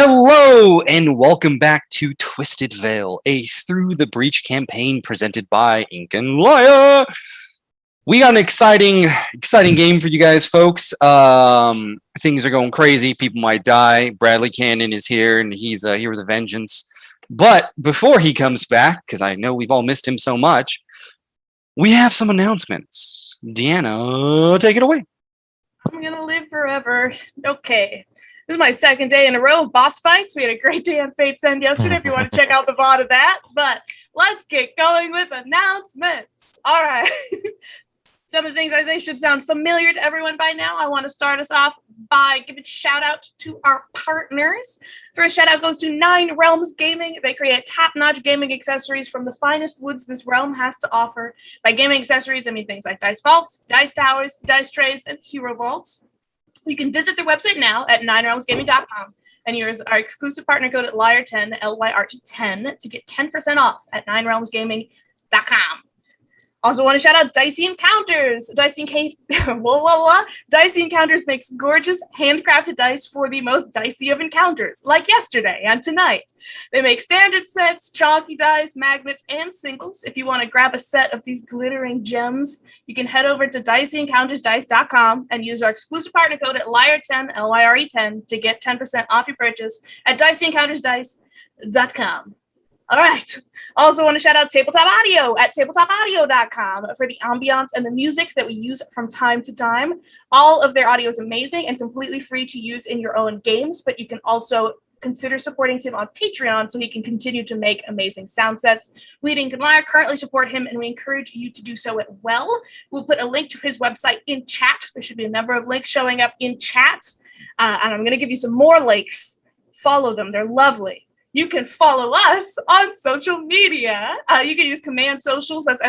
Hello and welcome back to Twisted Veil, a Through the Breach campaign presented by Ink and Liar. We got an exciting game for you guys, folks. Things are going crazy. People might die. Bradley Cannon is here, and he's here with a vengeance. But before he comes back, because I know we've all missed him so much, we have some announcements. Deanna, take it away. I'm gonna live forever. Okay. This is my second day in a row of boss fights. We had a great day on Fate's End yesterday if you want to check out the VOD of that. But let's get going with announcements. All right. Some of the things I say should sound familiar to everyone by now. I want to start us off by giving a shout out to our partners. First shout out goes to 9 Realms Gaming. They create top-notch gaming accessories from the finest woods this realm has to offer. By gaming accessories, I mean things like dice vaults, dice towers, dice trays, and hero vaults. You can visit their website now at 9realmsgaming.com and use our exclusive partner code at LYRE10, LYRE10, to get 10% off at 9realmsgaming.com. Also want to shout out Dicey Encounters. Dicey Encounters makes gorgeous handcrafted dice for the most dicey of encounters, like yesterday and tonight. They make standard sets, chalky dice, magnets, and singles. If you want to grab a set of these glittering gems, you can head over to diceencountersdice.com and use our exclusive partner code at LYRE10, LYRE10, to get 10% off your purchase at diceencountersdice.com. All right. Also want to shout out Tabletop Audio at tabletopaudio.com for the ambiance and the music that we use from time to time. All of their audio is amazing and completely free to use in your own games, but you can also consider supporting him on Patreon so he can continue to make amazing sound sets. We at Ink and Liar currently support him, and we encourage you to do so as well. We'll put a link to his website in chat. There should be a number of links showing up in chat, and I'm going to give you some more links. Follow them. They're lovely. You can follow us on social media. You can use command socials, that's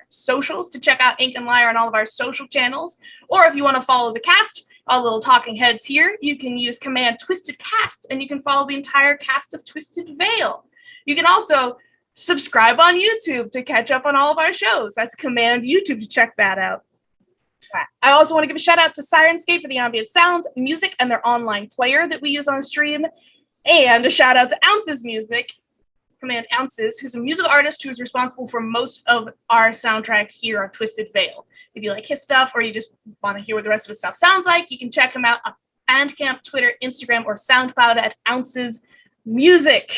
!socials, to check out Ink and Liar on all of our social channels. Or if you want to follow the cast, all little talking heads here, you can use command Twisted Cast, and you can follow the entire cast of Twisted Veil. You can also subscribe on YouTube to catch up on all of our shows. That's command YouTube to check that out. I also want to give a shout out to Sirenscape for the ambient sounds, music, and their online player that we use on stream. And a shout out to Ounces Music, Command Ounces, who's a musical artist who's responsible for most of our soundtrack here on Twisted Veil. If you like his stuff or you just want to hear what the rest of his stuff sounds like, you can check him out on Bandcamp, Twitter, Instagram, or SoundCloud at Ounces Music.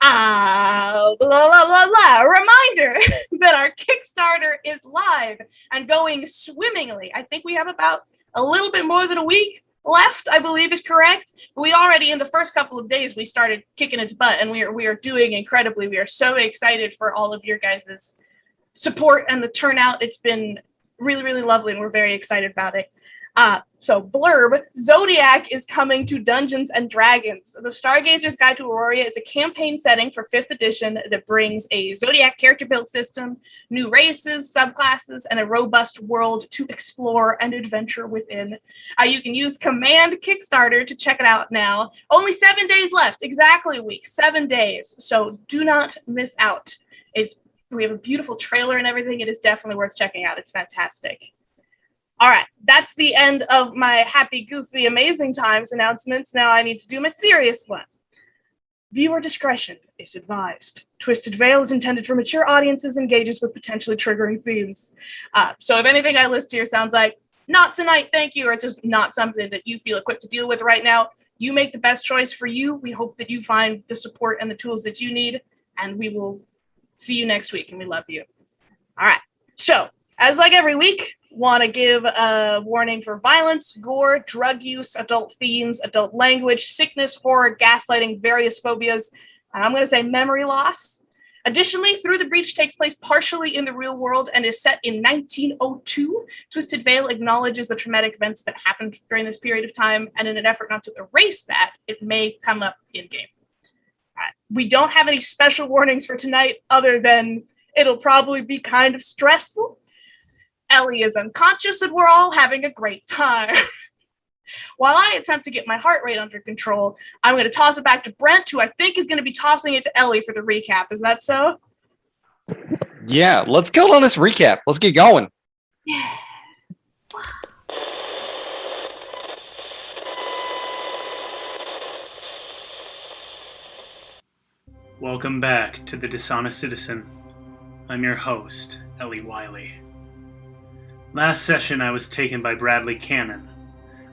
A reminder that our Kickstarter is live and going swimmingly. I think we have about a little bit more than a week left, I believe is correct. We already, in the first couple of days, we started kicking its butt, and we are doing incredibly. We are so excited for all of your guys' support and the turnout. It's been really, really lovely, and we're very excited about it. So blurb, Zodiac is coming to Dungeons and Dragons. The Stargazer's Guide to Aurora is a campaign setting for 5th edition that brings a Zodiac character build system, new races, subclasses, and a robust world to explore and adventure within. You can use Command Kickstarter to check it out now. Only 7 days left, exactly a week, 7 days. So do not miss out. We have a beautiful trailer and everything. It is definitely worth checking out. It's fantastic. All right, that's the end of my happy, goofy, amazing times announcements. Now I need to do my serious one. Viewer discretion is advised. Twisted Veil is intended for mature audiences and engages with potentially triggering themes. So if anything I list here sounds like, not tonight, thank you, or it's just not something that you feel equipped to deal with right now, you make the best choice for you. We hope that you find the support and the tools that you need, and we will see you next week, and we love you. All right, so as like every week, want to give a warning for violence, gore, drug use, adult themes, adult language, sickness, horror, gaslighting, various phobias, and I'm going to say memory loss. Additionally, Through the Breach takes place partially in the real world and is set in 1902. Twisted Veil acknowledges the traumatic events that happened during this period of time, and in an effort not to erase that, it may come up in-game. We don't have any special warnings for tonight other than it'll probably be kind of stressful. Ellie is unconscious and we're all having a great time. While I attempt to get my heart rate under control, I'm going to toss it back to Brent, who I think is going to be tossing it to Ellie for the recap. Is that so? Yeah, let's go on this recap. Let's get going. Yeah. Welcome back to The Dishonest Citizen. I'm your host, Ellie Wiley. Last session I was taken by Bradley Cannon,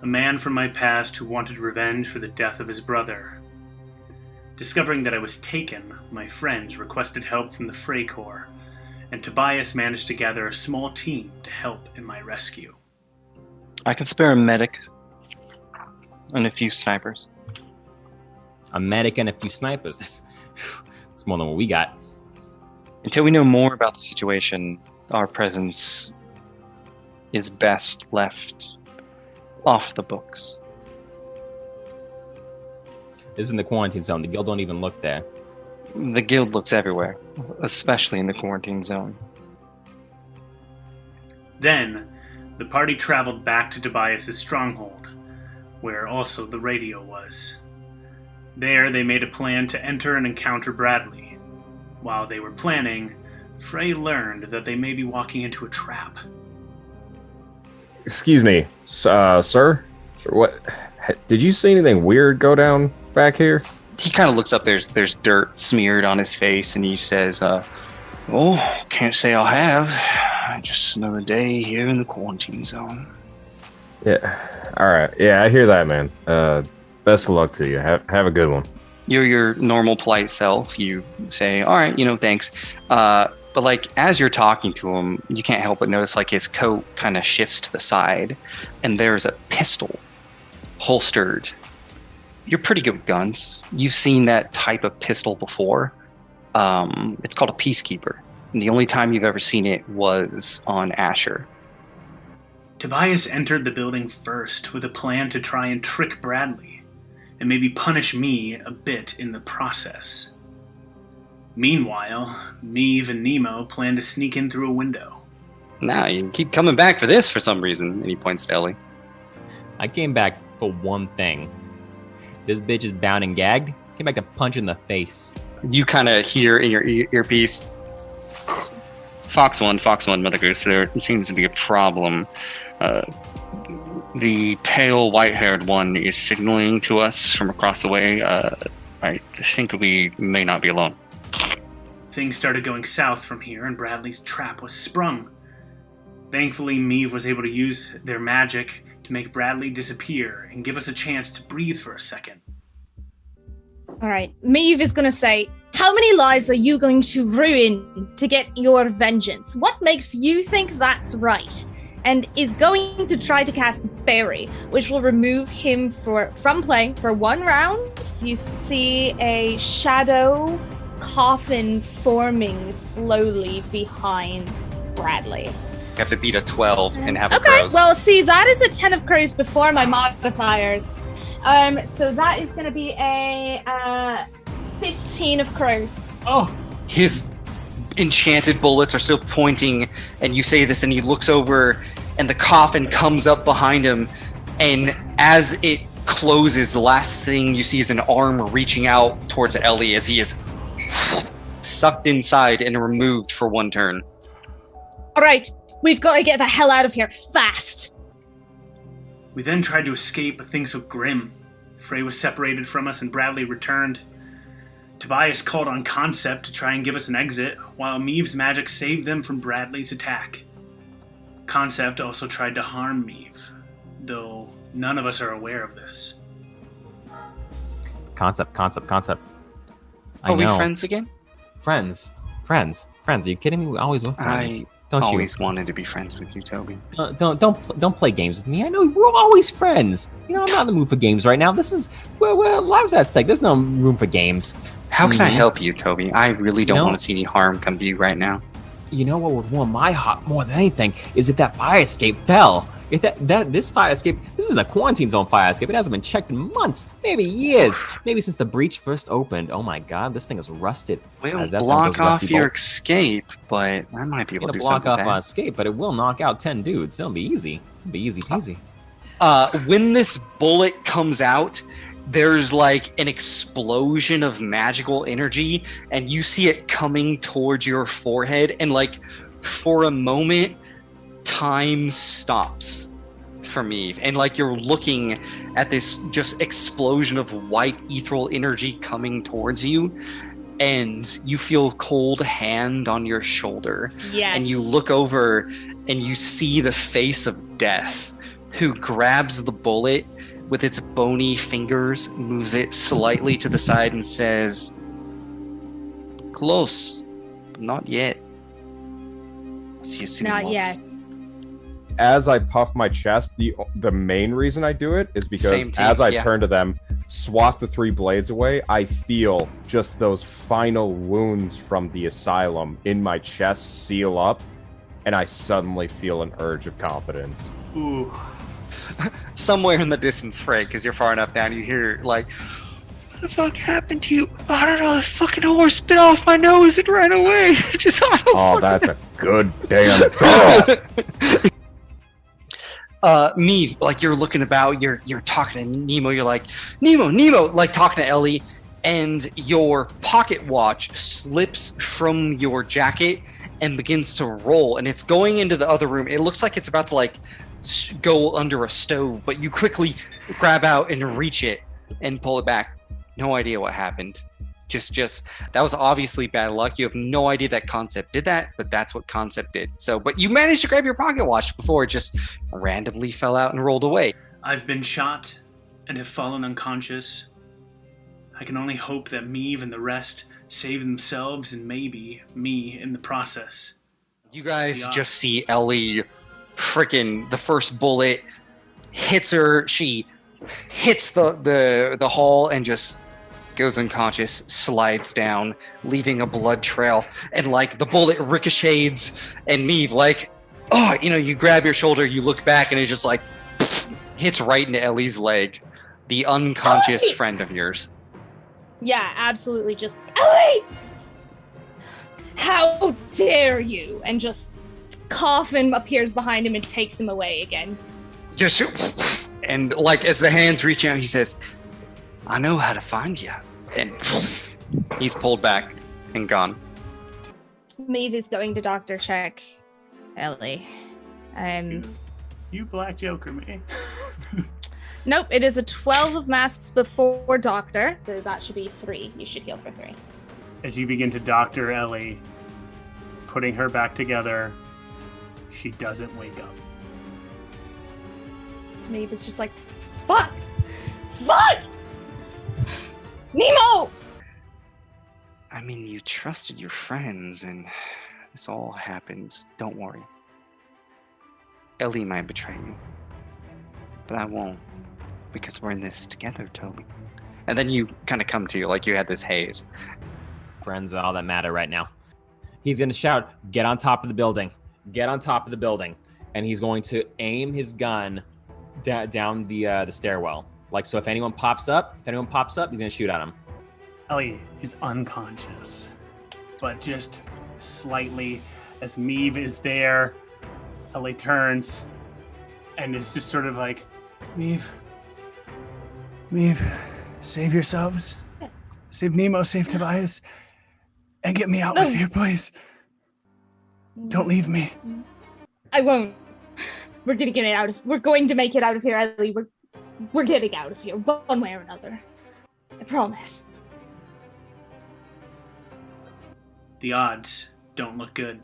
a man from my past who wanted revenge for the death of his brother. Discovering that I was taken, my friends requested help from the Frey Corps, and Tobias managed to gather a small team to help in my rescue. I can spare a medic and a few snipers. A medic and a few snipers. That's more than what we got. Until we know more about the situation, our presence is best left off the books. This is in the quarantine zone. The guild don't even look there. The guild looks everywhere, especially in the quarantine zone. Then, the party traveled back to Tobias' stronghold, where also the radio was. There, they made a plan to enter and encounter Bradley. While they were planning, Frey learned that they may be walking into a trap. Excuse me, sir? Sir, what? Did you see anything weird go down back here? He kind of looks up, there's dirt smeared on his face, and he says, oh, can't say I have. Just another day here in the quarantine zone. Yeah, alright. Yeah, I hear that, man. Best of luck to you. Have a good one. You're your normal polite self. You say, all right, thanks. But like, as you're talking to him, you can't help but notice like his coat kind of shifts to the side and there's a pistol holstered. You're pretty good with guns. You've seen that type of pistol before. It's called a Peacekeeper. And the only time you've ever seen it was on Asher. Tobias entered the building first with a plan to try and trick Bradley, and maybe punish me a bit in the process. Meanwhile, Meave and Nemo plan to sneak in through a window. Nah, you keep coming back for this for some reason, and he points to Ellie. I came back for one thing. This bitch is bound and gagged. Came back to punch in the face. You kind of hear in your earpiece, Fox 1, Mother Goose, there seems to be a problem. The pale, white-haired one is signaling to us from across the way. I think we may not be alone. Things started going south from here, and Bradley's trap was sprung. Thankfully, Meave was able to use their magic to make Bradley disappear and give us a chance to breathe for a second. All right, Meave is going to say, how many lives are you going to ruin to get your vengeance? What makes you think that's right? And is going to try to cast Bury, which will remove him from playing for 1 round. You see a shadow coffin forming slowly behind Bradley. You have to beat a 12 and have a Okay, crows. well, see, that is a 10 of crows before my modifiers. So that is going to be a 15 of crows. Oh, His enchanted bullets are still pointing, and you say this, and he looks over, and the coffin comes up behind him, and as it closes, the last thing you see is an arm reaching out towards Ellie as he is sucked inside and removed for 1 turn. All right, we've got to get the hell out of here fast. We then tried to escape, but things looked grim. Frey was separated from us, and Bradley returned. Tobias called on Concept to try and give us an exit, while Meave's magic saved them from Bradley's attack. Concept also tried to harm Meave, though none of us are aware of this. Concept. Are we friends again? Friends. Are you kidding me? We always were friends. Don't always wanted to be friends with you, Toby. Don't play games with me. I know we're always friends. I'm not in the mood for games right now. This is where lives at stake. There's no room for games. How can I help you, Toby? I really don't want to see any harm come to you right now. You know what would warm my heart more than anything is if that fire escape fell. If this fire escape, this is a quarantine zone fire escape. It hasn't been checked in months, maybe years, maybe since the breach first opened. Oh my God, this thing is rusted. We'll block off your escape, but I might be able to do block something. Off our escape, but it will knock out 10 dudes. It'll be easy. It'll be easy peasy. When this bullet comes out, there's like an explosion of magical energy, and you see it coming towards your forehead, and like for a moment, time stops for me, and like you're looking at this just explosion of white ethereal energy coming towards you, and you feel cold hand on your shoulder. Yes. And you look over and you see the face of Death, who grabs the bullet with its bony fingers, moves it slightly to the side, and says, "Close, but not yet. See you soon." Not Wolf." yet. As I puff my chest, the main reason I do it is because Same team, as I yeah. turn to them, swat the 3 blades away, I feel just those final wounds from the asylum in my chest seal up, and I suddenly feel an urge of confidence. Ooh. Somewhere in the distance, Frank, because you're far enough down, you hear like, "What the fuck happened to you?" "I don't know. This fucking horse spit off my nose and ran away." Just I don't Oh, fucking that's a good damn girl. Me, like you're looking about, you're talking to Nemo, you're like, Nemo, like talking to Ellie, and your pocket watch slips from your jacket and begins to roll, and it's going into the other room. It looks like it's about to like go under a stove, but you quickly grab out and reach it and pull it back. No idea what happened. Just that was obviously bad luck. You have no idea that Concept did that, but that's what Concept did. So, but you managed to grab your pocket watch before it just randomly fell out and rolled away. I've been shot and have fallen unconscious. I can only hope that Meave and the rest save themselves and maybe me in the process. You guys Yeah. just see Ellie freaking the first bullet hits her. She hits the hall and just goes unconscious, slides down, leaving a blood trail. And like the bullet ricochets, and Meave, like, oh, you grab your shoulder, you look back, and it just like hits right into Ellie's leg, the unconscious friend of yours. Yeah, absolutely. Just Ellie, how dare you? And just Coffin appears behind him and takes him away again. Just and like as the hands reach out, he says, "I know how to find you." And he's pulled back and gone. Maeve is going to doctor check Ellie. You black joker me. Nope, it is a 12 of masks before doctor, so that should be 3. You should heal for 3. As you begin to doctor Ellie, putting her back together, she doesn't wake up. Maeve is just like, fuck! Nemo! I mean, you trusted your friends, and this all happens. Don't worry. Ellie might betray me, but I won't, because we're in this together, Toby. And then you kind of come to, like you had this haze. Friends are all that matter right now. He's going to shout, "Get on top of the building. Get on top of the building." And he's going to aim his gun down the stairwell. Like, so if anyone pops up, he's going to shoot at him. Ellie is unconscious, but just slightly as Meave is there, Ellie turns and is just sort of like, Meave, save yourselves. Save Nemo, save Tobias, and get me out No. of here, please. Don't leave me. I won't. We're going to make it out of here, Ellie. We're getting out of here, one way or another. I promise. The odds don't look good.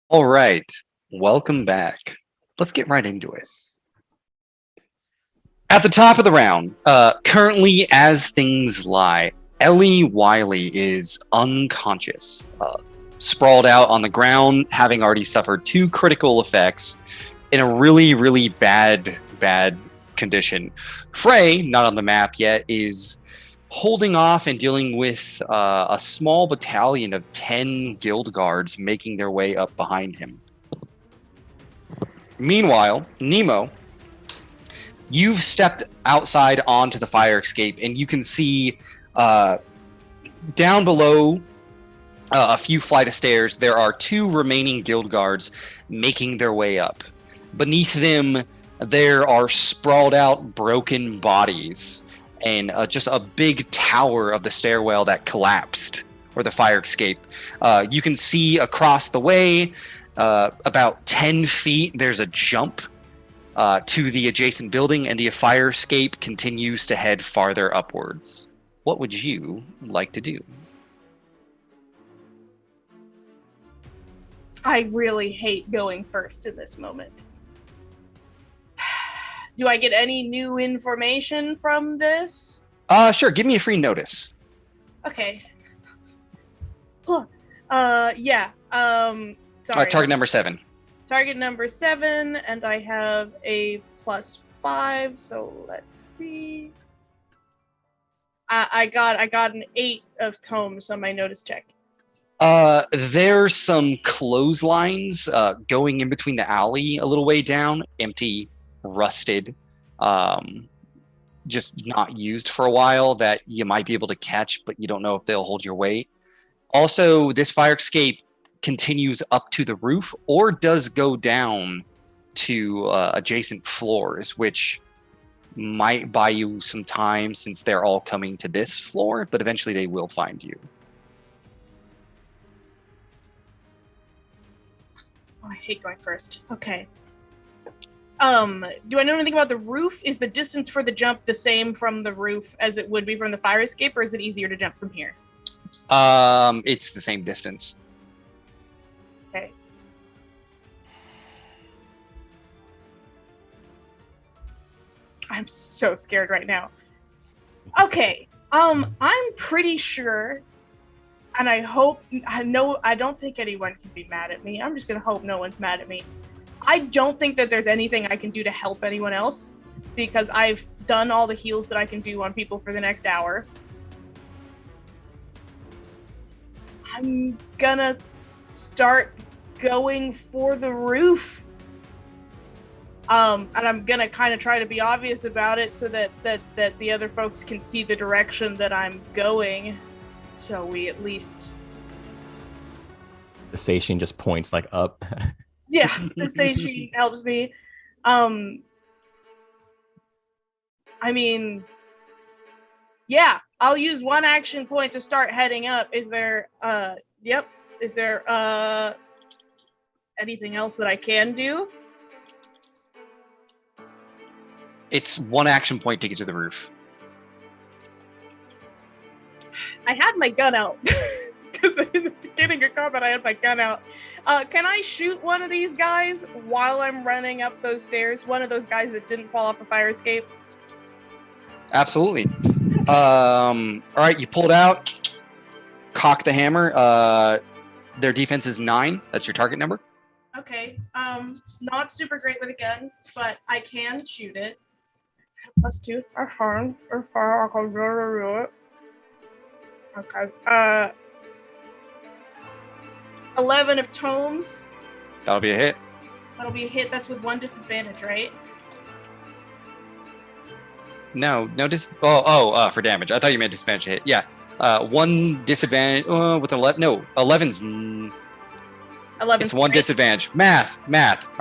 All right. Welcome back. Let's get right into it. At the top of the round, currently as things lie, Ellie Wiley is unconscious, sprawled out on the ground, having already suffered 2 critical effects in a really, really bad condition. Frey, not on the map yet, is holding off and dealing with a small battalion of 10 guild guards making their way up behind him. Meanwhile, Nemo, you've stepped outside onto the fire escape, and you can see down below a few flight of stairs, there are 2 remaining guild guards making their way up. Beneath them, there are sprawled out broken bodies and just a big tower of the stairwell that collapsed, or the fire escape. You can see across the way, about 10 feet, there's a jump to the adjacent building, and the fire escape continues to head farther upwards. What would you like to do? I really hate going first in this moment. Do I get any new information from this? Sure. Give me a free notice. Okay. Yeah. Sorry. Target number 7. Target number 7, and I have a +5. So let's see. I got an 8 of tomes on my notice check. There's some clotheslines going in between the alley a little way down, empty, rusted, just not used for a while, that you might be able to catch, but you don't know if they'll hold your weight. Also, this fire escape continues up to the roof, or does go down to adjacent floors, which might buy you some time since they're all coming to this floor, but eventually they will find you. Oh, I hate going first. Okay. Do I know anything about the roof? Is the distance for the jump the same from the roof as it would be from the fire escape, or is it easier to jump from here? It's the same distance. Okay. I'm so scared right now. Okay. I'm pretty sure, and I don't think anyone can be mad at me. I'm just gonna hope no one's mad at me. I don't think that there's anything I can do to help anyone else, because I've done all the heals that I can do on people for the next hour. I'm gonna start going for the roof. And I'm gonna kind of try to be obvious about it so that the other folks can see the direction that I'm going. So we at least... The station just points like up. Yeah, the station helps me. I mean, yeah, I'll use 1 action point to start heading up. Is there, is there, anything else that I can do? It's 1 action point to get to the roof. I had my gun out. Because in the beginning of combat, I had my gun out. Can I shoot one of these guys while I'm running up those stairs? One of those guys that didn't fall off the fire escape? Absolutely. All right, you pulled out. Cock the hammer. Their defense is 9. That's your target number. Okay. Not super great with a gun, but I can shoot it. +2. Okay. 11 of tomes. That'll be a hit. That'll be a hit. That's with 1 disadvantage, right? No, for damage. I thought you meant disadvantage hit. Yeah. 1 disadvantage with 11. No, 11's. 11. It's 1 disadvantage. Math.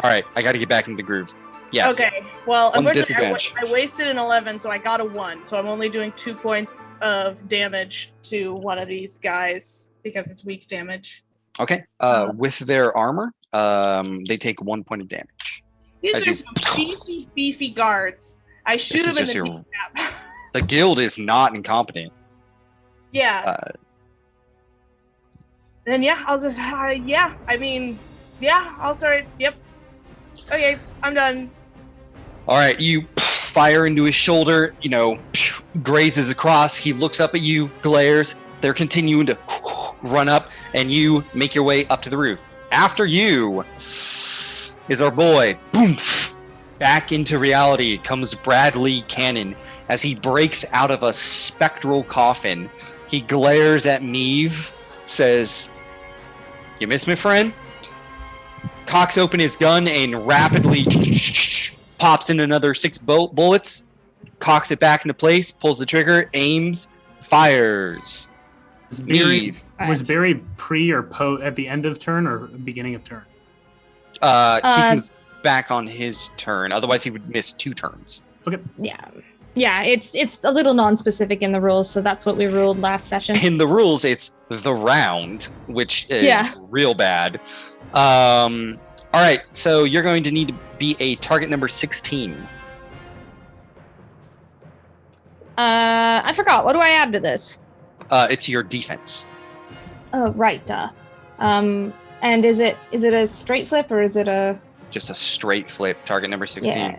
All right, I got to get back into the groove. Yes. Okay. Well, 1 unfortunately, disadvantage. I wasted an 11, so I got a 1. So I'm only doing 2 points of damage to one of these guys because it's weak damage. Okay. With their armor, they take 1 point of damage. These are some beefy guards. I shoot them in the kneecap. The guild is not incompetent. Yeah. Then yeah, I'll just I mean, Yeah, I'll start. Yep. Okay, I'm done. All right, you fire into his shoulder, grazes across. He looks up at you, glares. They're continuing to run up, and you make your way up to the roof. After you is our boy. Boom! Back into reality comes Bradley Cannon as he breaks out of a spectral coffin. He glares at Neve, says, "You miss me, friend?" Cocks open his gun and rapidly pops in another 6 bullets, cocks it back into place, pulls the trigger, aims, fires. Neve. Was Barry pre or at the end of turn or beginning of turn? He comes back on his turn. Otherwise, he would miss 2 turns. Okay. Yeah. It's a little non-specific in the rules, so that's what we ruled last session. In the rules, it's the round, which is real bad. All right, so you're going to need to be a target number 16. I forgot. What do I add to this? It's your defense. Oh, right. And is it a straight flip or is it a... Just a straight flip, target number 16. Yeah.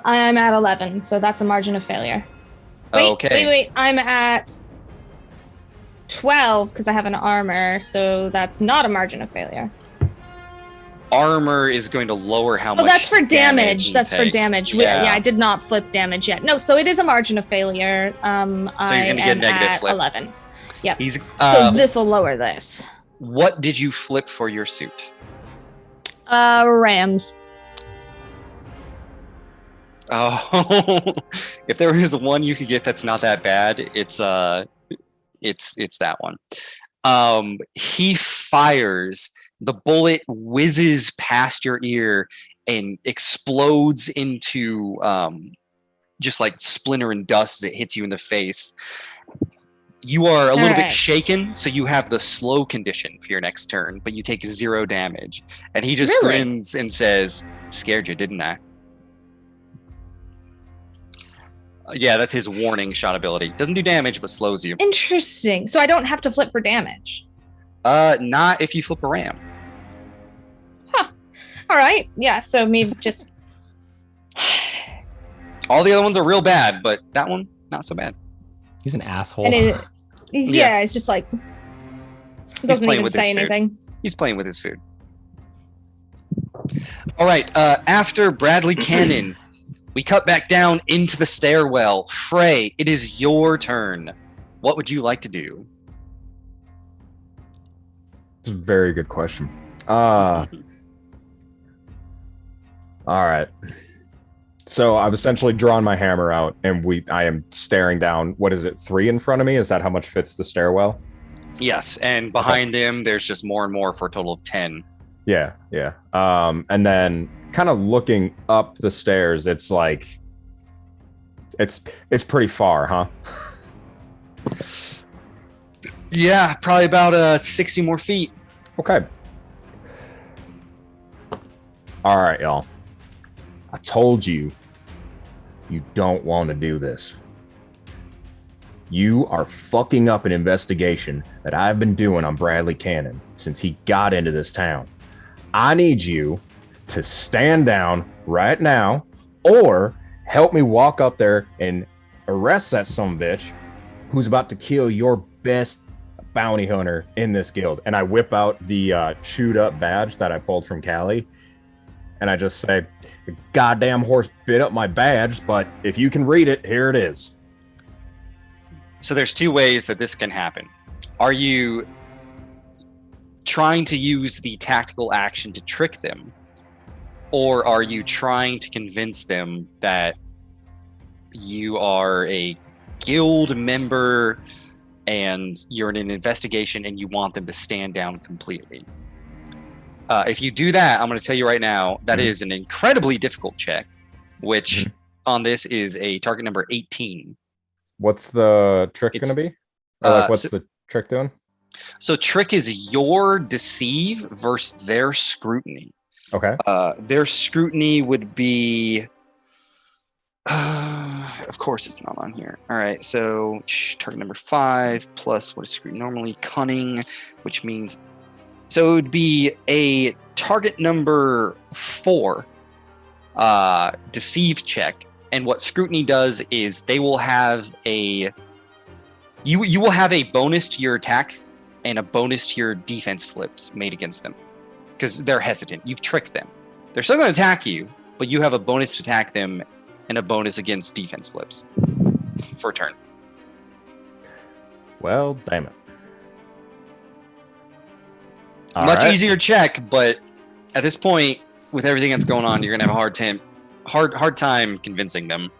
I'm at 11, so that's a margin of failure. Wait. I'm at 12 because I have an armor, so that's not a margin of failure. Armor is going to lower how much. Oh, that's for damage. That's for damage. Yeah. I did not flip damage yet. No, so it is a margin of failure. So he's going to get negative flip. 11. Yep. So this will lower this. What did you flip for your suit? Rams. Oh, if there was one you could get that's not that bad, it's that one. He fires. The bullet whizzes past your ear and explodes into just like splinter and dust as it hits you in the face. You are a little bit shaken, so you have the slow condition for your next turn, but you take 0 damage. And he just grins and says, "Scared you, didn't I?" Yeah, that's his warning shot ability. Doesn't do damage, but slows you. Interesting. So I don't have to flip for damage. Not if you flip a ram. Huh. All right. Yeah. So me just. All the other ones are real bad, but that one not so bad. He's an asshole. And it's just like doesn't even say anything. He's playing with his food. All right. After Bradley Cannon, we cut back down into the stairwell. Frey, it is your turn. What would you like to do? That's a very good question. All right. So I've essentially drawn my hammer out, and I am staring down. What is it? 3 in front of me? Is that how much fits the stairwell? Yes, and behind him, there's just more and more for a total of 10. Yeah. And then kind of looking up the stairs, it's like it's pretty far, huh? Yeah, probably about 60 more feet. Okay. All right, y'all. I told you don't want to do this. You are fucking up an investigation that I've been doing on Bradley Cannon since he got into this town. I need you to stand down right now or help me walk up there and arrest that sumbitch who's about to kill your best bounty hunter in this guild. And I whip out the chewed up badge that I pulled from Callie. And I just say, the goddamn horse bit up my badge, but if you can read it, here it is. So there's 2 ways that this can happen. Are you trying to use the tactical action to trick them? Or are you trying to convince them that you are a guild member and you're in an investigation and you want them to stand down completely? If you do that, I'm going to tell you right now, that is an incredibly difficult check, which on this is a target number 18. What's the trick going to be? Or what's the trick doing? So trick is your deceive versus their scrutiny. Okay. Their scrutiny would be... of course it's not on here. All right, so target number 5 plus what is scrutiny normally? Cunning, which means So it would be a target number 4 deceive check. And what scrutiny does is they will have a you will have a bonus to your attack and a bonus to your defense flips made against them because they're hesitant. You've tricked them. They're still going to attack you, but you have a bonus to attack them and a bonus against defense flips for a turn. Well, damn it. Much easier check, but at this point, with everything that's going on, you're gonna have a hard time convincing them.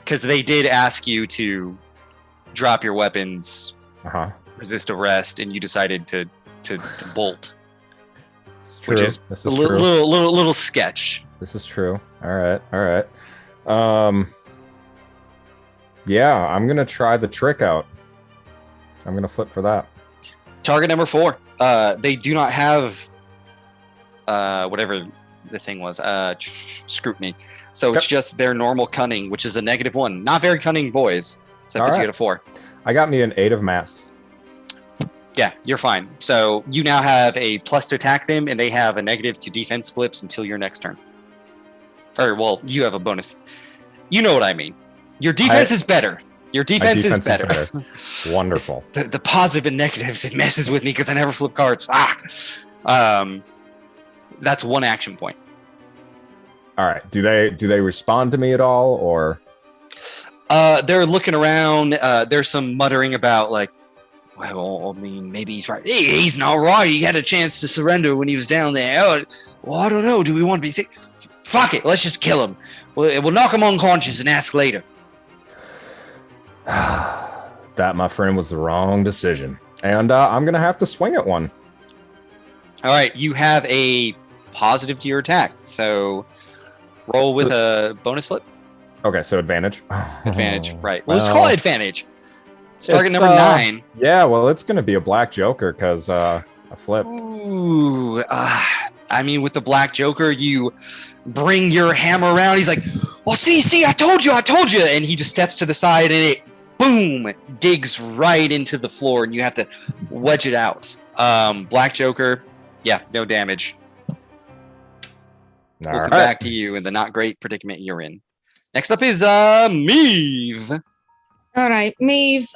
Because they did ask you to drop your weapons, resist arrest, and you decided to bolt, which is a little sketch. This is true. All right. Yeah, I'm gonna try the trick out. I'm gonna flip for that. Target number 4. They do not have whatever the thing was, scrutiny. So it's just their normal cunning, which is a -1. Not very cunning boys, except that you get a 4. I got me an 8 of masks. Yeah, you're fine. So you now have a plus to attack them, and they have a negative to defense flips until your next turn. Or, well, you have a bonus. You know what I mean. Your defense is better. Your defense is better. Wonderful. The positive and negatives, it messes with me because I never flip cards. That's 1 action point. All right. Do they respond to me at all, or? They're looking around. There's some muttering about like, well, I mean, maybe he's right. Hey, he's not right. He had a chance to surrender when he was down there. Oh, well, I don't know. Do we want to be? Fuck it. Let's just kill him. We'll knock him unconscious and ask later. That, my friend, was the wrong decision. And I'm going to have to swing at one. All right. You have a positive to your attack. So roll with a bonus flip. Okay, so advantage. Advantage, right. Well, let's call it advantage. It's target number 9. Yeah, well, it's going to be a black joker because I flipped. Ooh, I mean, with the black joker, you bring your hammer around. He's like, well, see, I told you. And he just steps to the side and it, boom, digs right into the floor and you have to wedge it out. Black joker, yeah, no damage. We'll come back to you in the not great predicament you're in. Next up is Meave. All right, Meave.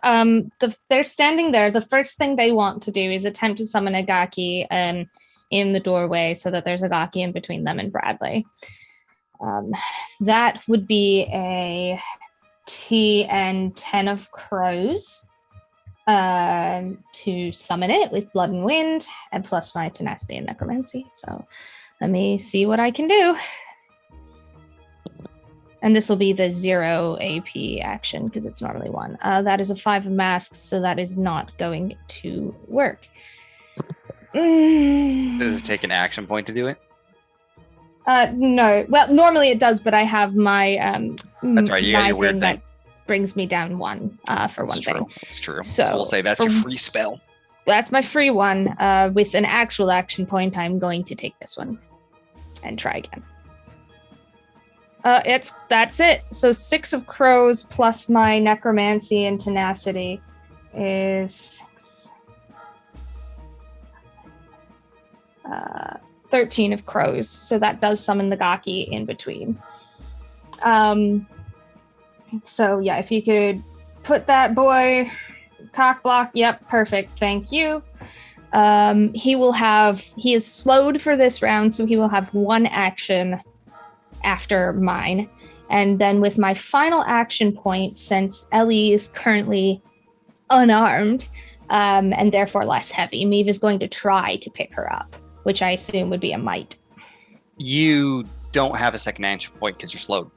They're standing there. The first thing they want to do is attempt to summon a Gaki in the doorway so that there's a Gaki in between them and Bradley. That would be a TN 10 of crows to summon it with blood and wind and plus my tenacity and necromancy. So let me see what I can do. And this will be the 0 AP action because it's normally 1. That is a 5 of masks, so that is not going to work. Does it take an action point to do it? No. Well, normally it does, but I have my that's right. You got your weird thing that brings me down 1 for one thing. It's true. So we'll say that's your free spell. That's my free one. With an actual action point, I'm going to take this one and try again. That's it. So 6 of crows plus my necromancy and tenacity is 13 of crows. So that does summon the Gaki in between. So yeah, if you could put that boy cock block. Yep, perfect. Thank you. He is slowed for this round, so he will have 1 action after mine. And then with my final action point, since Ellie is currently unarmed and therefore less heavy, Meave is going to try to pick her up, which I assume would be a might. You don't have a second action point because you're slowed.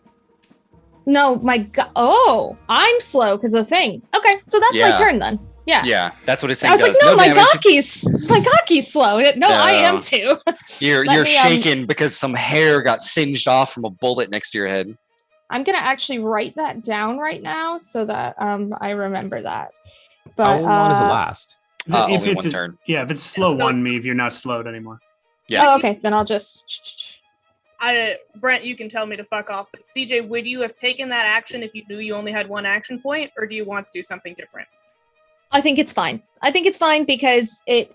No, my God. Oh, I'm slow because of the thing. Okay, so that's my turn then. Yeah, that's what it's saying. I was like, no, my Gaki's slow. No, I am too. You're shaking because some hair got singed off from a bullet next to your head. I'm gonna actually write that down right now so that I remember that. But how long does it last? If 1 turn. Yeah, if it's slow 1, Meave, you're not slowed anymore. Yeah. Oh, okay. Then I'll just. Brent, you can tell me to fuck off. But CJ, would you have taken that action if you knew you only had 1 action point, or do you want to do something different? I think it's fine. I think it's fine because it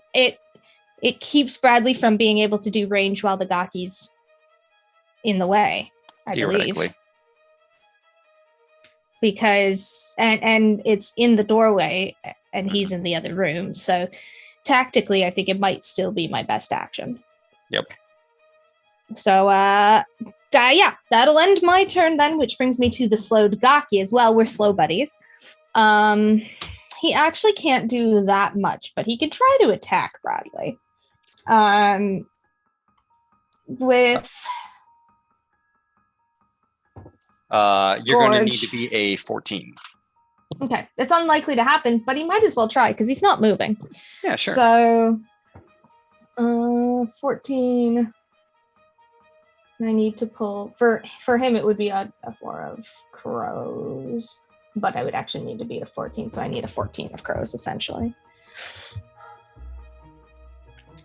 keeps Bradley from being able to do range while the Gaki's in the way, I Theoretically. believe. Because and it's in the doorway and he's in the other room. So tactically, I think it might still be my best action. Yep. So yeah, that'll end my turn then, which brings me to the slowed Gaki as well. We're slow buddies. He actually can't do that much, but he can try to attack Bradley. With you're going to need Gorge. to be a 14. Okay, it's unlikely to happen, but he might as well try because he's not moving. Yeah, sure. So 14. I need to pull for him. It would be a 4 of crows, but I would actually need to beat a 14, so I need a 14 of crows essentially,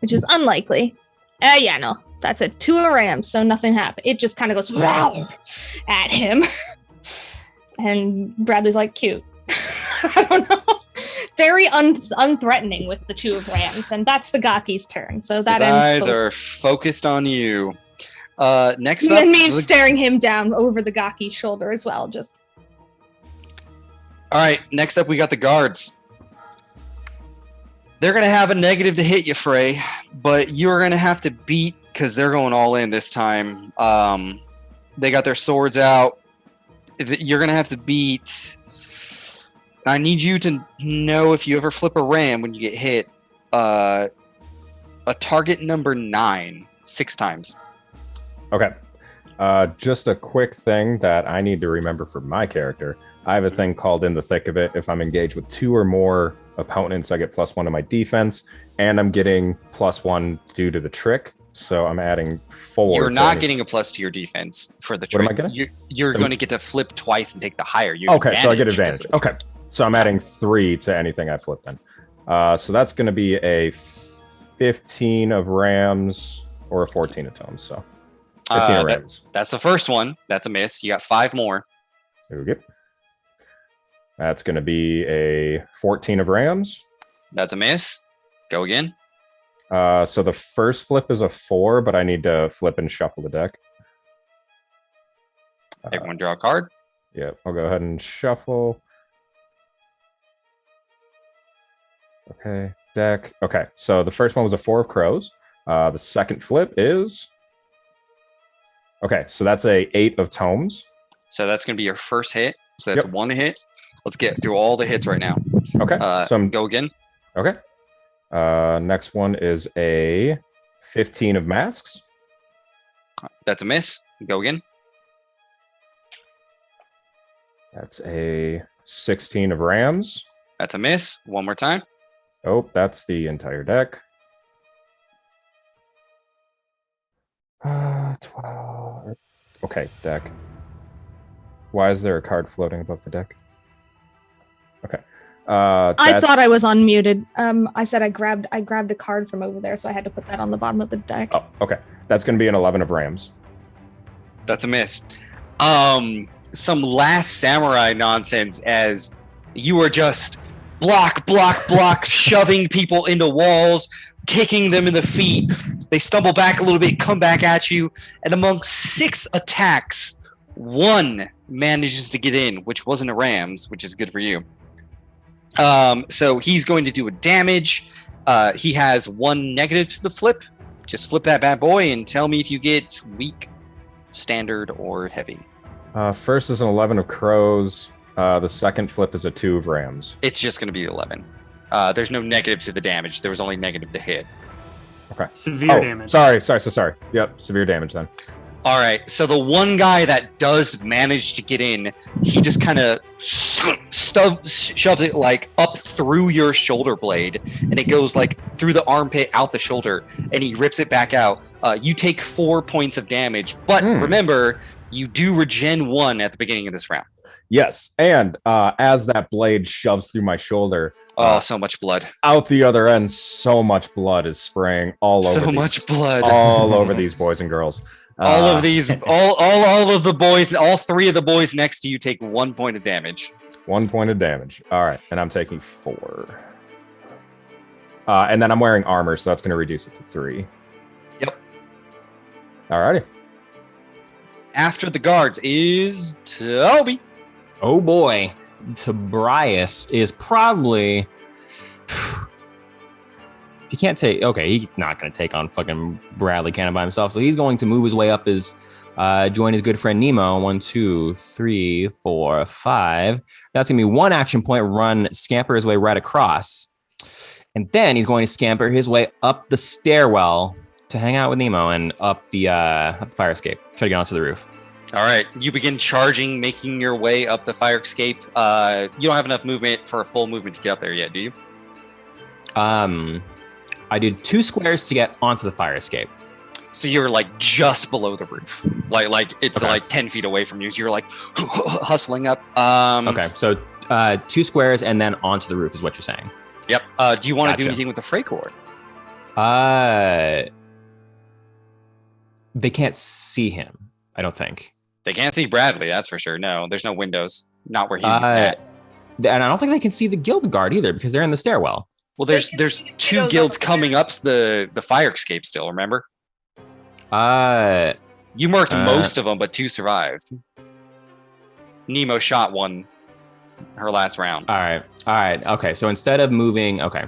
which is unlikely. Yeah, no, that's a 2 of rams, so nothing happened. It just kind of goes at him, and Bradley's like, cute. I don't know. Very unthreatening with the 2 of rams, and that's the Gaki's turn. So that His ends. eyes are focused on you. Next up, And me staring him down over the Gaki's shoulder as well. Just all right. Next up, we got the guards. They're gonna have a negative to hit you, Frey, but you're gonna have to beat because they're going all in this time. They got their swords out. You're gonna have to beat. I need you to know if you ever flip a ram when you get hit. A target number 9 6 times. Okay. Just a quick thing that I need to remember for my character. I have a thing called In the Thick of It. If I'm engaged with 2 or more opponents, I get +1 to my defense, and I'm getting +1 due to the trick. So I'm adding 4. You're not getting a plus to your defense for the trick. What am I getting? You're going to get to flip twice and take the higher. Okay, so I get advantage. Okay, so I'm adding 3 to anything I flip then. So that's going to be a 15 of rams or a 14 of tomes. So 15 of rams. That's the first one. That's a miss. You got 5 more. There we go. That's going to be a 14 of rams. That's a miss. Go again. So the first flip is a 4, but I need to flip and shuffle the deck. Everyone draw a card. Yeah, I'll go ahead and shuffle. Okay, deck. Okay, so the first one was a 4 of crows. The second flip is... Okay, so that's a 8 of tomes. So that's going to be your first hit. So that's Yep. 1 hit. Let's get through all the hits right now. Okay, so I'm... Go again. Okay. Next one is a 15 of masks. That's a miss. Go again. That's a 16 of rams. That's a miss. One more time. Oh, that's the entire deck. 12. Okay, deck. Why is there a card floating above the deck? Okay. I thought I was unmuted. I said I grabbed a card from over there, so I had to put that on the bottom of the deck. Oh, okay. That's going to be an 11 of rams. That's a miss. Some Last Samurai nonsense as you are just block, shoving people into walls, kicking them in the feet. They stumble back a little bit, come back at you, and among 6 attacks, 1 manages to get in, which wasn't a Rams, which is good for you. So he's going to do a damage. He has 1 negative to the flip. Just flip that bad boy and tell me if you get weak, standard, or heavy. First is an 11 of crows. The second flip is a 2 of rams. It's just going to be 11. There's no negative to the damage. There was only negative to hit. Okay. Severe damage. Sorry. Yep, severe damage then. All right. So the one guy that does manage to get in, he just kind of shoves it like up through your shoulder blade, and it goes like through the armpit, out the shoulder, and he rips it back out. You take 4 points of damage, but remember, you do regen 1 at the beginning of this round. Yes, and as that blade shoves through my shoulder, so much blood out the other end. So much blood is spraying all over. Much blood all over these boys and girls. All of these, all of the boys, all 3 of the boys next to you take 1 point of damage. 1 point of damage. All right, and I'm taking 4. And then I'm wearing armor, so that's going to reduce it to 3. Yep. Alrighty. After the guards is Toby. Oh boy, Tobias is probably. He can't take. Okay, he's not going to take on fucking Bradley Cannon by himself, so he's going to move his way up his. Join his good friend Nemo. 1, 2, 3, 4, 5. That's gonna be 1 action point. Run, scamper his way right across, and then he's going to scamper his way up the stairwell to hang out with Nemo and up the fire escape. Try to get onto the roof. All right, you begin charging, making your way up the fire escape. You don't have enough movement for a full movement to get up there yet, do you? I did 2 squares to get onto the fire escape. So you're like just below the roof, like it's Okay. like 10 feet away from you. So you're like hustling up. Okay, so 2 squares and then onto the roof is what you're saying. Yep. Do you want to do Gotcha. anything with the freight cord? They can't see him, I don't think. They can't see Bradley, that's for sure. No, there's no windows. Not where he's at. And I don't think they can see the guild guard either because they're in the stairwell. Well, They there's can there's see the 2 windows guilds up there. coming up the fire escape still. Remember, you marked most of them, but 2 survived. Nemo shot one her last round. All right. Okay, so instead of moving, okay.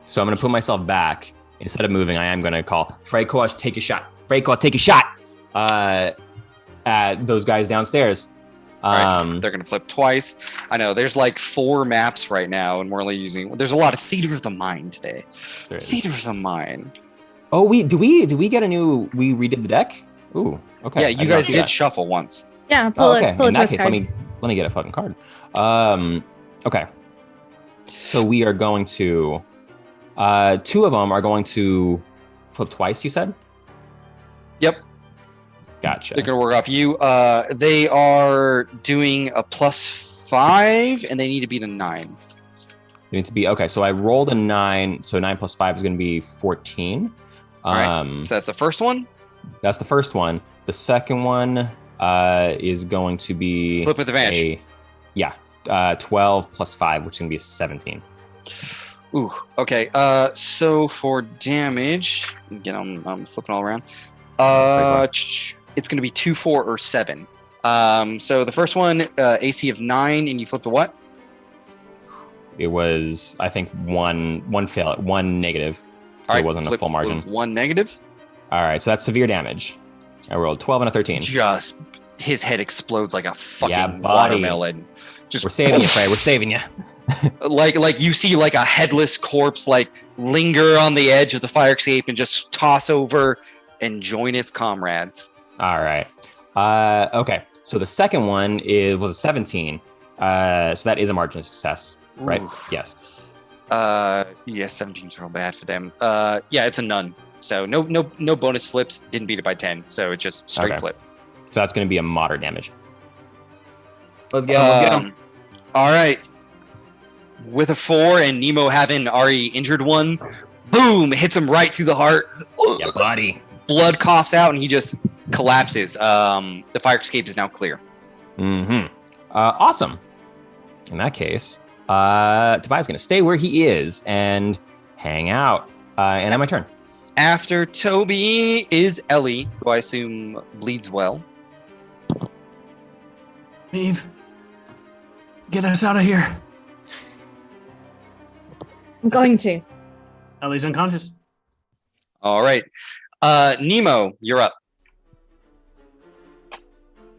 So I'm going to put myself back. Instead of moving, I am going to call, Freykosh, take a shot. Freykosh, take a shot at those guys downstairs. Right. They're gonna flip twice. I know there's like 4 maps right now, and we're only using. There's a lot of theater of the mind today. There is. Theater of the mind. Oh, do we get a new? We redid the deck. Ooh, okay. Yeah, I you not guys see did that. shuffle once. Yeah, Oh, okay. pull In a that twist case, card. let me get a fucking card. Okay. So we are going to. 2 of them are going to flip twice. You said. Yep. Gotcha. They're gonna work off you. They are doing a +5, and they need to beat a 9. They need to be okay. So I rolled a 9. So 9 plus 5 is going to be 14. All right. So that's the first one. That's the first one. The second one is going to be Flip with advantage. 12 plus 5, which is going to be 17. Ooh. Okay. So for damage, again, I'm flipping all around. It's gonna be 2, 4, or 7. So the first one, AC of 9, and you flip the what? It was, I think, one fail, 1 negative. All right, it wasn't a full margin. 1 negative. All right, so that's severe damage. I rolled 12 and a 13. Just his head explodes like a fucking Yeah, buddy. watermelon. Just We're saving you, Frey. We're saving you. like you see like a headless corpse like linger on the edge of the fire escape and just toss over and join its comrades. All right. Okay. So the second one was a 17. So that is a margin of success, right? Oof. Yes. Yeah, 17's real bad for them. Yeah, it's a none. So no bonus flips. Didn't beat it by 10. So it's just straight Okay. flip. So that's going to be a moderate damage. Let's get him. All right. With a 4 and Nemo having already injured one, boom, hits him right through the heart. Yeah, buddy. Blood coughs out and he just collapses. The fire escape is now clear. Mm-hmm. Awesome. In that case, Tobias going to stay where he is and hang out. And on my turn. After Toby is Ellie, who I assume bleeds well. Eve, get us out of here. I'm going to. Ellie's unconscious. All right. Nemo, you're up.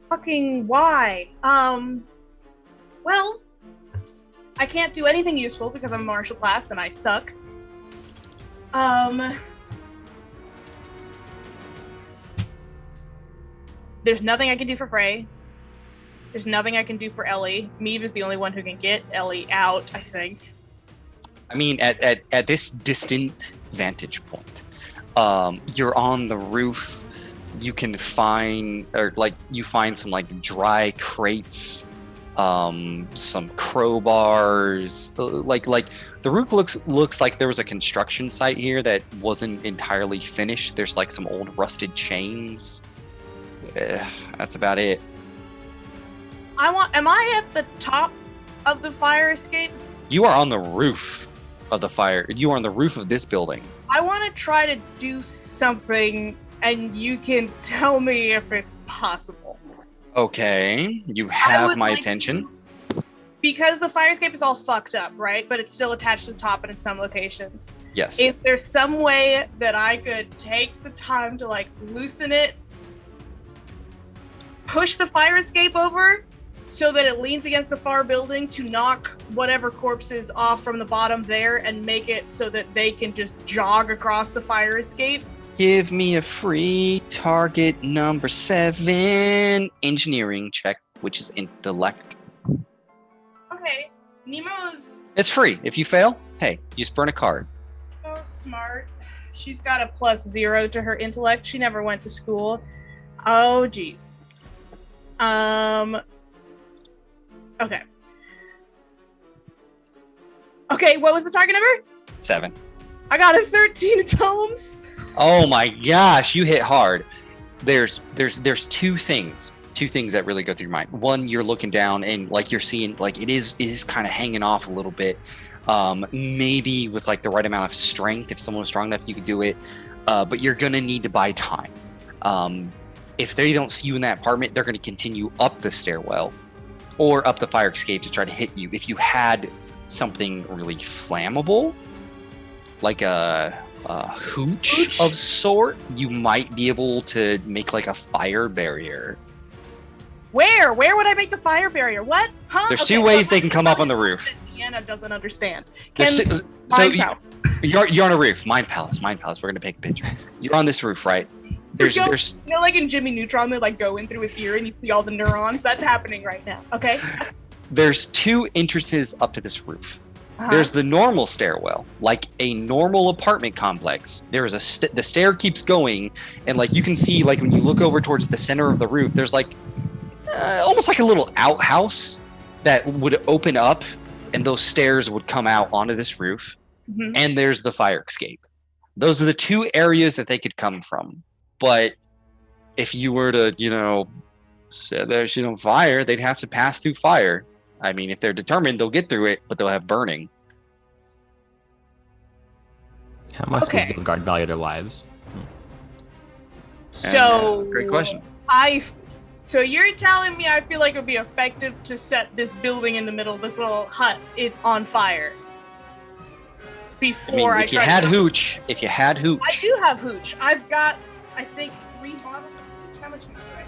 Fucking why? Well, I can't do anything useful because I'm a martial class and I suck. There's nothing I can do for Frey. There's nothing I can do for Ellie. Meave is the only one who can get Ellie out, I think. I mean, at this distant vantage point, you're on the roof. You can find, you find some like dry crates, some crowbars. Like the roof looks like there was a construction site here that wasn't entirely finished. There's like some old rusted chains. That's about it. Am I at the top of the fire escape? You are on the roof of the fire. You are on the roof of this building. I want to try to do something, and you can tell me if it's possible. Okay, you I have would my like attention. Because the fire escape is all fucked up, right? But it's still attached to the top and in some locations. Yes. Is there some way that I could take the time to like loosen it, push the fire escape over so that it leans against the far building to knock whatever corpses off from the bottom there and make it so that they can just jog across the fire escape? Give me a free target number 7 engineering check, which is intellect. Okay, Nemo's It's free. If you fail, hey, you just burn a card. smart. She's got a +0 to her intellect. She never went to school. Oh, geez. Okay. Okay, what was the target number? 7. I got a 13 tomes. Oh my gosh, you hit hard. There's two things that really go through your mind. One, you're looking down and like you're seeing like it is kind of hanging off a little bit. Maybe with like the right amount of strength, if someone was strong enough, you could do it. But you're gonna need to buy time. If they don't see you in that apartment, they're gonna continue up the stairwell or up the fire escape to try to hit you. If you had something really flammable, like a hooch of sort, you might be able to make like a fire barrier. Where would I make the fire barrier? What? Huh? There's two ways they can come up on the roof. Deanna doesn't understand. There's Can so Mind Pal- you're on a roof. Mind Palace. We're gonna take a picture. You're on this roof, right? There's You know, like in Jimmy Neutron, they like go in through his ear and you see all the neurons. That's happening right now. Okay. there's 2 entrances up to this roof. Uh-huh. There's the normal stairwell, like a normal apartment complex. There is the stair keeps going, and like you can see, like when you look over towards the center of the roof, there's like almost like a little outhouse that would open up, and those stairs would come out onto this roof. Mhm. And there's the fire escape. Those are the 2 areas that they could come from. But if you were to, set their shit on fire, they'd have to pass through fire. I mean, if they're determined, they'll get through it, but they'll have burning. How much Okay. does the guard value their lives? So That's a great question. So you're telling me I feel like it would be effective to set this building in the middle, this little hut, on fire before if you had hooch, I do have hooch. I've got, I think, 3 bottles of hooch. How much hooch do I have?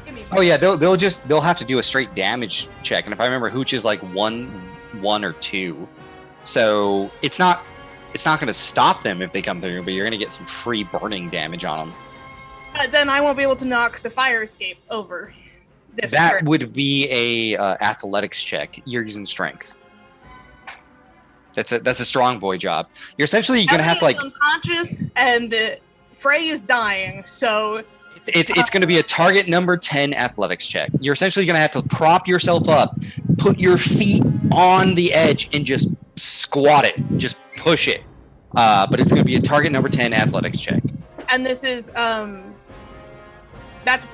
Give me. oh yeah, they'll have to do a straight damage check, and if I remember, hooch is like 1 or 2, so it's not going to stop them if they come through, but you're going to get some free burning damage on them. Then I won't be able to knock the fire escape over. That turn. would be a athletics check. You're using strength. That's a strong boy job. You're essentially going to have to Ellie like. is unconscious and Frey is dying, so It's going to be a target number 10 athletics check. You're essentially going to have to prop yourself up, put your feet on the edge, and just squat it. Just push it. But it's going to be a target number 10 athletics check. and this is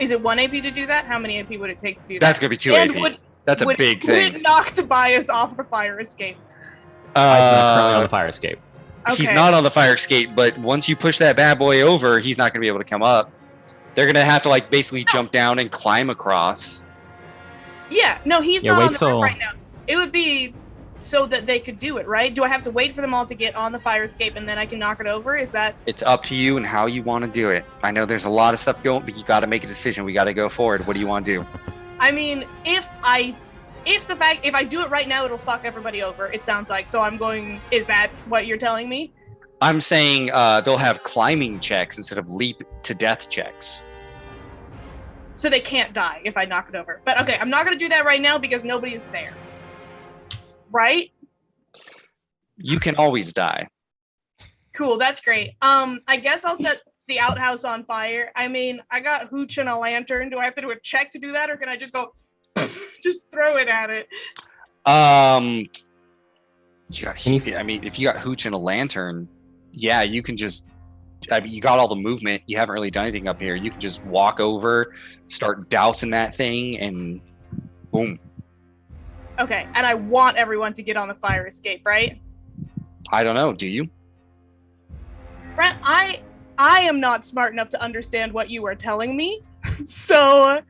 is it 1 AP to do that? How many AP would it take to do that? That's going to be 2 And AP. That's a big Would thing. it knock Tobias off the fire escape? He's not currently on the fire escape. He's Okay. not on the fire escape, but once you push that bad boy over, he's not going to be able to come up. They're going to have to like basically jump down and climb across. Yeah, no, he's Yeah, not wait on the till- roof right now. It would be so that they could do it, right? Do I have to wait for them all to get on the fire escape and then I can knock it over? Is that It's up to you and how you want to do it. I know there's a lot of stuff going, but you got to make a decision. We got to go forward. What do you want to do? I mean, if I do it right now, it'll fuck everybody over. It sounds like. So I'm going. Is that what you're telling me? I'm saying they'll have climbing checks instead of leap to death checks. So they can't die if I knock it over. But okay, I'm not gonna do that right now because nobody is there. Right? You can always die. Cool. That's great. I guess I'll set the outhouse on fire. I mean, I got hooch and a lantern. Do I have to do a check to do that, or can I just go, just throw it at it? I mean, if you got hooch and a lantern, yeah, you can just. I mean, you got all the movement. You haven't really done anything up here. You can just walk over, start dousing that thing, and boom. Okay, and I want everyone to get on the fire escape, right? I don't know. Do you? Brent, I am not smart enough to understand what you are telling me. So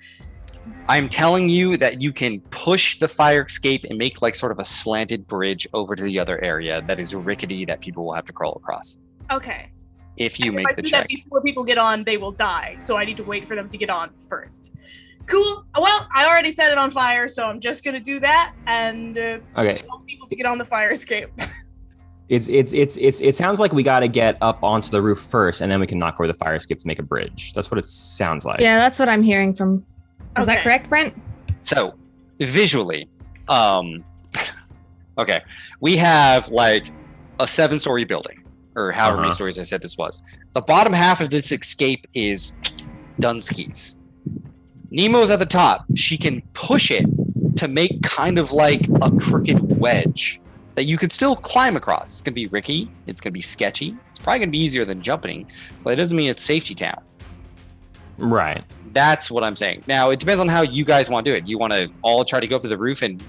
I'm telling you that you can push the fire escape and make like sort of a slanted bridge over to the other area that is rickety that people will have to crawl across. okay. If you And make if I the do check. that before people get on, they will die. So I need to wait for them to get on first. Cool. Well, I already set it on fire, so I'm just gonna do that and Okay. tell people to get on the fire escape. It sounds like we got to get up onto the roof first, and then we can knock over the fire escape to make a bridge. That's what it sounds like. Yeah, that's what I'm hearing from. Is that Okay. correct, Brent? So visually, okay, we have like a 7-story building, or however many stories I said this was. The bottom half of this escape is Dunsky's. Nemo's at the top. She can push it to make kind of like a crooked wedge that you could still climb across. It's gonna be rickety. It's gonna be sketchy. It's probably gonna be easier than jumping, but it doesn't mean it's safety town. Right. That's what I'm saying. Now, it depends on how you guys want to do it. You want to all try to go up to the roof and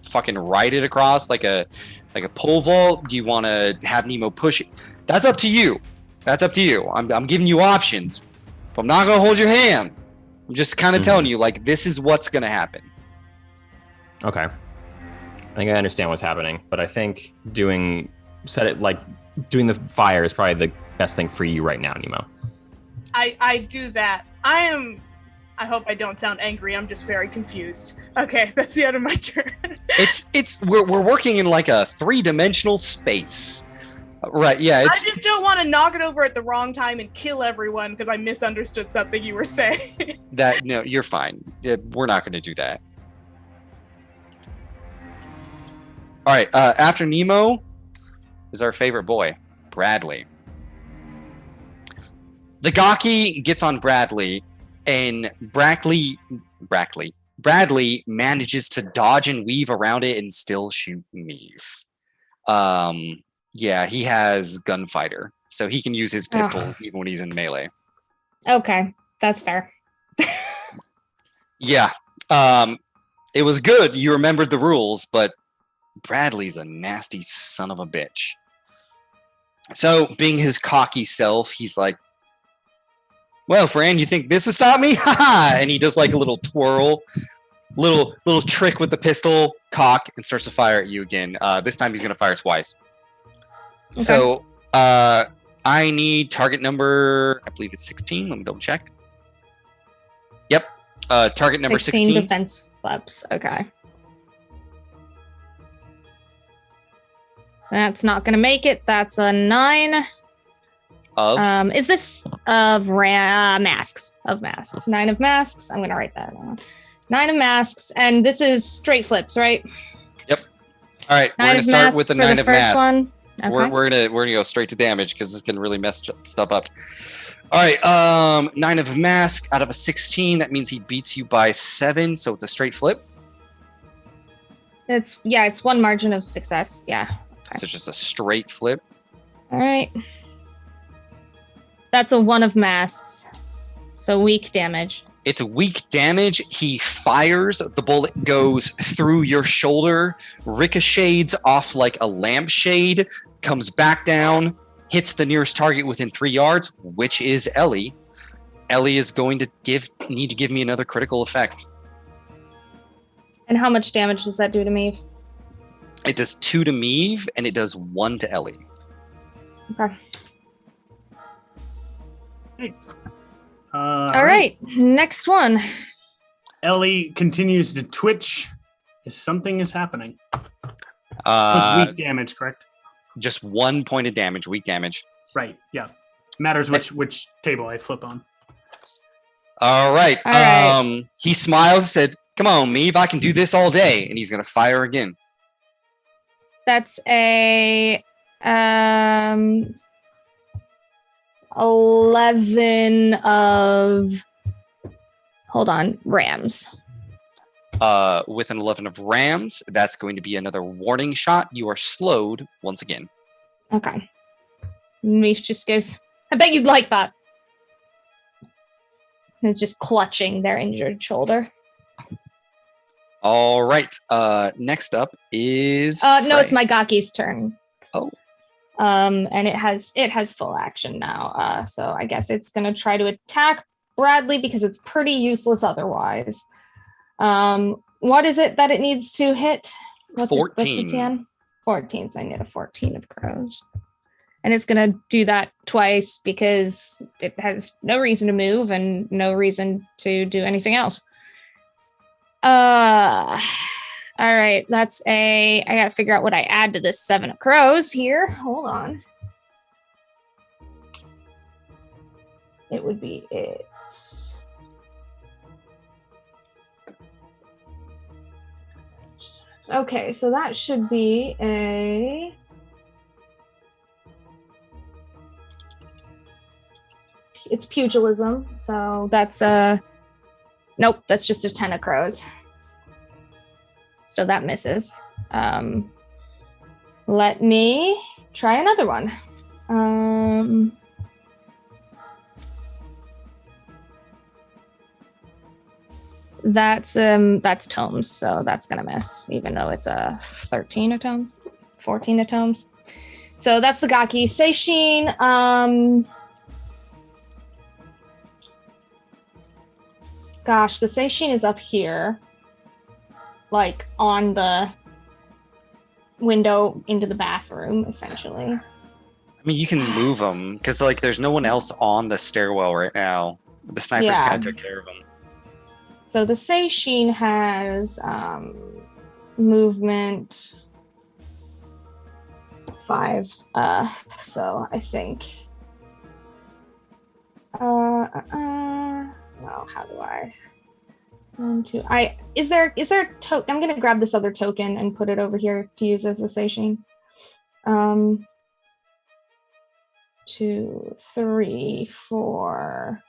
fucking ride it across like a pole vault? Do you want to have Nemo push it? That's up to you. That's up to you. I'm giving you options. But I'm not going to hold your hand. I'm just kind of telling you, like, this is what's going to happen. Okay. I think I understand what's happening, but I think doing the fire is probably the best thing for you right now, Nemo. I do that. I hope I don't sound angry. I'm just very confused. Okay, that's the end of my turn. We're working in like a 3-dimensional space. Right, yeah. I just don't want to knock it over at the wrong time and kill everyone because I misunderstood something you were saying. No, you're fine. We're not going to do that. All right, after Nemo is our favorite boy, Bradley. The Gawky gets on Bradley, and Bradley manages to dodge and weave around it and still shoot Neve. Yeah, he has Gunfighter, so he can use his pistol even when he's in melee. Okay, that's fair. Yeah, it was good. You remembered the rules, but Bradley's a nasty son of a bitch. So, being his cocky self, he's like, well, Fran, you think this would stop me? Haha! And he does like a little twirl, little trick with the pistol, cock, and starts to fire at you again. This time he's going to fire twice. Okay. So, I need target number, I believe it's 16. Let me double check. Yep. Target number 16. Defense flaps. Okay. That's not going to make it. That's a 9. Is this of masks? Of masks. 9 of masks. I'm going to write that down. 9 of masks. And this is straight flips, right? Yep. All right. We're going to start with the 9 of masks. One. Okay. We're gonna go straight to damage because this can really mess stuff up. All right, 9 of mask out of a 16. That means he beats you by 7, so it's a straight flip. It's one margin of success. Yeah. Okay. So just a straight flip. All right. That's a 1 of masks, so weak damage. It's weak damage. He fires. The bullet goes through your shoulder, ricochets off like a lampshade, comes back down, hits the nearest target within 3 yards, which is Ellie. Ellie is going to need to give me another critical effect. And how much damage does that do to me? It does 2 to Meave, and it does 1 to Ellie. Okay. All right. Next one. Ellie continues to twitch as something is happening. Weak damage, correct? Just 1 point of damage, weak damage. Right, yeah. Matters which table I flip on. All right. He smiles and said, come on, Meave, I can do this all day. And he's going to fire again. That's a 11 of, rams. With an 11 of rams, that's going to be another warning shot. You are slowed once again. Okay. Reef just goes, I bet you'd like that. And it's just clutching their injured shoulder. All right. Next up is No, it's Frey. my Gaki's turn. Oh. And it has full action now. So I guess it's gonna try to attack Bradley because it's pretty useless otherwise. What is it that it needs to hit? What's 14. What's the TN? 14. So I need a 14 of crows. And it's gonna do that twice because it has no reason to move and no reason to do anything else. All right, I gotta figure out what I add to this 7 of crows here. Hold on. It would be its. Okay, so that should be it's pugilism, so that's nope, that's just a 10 of crows. So that misses. Let me try another one. That's tomes, so that's gonna miss, even though it's a 13 of tomes, 14 of tomes. So that's the Gaki. Seishin, gosh, the Seishin is up here, like on the window into the bathroom, essentially. I mean, you can move them because like there's no one else on the stairwell right now. The snipers Yeah. kind of took care of them. So the Seishin has movement 5. So I think. No, how do I? 1, 2. Is there a token? I'm gonna grab this other token and put it over here to use as the Seishin. 2, 3, 4,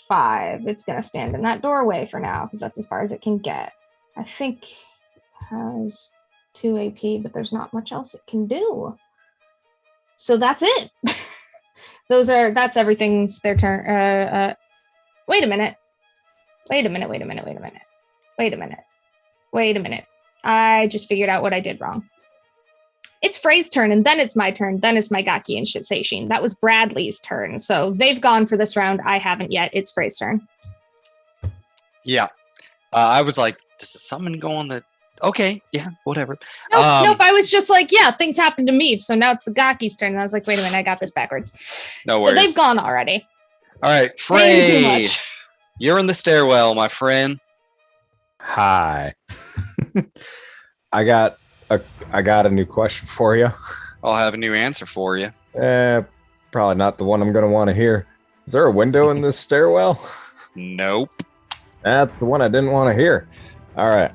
5. It's gonna stand in that doorway for now because that's as far as it can get. I think it has 2 AP, but there's not much else it can do. So that's it. That's everything's their turn. Wait a minute. I just figured out what I did wrong. It's Frey's turn, and then it's my turn. Then it's my Gaki and Seishin. That was Bradley's turn. So they've gone for this round. I haven't yet. It's Frey's turn. Yeah. I was like, does the summon go on the... Okay, yeah, whatever. Nope. I was just like, yeah, things happened to me. So now it's the Gaki's turn. And I was like, wait a minute, I got this backwards. No So worries. they've gone already. All right, Way too Frey, much. you're in the stairwell, my friend. Hi. I got a new question for you. I'll have a new answer for you. Probably not the one I'm gonna want to hear. Is there a window in this stairwell? Nope. That's the one I didn't want to hear. All right.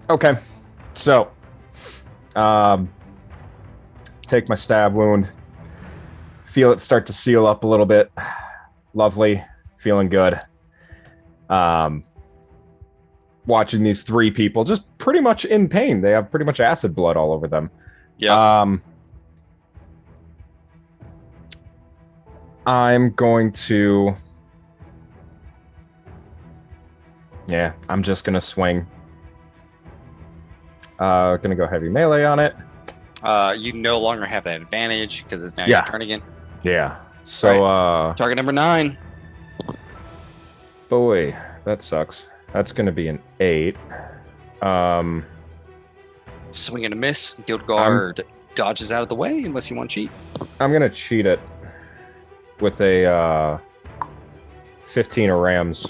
Okay. So, take my stab wound. Feel it start to seal up a little bit. Lovely. Feeling good. Watching these 3 people just pretty much in pain. They have pretty much acid blood all over them. Yeah. I'm going to... Yeah, I'm just going to swing. Gonna go heavy melee on it. You no longer have an advantage because it's now Yeah. your turn again. Yeah. So, Target number 9. boy, that sucks. That's gonna be an 8. Swing and a miss. Guild Guard dodges out of the way unless you want to cheat. I'm gonna cheat it with a 15 of rams.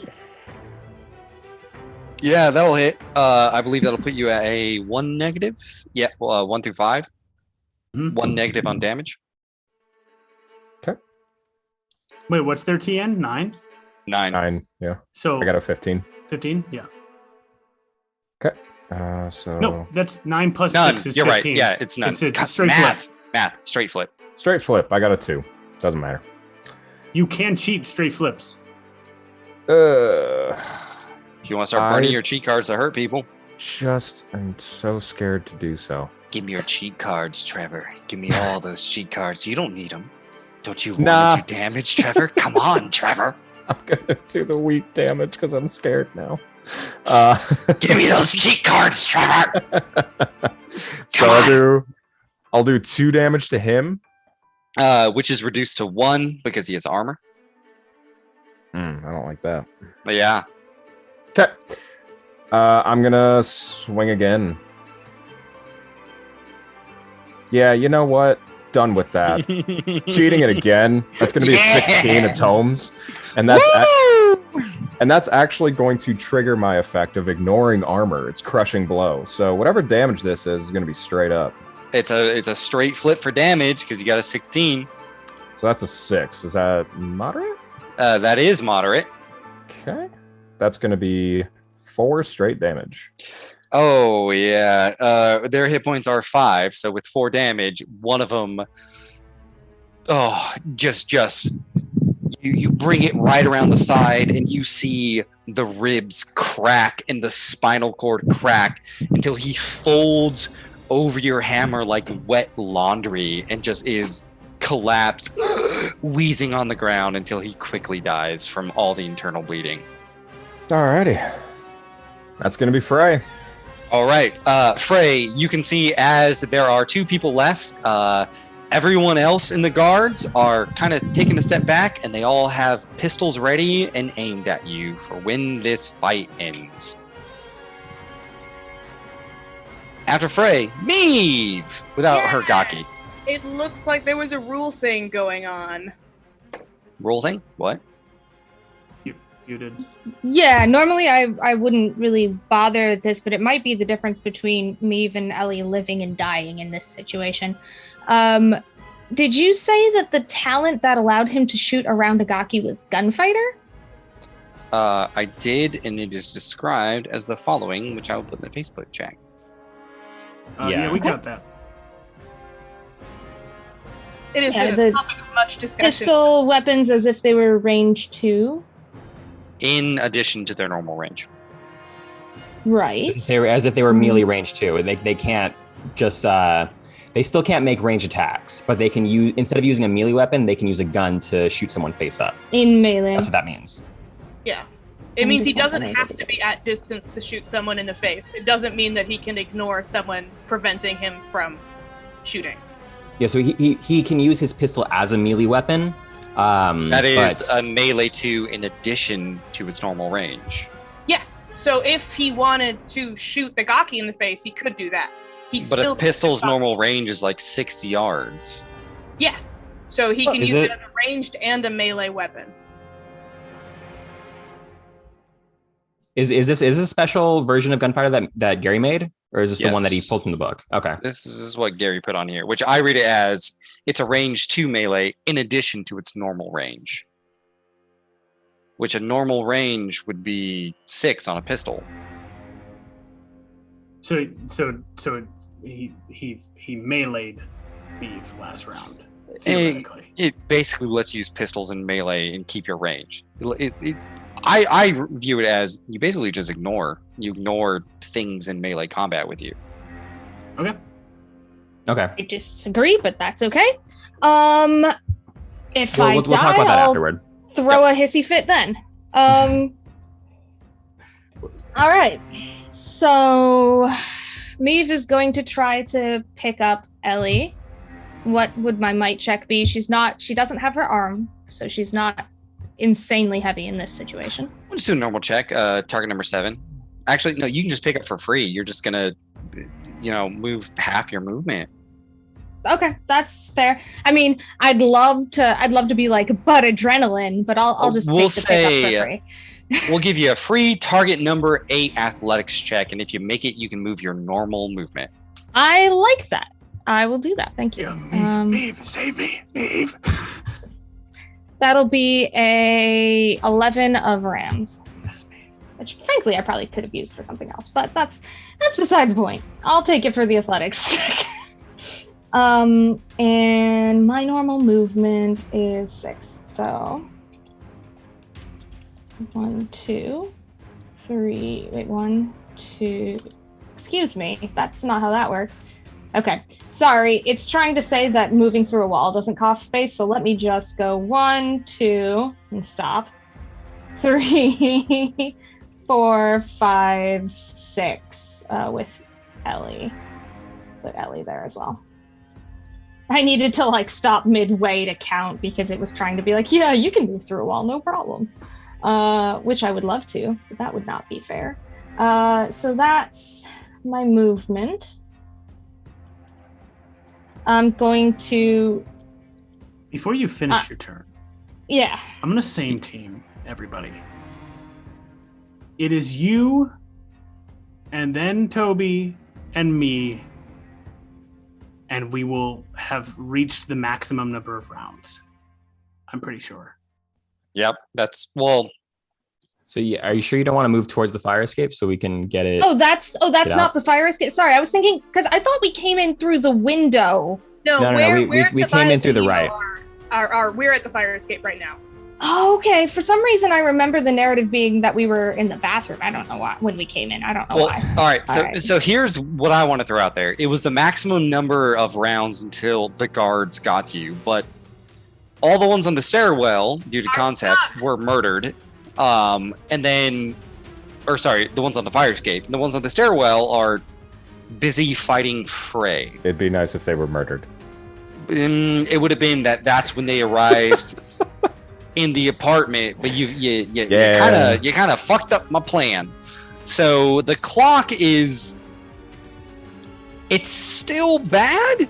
Yeah, that'll hit. I believe that'll put you at a 1 negative. Yeah, 1 through 5. Mhm. 1 negative on damage. Wait, what's their TN? 9? 9. 9. Yeah, So I got a 15. 15? Yeah. So No, that's 9 plus None. 6 is You're 15. right. Yeah, it's none. It's a God, straight math. flip. Math. Straight flip. straight flip. I got a 2. Doesn't matter. You can cheat straight flips. Uh, If you want to start burning I- your cheat cards to hurt people, I'm so scared to do so. give me your cheat cards, Trevor. Give me all those cheat cards. You don't need them. Don't you want Nah. to do damage, Trevor? Come on, Trevor. I'm gonna do the weak damage because I'm scared now. Give me those cheat cards, Trevor. So I'll do 2 damage to him. Which is reduced to 1 because he has armor. I don't like that. But yeah. Okay. I'm gonna swing again. Yeah, you know what? Done with that. Cheating it again. That's gonna be a 16 atomes, and that's actually going to trigger my effect of ignoring armor. It's crushing blow. So whatever damage this is gonna be straight up. It's a straight flip for damage because you got a 16. So that's a 6. Is that moderate? That is moderate. Okay. That's gonna be 4 straight damage. Oh yeah. Their hit points are 5, so with 4 damage, one of them. Oh, just you bring it right around the side, and you see the ribs crack and the spinal cord crack until he folds over your hammer like wet laundry and just is collapsed, wheezing on the ground until he quickly dies from all the internal bleeding. Alrighty. That's gonna be Frey. All right, Frey, you can see as there are 2 people left. Everyone else in the guards are kind of taking a step back, and they all have pistols ready and aimed at you for when this fight ends. After Frey, Meave, without her gaki. It looks like there was a rule thing going on. Rule thing? What? You did. Yeah, normally I wouldn't really bother at this, but it might be the difference between Meave and Ellie living and dying in this situation. Did you say that the talent that allowed him to shoot around a gaki was gunfighter? I did, and it is described as the following, which I will put in the Facebook chat. Yeah, we got that. It is Yeah, the topic of much discussion. Pistol weapons as if they were range 2. In addition to their normal range. Right. They were as if they were melee range too, and they can't just they still can't make range attacks, but they can use, instead of using a melee weapon, they can use a gun to shoot someone face up. In melee. That's what that means. Yeah. It means he doesn't have to be at distance to shoot someone in the face. It doesn't mean that he can ignore someone preventing him from shooting. Yeah, so he can use his pistol as a melee weapon. That is a melee 2 in addition to its normal range. Yes. So if he wanted to shoot the gaki in the face, he could do that. But a pistol's normal range is like 6 yards. Yes. So he can use it as a ranged and a melee weapon. Is this a special version of gunfighter that Gary made, or is this the one that he Yes. pulled from the book? Okay. This is what Gary put on here, which I read it as it's a range 2 melee in addition to its normal range. Which a normal range would be 6 on a pistol. So he meleeed Meave last round. Theoretically. It basically lets you use pistols in melee and keep your range. I view it as you basically just ignore things in melee combat with you. Okay. I disagree, but that's okay. If We'll talk about that afterward. Throw a hissy fit then. All right. So Meave is going to try to pick up Ellie. What would my might check be? She doesn't have her arm, so she's not insanely heavy in this situation. We'll just do a normal check, target number 7. Actually, no, you can just pick up for free. You're just gonna, move half your movement. Okay, that's fair. I mean, I'd love to be like butt adrenaline, but I'll just We'll take the pick up for free. We'll give you a free target number 8 athletics check, and if you make it, you can move your normal movement. I like that. I will do that. Thank you. Yeah, Meave, save me, Meave. That'll be a 11 of Rams. That's me. Which, frankly, I probably could have used for something else, but that's beside the point. I'll take it for the athletics check. And my normal movement is 6. So 1, 2, 3. Wait, 1, 2. Excuse me. That's not how that works. Okay. Sorry. It's trying to say that moving through a wall doesn't cost space. So let me just go 1, 2, and stop. 3, 4, 5, 6 with Ellie. Put Ellie there as well. I needed to like stop midway to count because it was trying to be like, yeah, you can move through a wall, no problem. Which I would love to, but that would not be fair. So that's my movement. I'm going to... Before you finish your turn, yeah. I'm going to same team everybody. It is you, and then Toby, and me, and we will have reached the maximum number of rounds. I'm pretty sure. Yep, that's well. So yeah, are you sure you don't want to move towards the fire escape so we can get it? Oh, that's not the fire escape. Sorry, I was thinking because I thought we came in through the window. No, we came in through the right. We're at the fire escape right now. Oh, okay. For some reason, I remember the narrative being that we were in the bathroom. I don't know why when we came in. I don't know why. All right. So here's what I want to throw out there. It was the maximum number of rounds until the guards got to you, but all the ones on the stairwell, due to concept, were murdered. The ones on the fire escape. The ones on the stairwell are busy fighting Frey. It'd be nice if they were murdered. It would have been that's when they arrived in the apartment, but you kind of fucked up my plan. So the clock it's still bad,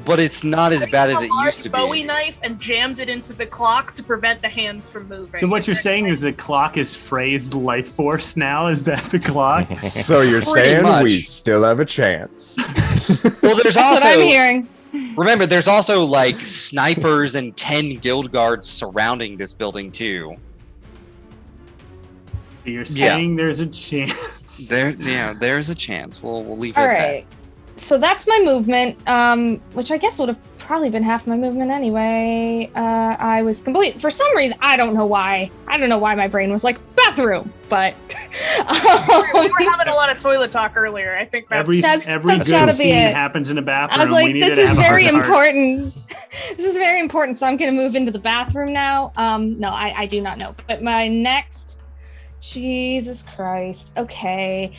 but it's not as bad as it used to be. Bowie knife and jammed it into the clock to prevent the hands from moving. So what you're saying is the clock is Frey's life force now? Is that the clock? So you're saying much. we still have a chance. Well, there's That's also what I'm hearing. Remember, there's also like snipers and 10 guild guards surrounding this building too. You're saying there's a chance. There's a chance. We'll leave it All at right. So that's my movement, which I guess would have probably been half my movement anyway. I was complete for some reason. I don't know why. My brain was like bathroom, but we were having a lot of toilet talk earlier. I think every that's good scene happens in a bathroom. I was like, this is very important. This is very important. So I'm going to move into the bathroom now. No, I do not know. But my next, Jesus Christ. Okay.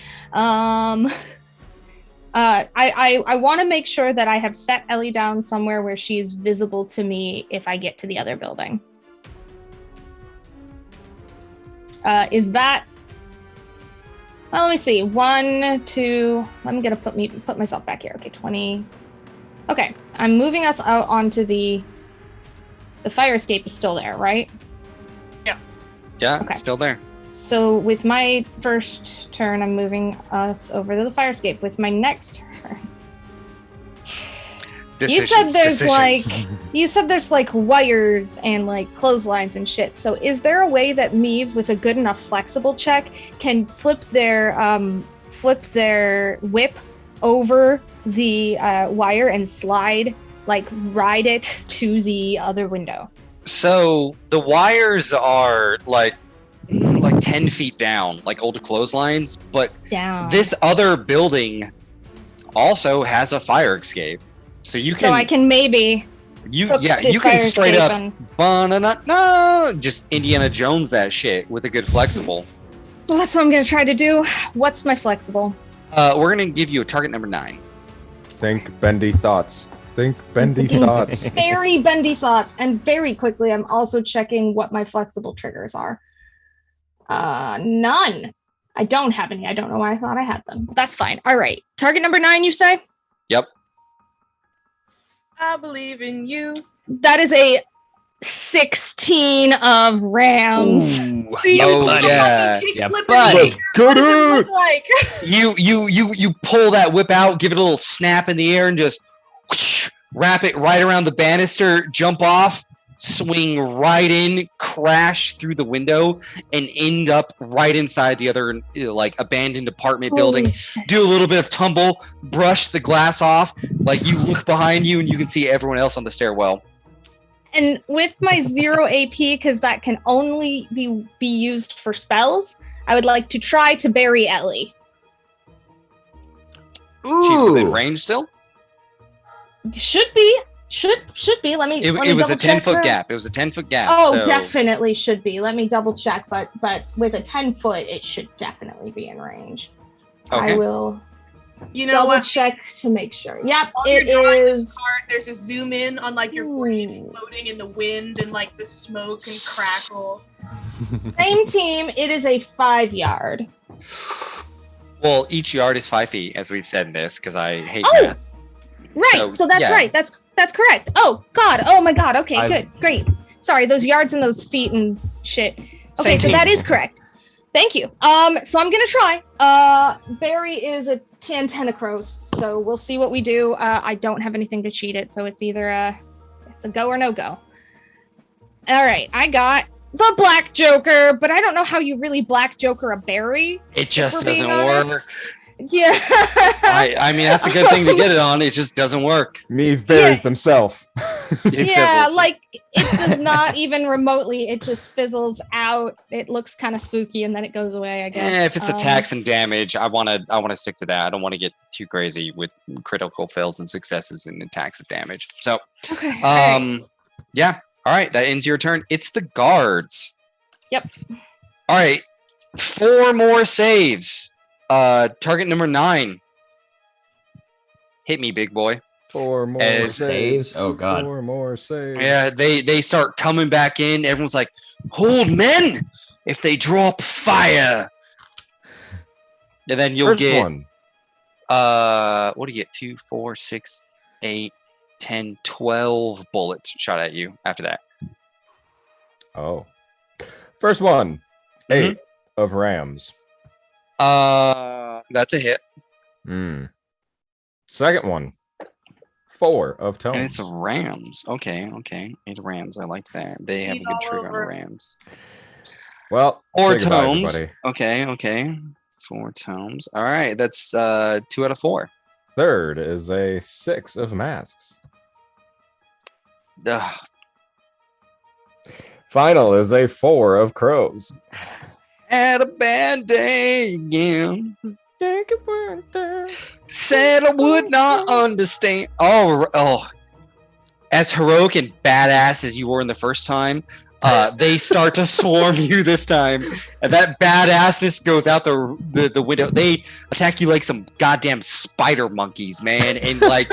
I want to make sure that I have set Ellie down somewhere where she's visible to me if I get to the other building. Is that... Well, let me see. 1, 2... I'm going to put myself back here. Okay, 20... Okay, I'm moving us out onto the... The fire escape is still there, right? Yeah, okay. It's still there. So with my first turn, I'm moving us over to the fire escape. With my next turn... You said there's like wires and like clotheslines and shit. So is there a way that Meave, with a good enough flexible check, can flip their whip over the wire and ride it to the other window? So the wires are like 10 feet down, like old clotheslines, but this other building also has a fire escape. So you can. So I can maybe. You can straight up just Indiana Jones that shit with a good flexible. Well, that's what I'm gonna try to do. What's my flexible? We're gonna give you a target number 9. Think bendy thoughts. Thoughts. Very bendy thoughts, and very quickly, I'm also checking what my flexible triggers are. None. I don't have any. I don't know why I thought I had them. But that's fine. All right. Target number 9, you say? Yep. I believe in you. That is a 16 of rounds. Ooh. Yeah, but let's get it. Like? You pull that whip out, give it a little snap in the air, and just whoosh, wrap it right around the banister, jump off, swing right in, crash through the window, and end up right inside the other abandoned apartment building. Shit. Do a little bit of tumble, brush the glass off, like you look behind you and you can see everyone else on the stairwell. And with my 0 AP, because that can only be used for spells, I would like to try to bury Ellie. She's within range still? Should be. Should be. Let me. It let me was a double check 10-foot that. gap. It was a 10-foot gap. Oh, so definitely should be. Let me double check, but with a 10-foot, it should definitely be in range. Okay. I will You know double what? check to make sure. Yep, While it you're drawing is. Card, there's a zoom in on like your brain Ooh. floating in the wind and like the smoke and crackle. Same team. It is a 5-yard. Well, each yard is 5 feet, as we've said in this, because I hate Oh! math. Right. So that's yeah. right. That's correct. Oh God. Oh my God. Okay. I've- Good. Great. Sorry. Those yards and those feet and shit. Okay. Same So team. that is correct. Thank you. So I'm gonna try. Barry is a Tantacros, so we'll see what we do. I don't have anything to cheat it, so it's either it's a go or no go. All right. I got the Black Joker, but I don't know how you really Black Joker a Barry. It just we're being doesn't work. honest. Yeah. I mean, that's a good thing to get it on. It just doesn't work. Meave buries themselves. It Yeah, fizzles. like it does not even remotely. It just fizzles out. It looks kind of spooky, and then it goes away. I guess. If it's attacks and damage, I wanna stick to that. I don't want to get too crazy with critical fails and successes and attacks of damage. So, Okay. all right. yeah. All right, that ends your turn. It's the guards. Yep. All right, 4 more saves. Target number 9. Hit me, big boy. 4 more As- Saves? Oh, God. 4 more saves. Yeah, they start coming back in. Everyone's like, "Hold men! If they drop fire." And then you'll First get one. what do you get? 2, 4, 6, 8, 10, 12 bullets shot at you after that. Oh. First one. 8 of rams. That's a hit. Second one. 4 of tones. And it's Rams. Okay. 8 Rams. I like that. They have a Eat good all trigger on over. Rams. Well, Or say goodbye, tomes. everybody. Okay. 4 tomes. All right. That's 2 out of 4. Third is a 6 of masks. Ugh. Final is a 4 of crows. Had a bad day again. Said I would not understand. Oh. As heroic and badass as you were in the first time, they start to swarm you this time, and that badassness goes out the window. They attack you like some goddamn spider monkeys, man, and like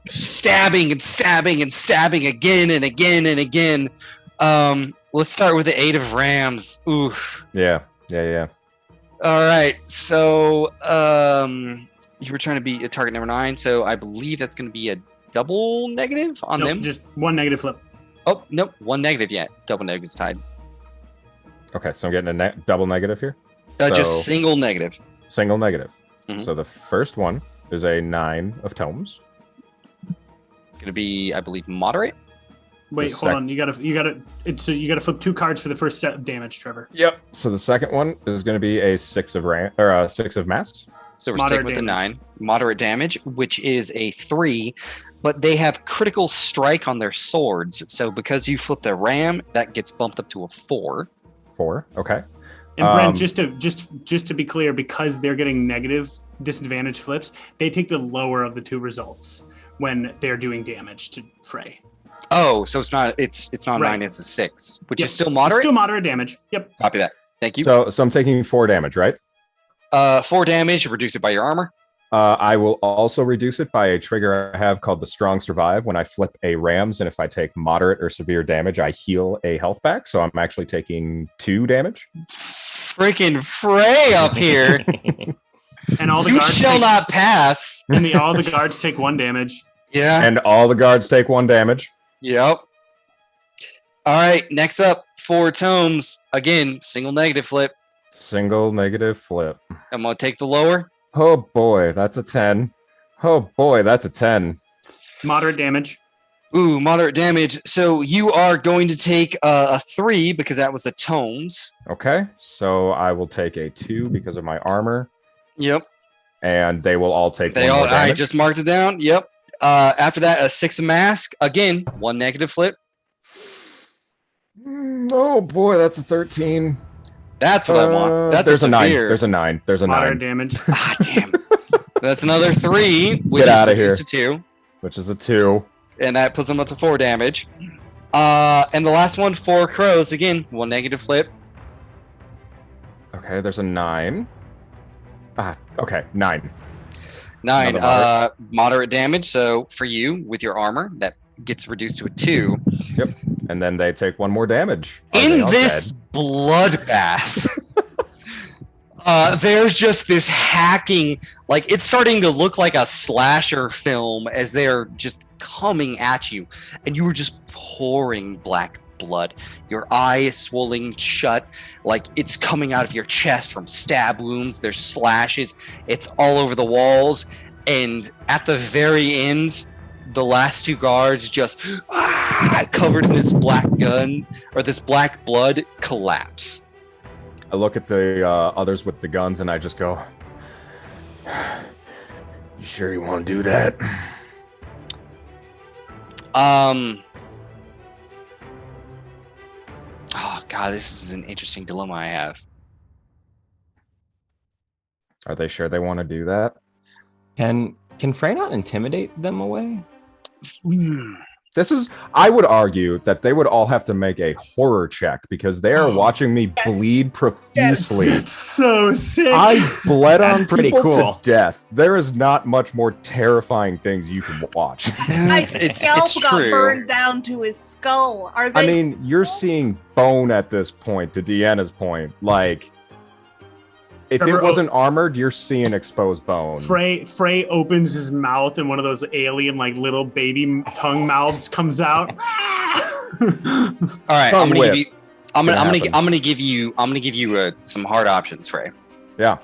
stabbing again and again and again. Let's start with the 8 of rams. Oof. Yeah. All right, so you were trying to be a target number 9, so I believe that's going to be a double negative on Nope, them. just 1 negative flip. Oh, nope, 1 negative yet. Double negative's tied. Okay, so I'm getting a double negative here. Just So- single negative. Single negative. Mhm. So the first one is a 9 of tomes. It's going to be, I believe, moderate. Wait, The hold on. You gotta flip 2 cards for the first set of damage, Trevor. Yep. So the second one is going to be a 6 of a 6 of masks. So we're Moderate sticking with the damage. 9. Moderate damage, which is a 3, but they have critical strike on their swords. So because you flip the ram, that gets bumped up to a 4. 4. Okay. And Brent, Um, just to be clear, because they're getting negative disadvantage flips, they take the lower of the 2 results when they're doing damage to Frey. Oh, so it's not Right. 9, it's a 6, which Yep. is still It's moderate. still moderate damage. Yep. Copy that. Thank you. So I'm taking 4 damage, right? 4 damage, reduce it by your armor. I will also reduce it by a trigger I have called the Strong Survive. When I flip a Rams, and if I take moderate or severe damage, I heal a health back. So I'm actually taking 2 damage. Freaking Frey up here. And all the You guards shall take, not pass. and all the guards take 1 damage. Yeah. And all the guards take 1 damage. Yep. All right. Next up, 4 tomes. Again, single negative flip. Single negative flip. I'm gonna take the lower. Oh boy, that's a 10. Oh boy, that's a 10. Moderate damage. Ooh, moderate damage. So you are going to take a 3 because that was the tomes. Okay, so I will take a 2 because of my armor, Yep. and they will all take They 1 all. more I damage. just marked it down. Yep. After that, a 6 of mask. Again, 1 negative flip. Oh boy, that's a 13. That's what I want. That's there's a 9. severe. There's a 9. There's a Moderate 9, damage. Ah, damn. That's another 3. Which Get is outta reduced here. to 2. which is a 2. and that puts them up to 4 damage. And the last one, 4 crows. Again, 1 negative flip. Okay, there's a 9. Okay, 9. 9. Another Moderate damage. So for you, with your armor, that gets reduced to a 2. Yep. And then they take 1 more damage. Are they In all this dead? bloodbath, there's just this hacking, like it's starting to look like a slasher film as they're just coming at you, and you were just pouring black blood. Your eye is swollen shut, like it's coming out of your chest from stab wounds. There's slashes. It's all over the walls, and at the very end, the last 2 guards just covered in this black gun or this black blood collapse. I look at the others with the guns and I just go, "You sure you want to do that?" Oh god, this is an interesting dilemma I have. Are they sure they want to do that? Can Frey not intimidate them away? I would argue that they would all have to make a horror check because they are watching me bleed profusely. That's so sick. I bled That's on pretty people cool. to death. There is not much more terrifying things you can watch. My It's scalp got true. burned down to his skull. Are they? I mean, you're seeing bone at this point, to Deanna's point. Like, if Trevor, it wasn't armored, you're seeing exposed bone. Frey opens his mouth and one of those alien like little baby tongue mouths comes out. All right, Tongue I'm gonna whip. give you. I'm Gonna gonna happen. give you some hard options, Frey. Yeah.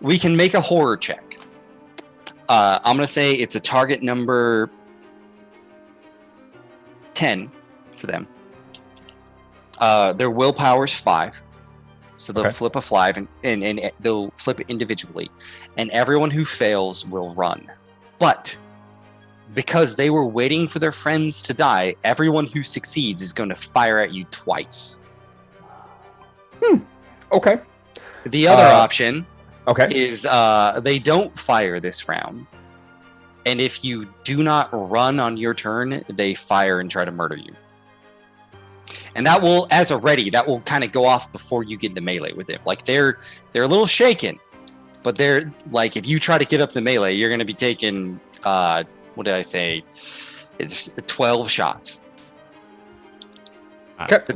We can make a horror check. I'm gonna say it's a target number 10 for them. Their willpower's 5. So they'll Okay. flip a 5 and they'll flip it individually. And everyone who fails will run. But because they were waiting for their friends to die, everyone who succeeds is going to fire at you twice. Okay. The other option Okay. is they don't fire this round. And if you do not run on your turn, they fire and try to murder you. And that will, as a ready, that will kind of go off before you get into melee with it. Like they're a little shaken, but they're like, if you try to get up the melee, you're going to be taking, what did I say? It's 12 shots. Okay. So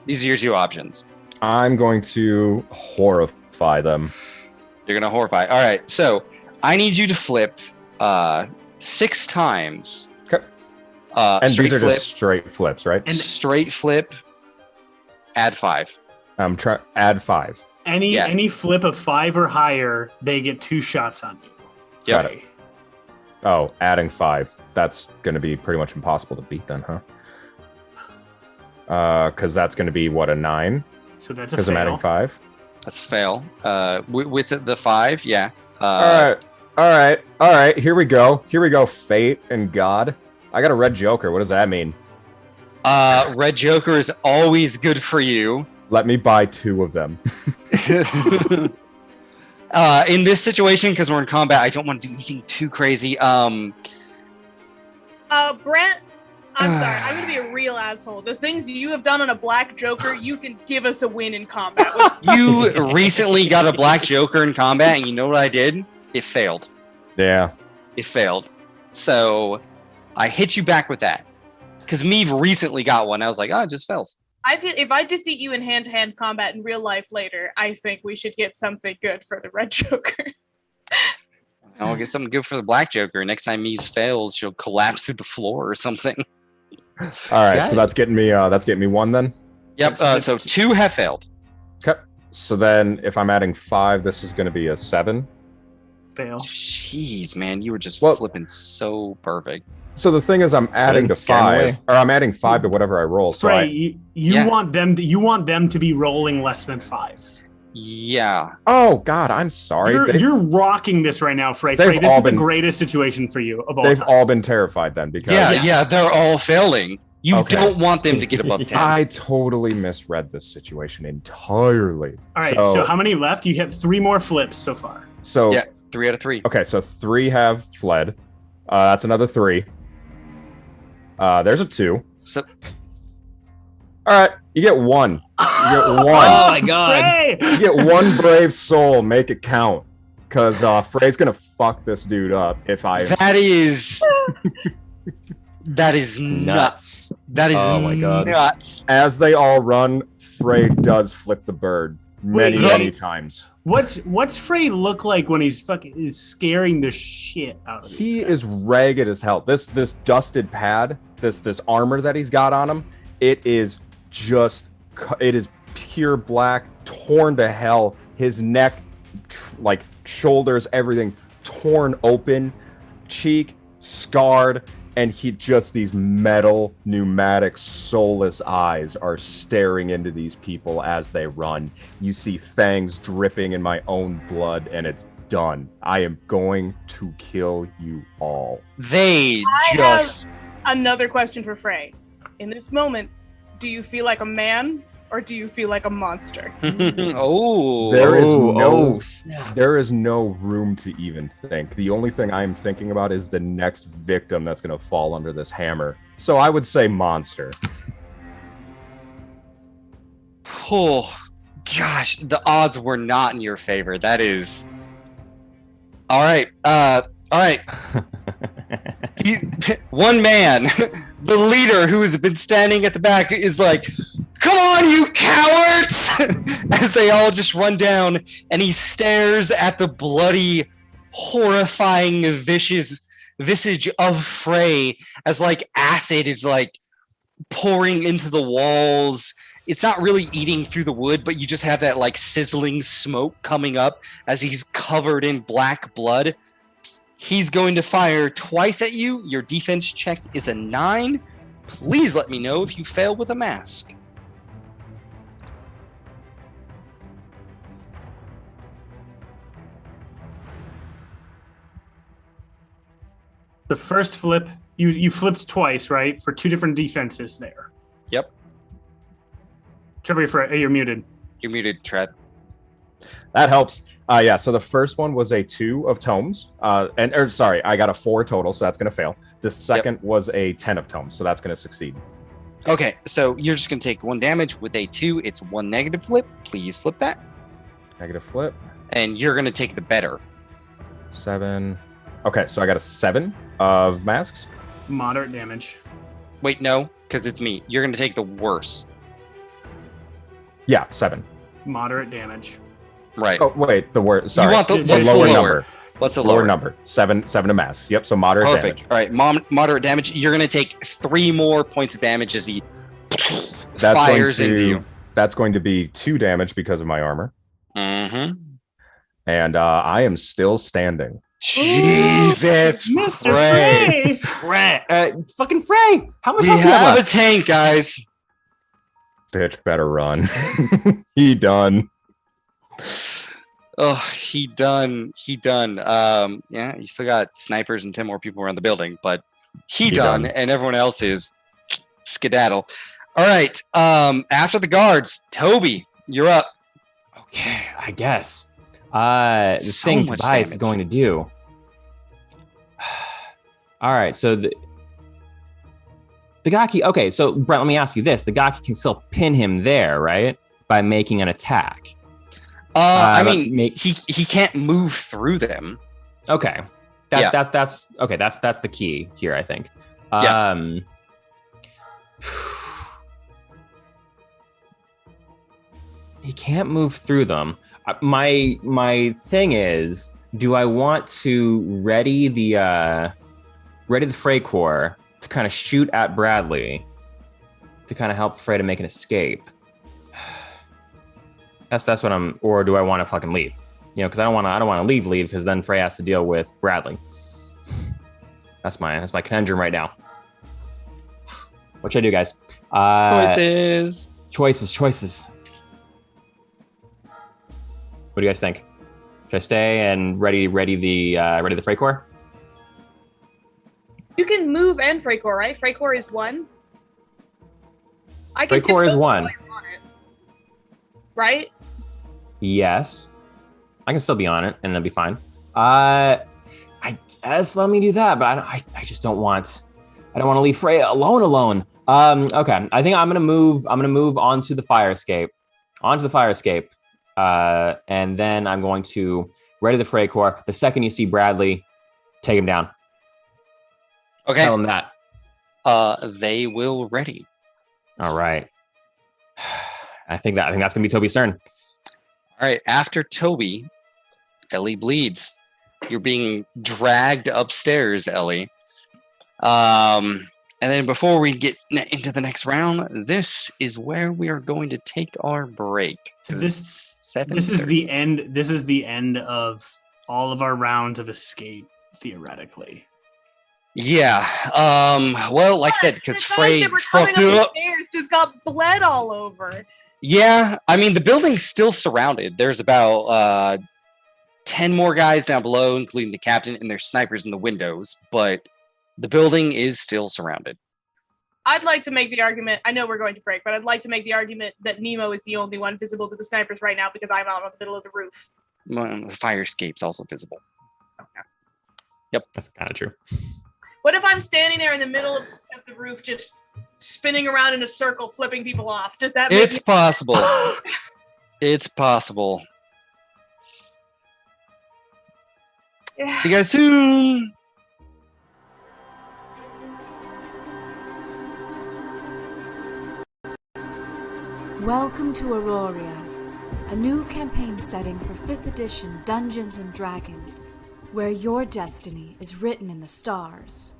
these are your 2 options. I'm going to horrify them. You're going to horrify. All right. So I need you to flip 6 times. Okay. And Straight these are flip, just straight flips, right? straight flip, add 5. I'm trying add 5. Any flip of 5 or higher, they get 2 shots on you. Yep. Got it. Oh, adding 5. That's going to be pretty much impossible to beat then, huh? Because that's going to be, what, a 9? So that's a Because I'm fail. adding 5? That's a fail. With the 5, yeah. All right. Here we go. Fate and God. I got a red Joker. What does that mean? Red Joker is always good for you. Let me buy 2 of them. In this situation, because we're in combat, I don't want to do anything too crazy. Brent, I'm sorry. I'm gonna be a real asshole. The things you have done on a black Joker, you can give us a win in combat. You recently got a black Joker in combat, and you know what I did? It failed. Yeah. It failed. So I hit you back with that. Because Meave recently got one. I was like, oh, it just fails. I feel if I defeat you in hand-to-hand combat in real life later, I think we should get something good for the red Joker. I'll get something good for the black Joker. Next time Meave fails, she'll collapse through the floor or something. All right. Yeah. So that's getting me 1 then. Yep. So 2 have failed. Okay. So then if I'm adding 5, this is going to be a 7. Fail. Jeez, man, you were just Well- flipping so perfect. So the thing is, I'm adding to Scanway. 5, or I'm adding 5 to whatever I roll. So Frey, I, you Yeah. want them to be rolling less than 5. Yeah. oh God, I'm sorry. You're rocking this right now, Frey. they've Frey, this all is the been- greatest situation for you of all They've time. all been terrified then because Yeah, they're all failing. You Okay. don't want them to get above 10. I totally misread this situation entirely. All right, so how many left? You have 3 more flips so far. So Yeah, 3 out of 3. okay, so 3 have fled. That's another 3. There's a 2. So All right, you get 1. You get 1. Oh my god. Frey! You get 1 brave soul. Make it count, because Frey's gonna fuck this dude up if I. that is nuts. That is Oh my God. nuts. As they all run, Frey does flip the bird Wait, many times. What's Frey look like when he's is scaring the shit out of He these is guys? ragged as hell. This dusted pad, this armor that he's got on him, it is pure black, torn to hell. His neck, like shoulders, everything torn open, cheek scarred, and these metal, pneumatic, soulless eyes are staring into these people as they run. You see fangs dripping in my own blood, and it's done. I am going to kill you all. They I just Another question for Frey. In this moment, do you feel like a man or do you feel like a monster? oh. There is no room to even think. The only thing I'm thinking about is the next victim that's going to fall under this hammer. So I would say monster. Oh gosh, the odds were not in your favor. That is all right. All right. One man, the leader who has been standing at the back, is like, "Come on, you cowards!" as they all just run down, and he stares at the bloody, horrifying visage of Frey as like acid is like pouring into the walls. It's not really eating through the wood, but you just have that like sizzling smoke coming up as he's covered in black blood. He's going to fire twice at you. Your defense check is a 9. Please let me know if you fail with a mask. The first flip, you flipped twice, right? For 2 different defenses there. Yep. Trevor, you're muted. You're muted, Trev. That helps. Yeah, so the first one was a 2 of tomes. I got a 4 total, so that's going to fail. The second was a 10 of tomes, so that's going to succeed. Okay, so you're just going to take 1 damage with a 2. It's 1 negative flip. Please flip that. Negative flip. And you're going to take the better. 7. Okay, so I got a 7 of masks. Moderate damage. Wait, no, because it's me. You're going to take the worse. Yeah, 7. Moderate damage. Right. Oh, wait, the word. Sorry. You want the What's lower lower? number. What's the Lower lower number. 7 to mass. Yep, so moderate Perfect. damage. All right, moderate damage. You're going to take 3 more points of damage as he That's fires into you. That's going to be 2 damage because of my armor. Mm-hmm. And I am still standing. Jesus, Mr. Frey. Frey! Fucking Frey! How much We health do you have have a left? tank, guys. Bitch better run. He done. Oh, he done. Yeah, you still got snipers and 10 more people around the building, but he done, and everyone else is skedaddle. All right. After the guards, Toby, you're up. Okay, I guess. The So thing much Tobias is damage. going to do. All right, so the Gaki. Okay, so Brent, let me ask you this: the Gaki can still pin him there, right? By making an attack. I but mean, he can't move through them. Okay, that's okay. That's the key here, I think. Yeah. He can't move through them. My thing is, do I want to ready the Frey Corps to kind of shoot at Bradley to kind of help Frey to make an escape? That's what I'm. Or do I want to fucking leave? You know, because I don't want to leave because then Frey has to deal with Bradley. That's my conundrum right now. What should I do, guys? Choices. What do you guys think? Should I stay and ready the Frey Corps? You can move and Freycore, right? Freycore is 1. I can Freycore is tip 1. while you're on it. Right? Yes. I can still be on it and it'll be fine. I guess let me do that, but I just don't want I don't want to leave Freya alone. Okay, I think I'm gonna move onto the fire escape. And then I'm going to ready the Frey core. The second you see Bradley, take him down. Okay. Tell him that. They will ready. All right. I think that's gonna be Toby's turn. All right. After Toby, Ellie bleeds. You're being dragged upstairs, Ellie. And then before we get into the next round, this is where we are going to take our break. So this is the end. This is the end of all of our rounds of escape, theoretically. Yeah. Well, like I said, because Frey fucked it up. Stairs just got bled all over. Yeah. I mean, the building's still surrounded. There's about 10 more guys down below, including the captain, and there's snipers in the windows, but the building is still surrounded. I'd like to make the argument, I know we're going to break, but I'd like to make the argument that Nemo is the only one visible to the snipers right now because I'm out on the middle of the roof. Well, the fire escape's also visible. Okay. Yep, that's kind of true. What if I'm standing there in the middle of the roof just spinning around in a circle, flipping people off? Does that make It's possible. It's possible. Yeah. See you guys soon. Welcome to Aurora, a new campaign setting for 5th edition Dungeons & Dragons, where your destiny is written in the stars.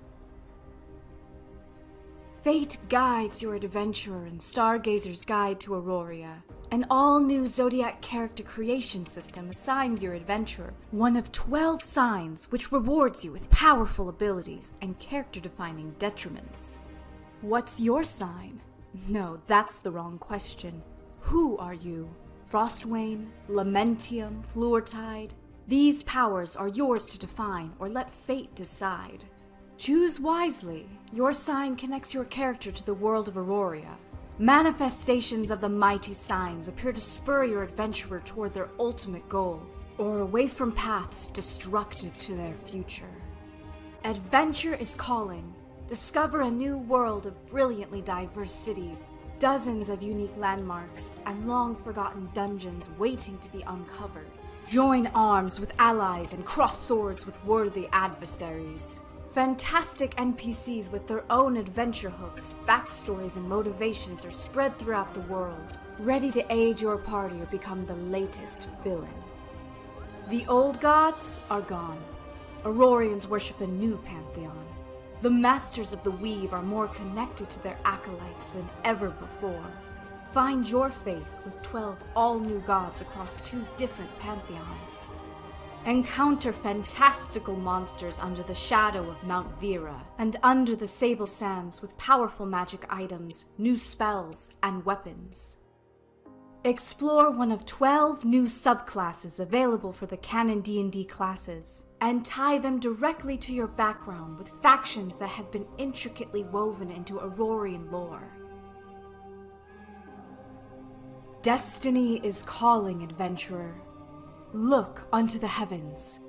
Fate guides your adventurer in Stargazer's Guide to Aurora. An all-new Zodiac character creation system assigns your adventurer one of 12 signs which rewards you with powerful abilities and character-defining detriments. What's your sign? No, that's the wrong question. Who are you? Frostwain, Lamentium, Fluortide? These powers are yours to define or let fate decide. Choose wisely. Your sign connects your character to the world of Aurora. Manifestations of the mighty signs appear to spur your adventurer toward their ultimate goal, or away from paths destructive to their future. Adventure is calling. Discover a new world of brilliantly diverse cities, dozens of unique landmarks, and long-forgotten dungeons waiting to be uncovered. Join arms with allies and cross swords with worthy adversaries. Fantastic NPCs with their own adventure hooks, backstories, and motivations are spread throughout the world, ready to aid your party or become the latest villain. The old gods are gone. Aurorians worship a new pantheon. The masters of the weave are more connected to their acolytes than ever before. Find your faith with 12 all-new gods across 2 different pantheons. Encounter fantastical monsters under the shadow of Mount Vera and under the Sable Sands with powerful magic items, new spells, and weapons. Explore one of 12 new subclasses available for the canon D&D classes, and tie them directly to your background with factions that have been intricately woven into Aurorian lore. Destiny is calling, adventurer. Look unto the heavens.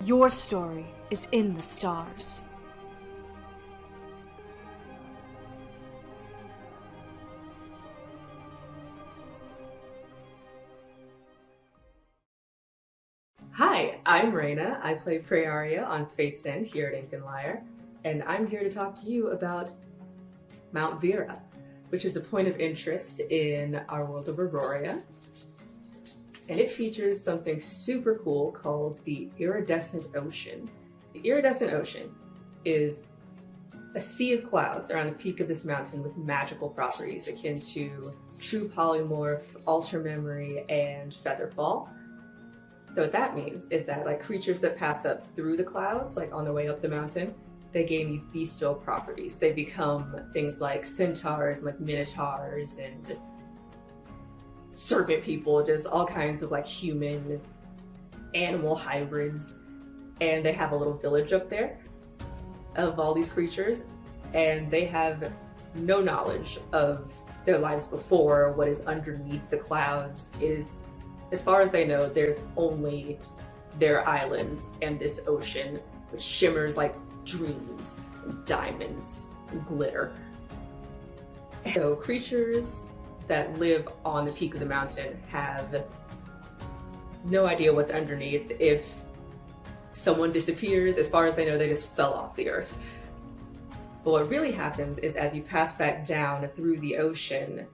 Your story is in the stars. Hi, I'm Raina. I play Prearia on Fate's End here at Ink and Lyre, and I'm here to talk to you about Mount Vera, which is a point of interest in our world of Aurora. And it features something super cool called the Iridescent Ocean. The Iridescent Ocean is a sea of clouds around the peak of this mountain with magical properties akin to True Polymorph, Alter Memory, and Featherfall. So what that means is that like creatures that pass up through the clouds, like on their way up the mountain, they gain these bestial properties. They become things like centaurs, like minotaurs, and serpent people, just all kinds of like human animal hybrids. And they have a little village up there of all these creatures, and they have no knowledge of their lives before, what is underneath the clouds. It is, as far as they know, there's only their island and this ocean, which shimmers like dreams, diamonds, glitter. So creatures that live on the peak of the mountain have no idea what's underneath. If someone disappears, as far as they know, they just fell off the earth. But what really happens is as you pass back down through the ocean,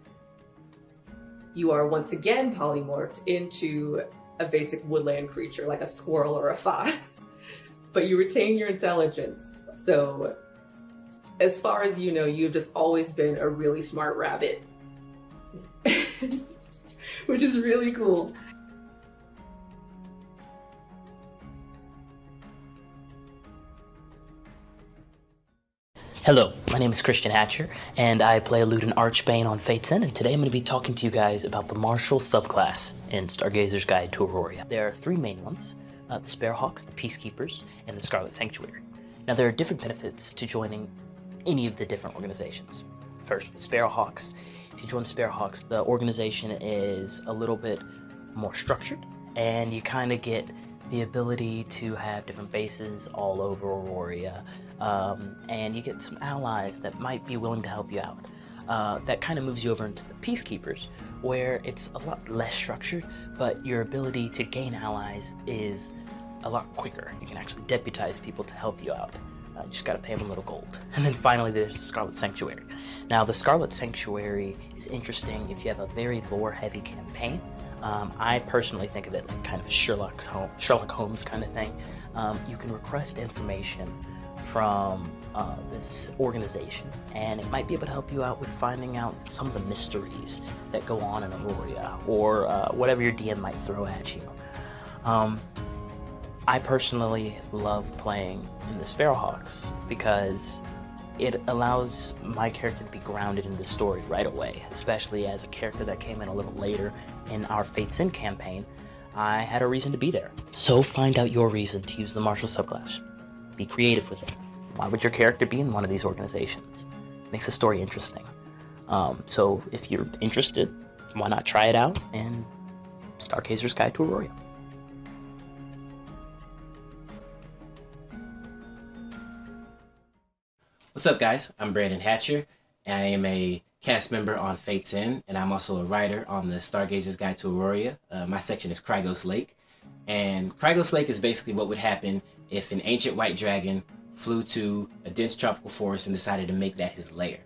you are once again polymorphed into a basic woodland creature like a squirrel or a fox. But you retain your intelligence. So as far as you know, you've just always been a really smart rabbit. Which is really cool. Hello, my name is Christian Hatcher, and I play Eludin Archbane on Fate's End, and today I'm going to be talking to you guys about the Martial subclass in Stargazer's Guide to Aurora. There are three main ones, the Sparrowhawks, the Peacekeepers, and the Scarlet Sanctuary. Now there are different benefits to joining any of the different organizations. First, with the Sparrowhawks. If you join the Sparrowhawks, the organization is a little bit more structured, and you kind of get the ability to have different bases all over Aurora, and you get some allies that might be willing to help you out. That kind of moves you over into the Peacekeepers, where it's a lot less structured, but your ability to gain allies is a lot quicker. You can actually deputize people to help you out. You just gotta pay them a little gold. And then finally there's the Scarlet Sanctuary. Now the Scarlet Sanctuary is interesting if you have a very lore-heavy campaign. I personally think of it like kind of a Sherlock Holmes kind of thing. You can request information from this organization, and it might be able to help you out with finding out some of the mysteries that go on in Aurora, or whatever your DM might throw at you. I personally love playing in the Sparrowhawks because it allows my character to be grounded in the story right away, especially as a character that came in a little later in our Fate's End campaign. I had a reason to be there. So find out your reason to use the Martial subclass. Be creative with it. Why would your character be in one of these organizations? Makes the story interesting. So if you're interested, why not try it out in Stargazer's Guide to Aurora. What's up, guys? I'm Brandon Hatcher. I am a cast member on Fate's End, and I'm also a writer on the Stargazer's Guide to Aurora. My section is Krygos Lake. And Krygos Lake is basically what would happen if an ancient white dragon flew to a dense tropical forest and decided to make that his lair.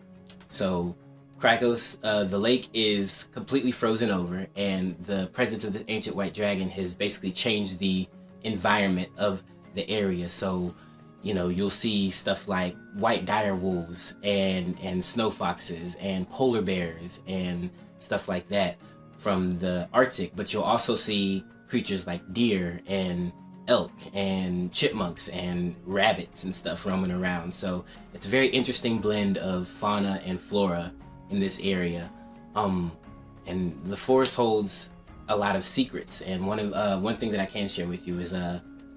So Krygos, the lake is completely frozen over, and the presence of the ancient white dragon has basically changed the environment of the area. So you know, you'll see stuff like white dire wolves and snow foxes and polar bears and stuff like that from the Arctic, but you'll also see creatures like deer and elk and chipmunks and rabbits and stuff roaming around. So it's a very interesting blend of fauna and flora in this area. And the forest holds a lot of secrets, and one thing that I can share with you is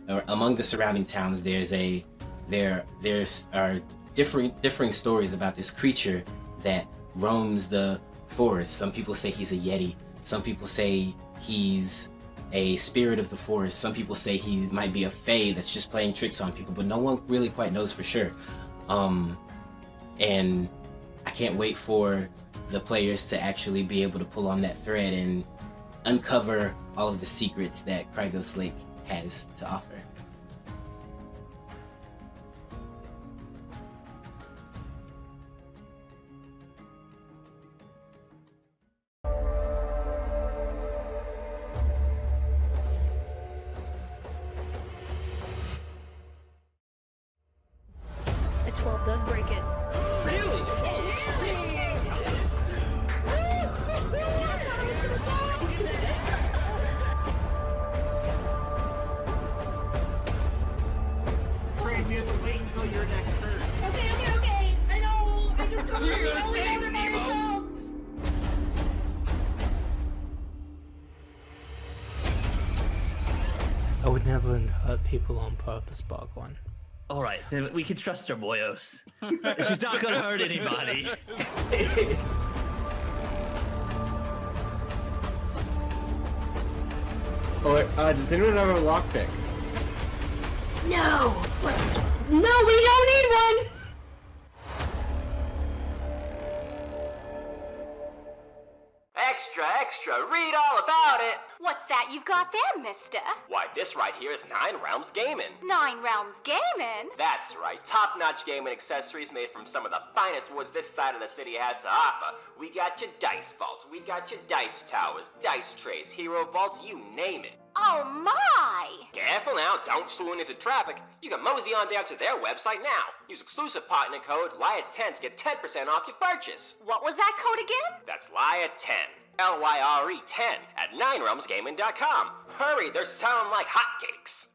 among the surrounding towns there are differing stories about this creature that roams the forest. Some people say he's a yeti, some people say he's a spirit of the forest, some people say he might be a fae that's just playing tricks on people, but no one really quite knows for sure. And I can't wait for the players to actually be able to pull on that thread and uncover all of the secrets that Krygos Lake has to offer. A 12 does break it. Really? Okay. I know. I just come You're gonna save me, Nemo. I would never hurt people on purpose, Bhagwan. All right, then we can trust her, boyos. She's not gonna hurt anybody. Oh, does anyone have a lockpick? No! No, we don't extra, read all about it. What's that you've got there, mister? Why, this right here is 9 Realms Gaming. 9 Realms Gaming? That's right, top-notch gaming accessories made from some of the finest woods this side of the city has to offer. We got your dice vaults, we got your dice towers, dice trays, hero vaults, you name it. Oh my! Careful now, don't swoon into traffic. You can mosey on down to their website now. Use exclusive partner code LYRE10 to get 10% off your purchase. What was that code again? That's LYRE10, LYRE10 at 9realmsgaming.com. Hurry, they're selling like hotcakes.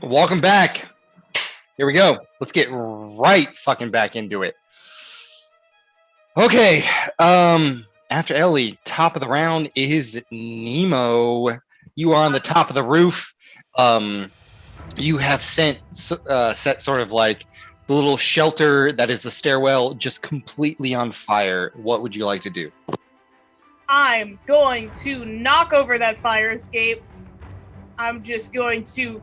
Welcome back. Here we go. Let's get right fucking back into it. Okay. After Ellie, top of the round is Nemo. You are on the top of the roof. You have set sort of like the little shelter that is the stairwell just completely on fire. What would you like to do? I'm going to knock over that fire escape. I'm just going to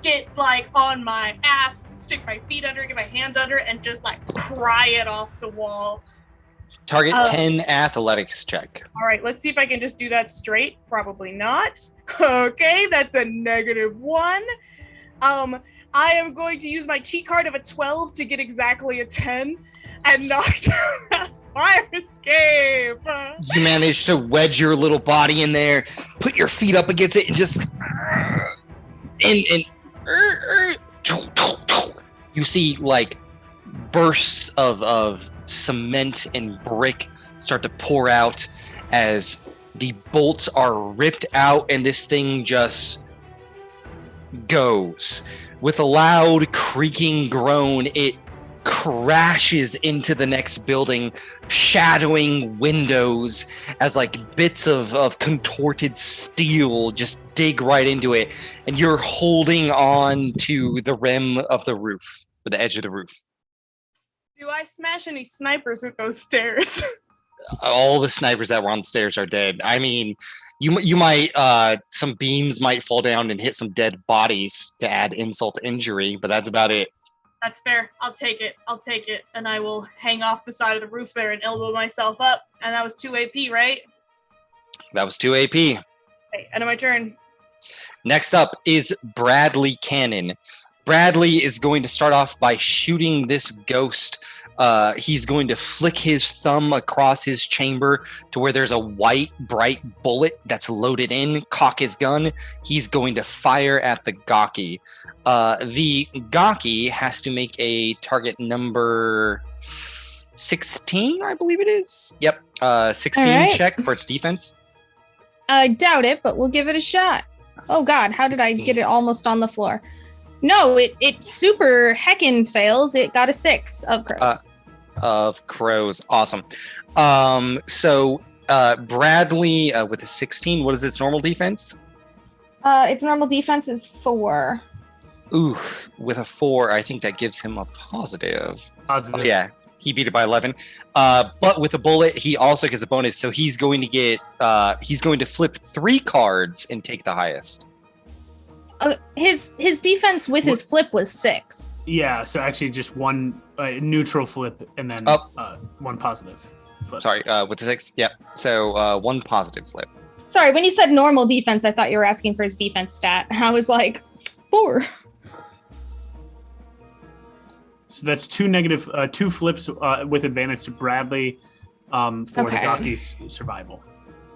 get like on my ass, stick my feet under, get my hands under, and just like pry it off the wall. Target 10 athletics check. All right, let's see if I can just do that straight. Probably not. Okay, that's a -1. I am going to use my cheat card of a 12 to get exactly a 10 and knock down that fire escape. You manage to wedge your little body in there, put your feet up against it, and just you see like bursts of cement and brick start to pour out as the bolts are ripped out, and this thing just goes. With a loud creaking groan, it crashes into the next building, shadowing windows as like bits of contorted steel just dig right into it, and you're holding on to the rim of the roof, or the edge of the roof. Do I smash any snipers with those stairs? All the snipers that were on the stairs are dead. I mean, you might some beams might fall down and hit some dead bodies to add insult to injury, but that's about it. That's fair. I'll take it. And I will hang off the side of the roof there and elbow myself up. And that was 2 AP, right? That was 2 AP. Okay, end of my turn. Next up is Bradley Cannon. Bradley is going to start off by shooting this ghost. He's going to flick his thumb across his chamber to where there's a white, bright bullet that's loaded in, cock his gun. He's going to fire at the Gawky. The Gawky has to make a target number 16, I believe it is. Yep, 16 right. check for its defense. I doubt it, but we'll give it a shot. Oh god, how did I get it almost on the floor? No, it super heckin' fails. It got a 6 of crows. Of crows, awesome. So Bradley with a 16, what is its normal defense? Its normal defense is 4. Ooh, with a 4, I think that gives him a positive. Positive. Oh, yeah, he beat it by 11. But with a bullet, he also gets a bonus, so he's going to get he's going to flip 3 cards and take the highest. His defense with his flip was 6. Yeah, so actually just one neutral flip and then one positive flip. Sorry, with the 6, yep. So 1 positive flip. Sorry, when you said normal defense, I thought you were asking for his defense stat. I was like, 4. So that's 2 flips with advantage to Bradley for the Gawky's survival.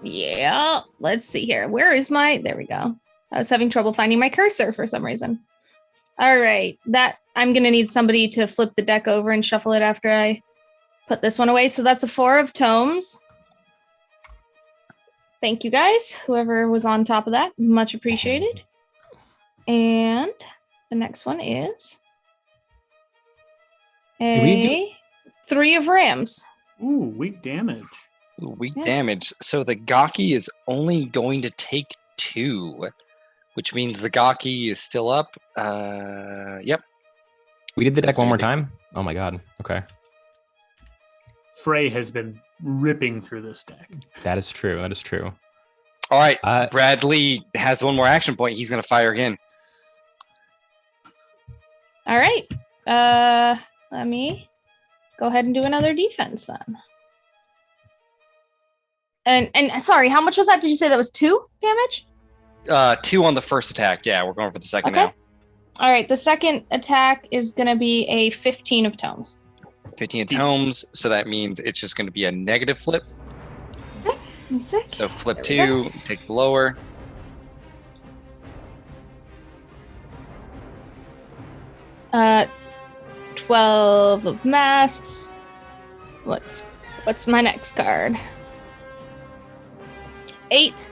Yeah, let's see here. Where is my... There we go. I was having trouble finding my cursor for some reason. All right, that I'm going to need somebody to flip the deck over and shuffle it after I put this one away. So that's a 4 of tomes. Thank you, guys. Whoever was on top of that, much appreciated. And the next one is a 3 of rams. Ooh, weak damage. Weak damage. So the Gawky is only going to take 2. Which means the Gawky is still up. Yep. We did the deck one more time? Oh my god. Okay. Frey has been ripping through this deck. That is true. All right. Bradley has 1 more action point. He's going to fire again. All right. Let me go ahead and do another defense then. And sorry, how much was that? Did you say that was 2 damage? 2 on the first attack. Yeah, we're going for the second now. All right, the second attack is going to be a 15 of tomes. 15 of tomes, so that means it's just going to be a negative flip. So flip 2, take the lower. Uh, 12 of masks. What's my next card? 8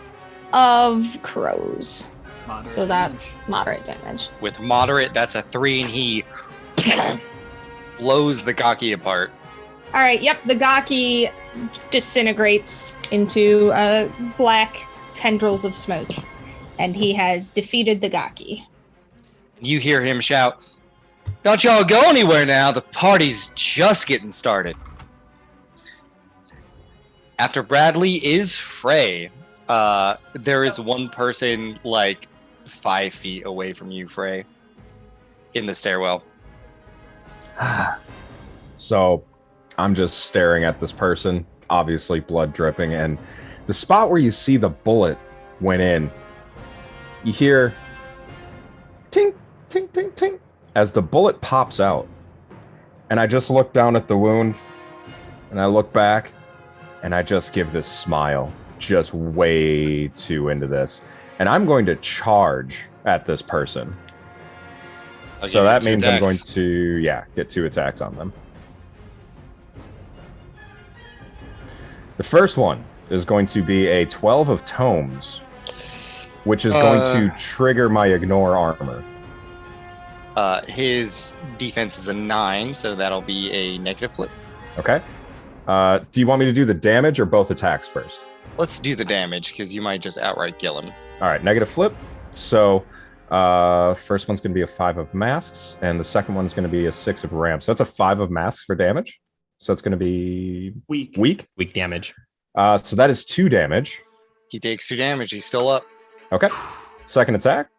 of crows. So that's moderate damage. With moderate, that's a 3, and he blows the Gaki apart. All right, yep, the Gaki disintegrates into black tendrils of smoke, and he has defeated the Gaki. You hear him shout, "Don't y'all go anywhere now, the party's just getting started." After Bradley is Frey. There is one person like 5 feet away from you, Frey, in the stairwell. So I'm just staring at this person, obviously blood dripping, and the spot where you see the bullet went in, you hear tink, tink, tink, tink, as the bullet pops out. And I just look down at the wound, and I look back, and I just give this smile, just way too into this. And I'm going to charge at this person. So that means I'm going to, get 2 attacks on them. The first one is going to be a 12 of tomes, which is going to trigger my ignore armor. His defense is a 9, so that'll be a negative flip. Okay. Do you want me to do the damage or both attacks first? Let's do the damage, because you might just outright kill him. All right, negative flip. So first one's going to be a 5 of masks, and the second one's going to be a 6 of ramps. So that's a 5 of masks for damage. So it's going to be weak damage. So that is 2 damage. He takes 2 damage. He's still up. Okay. Second attack.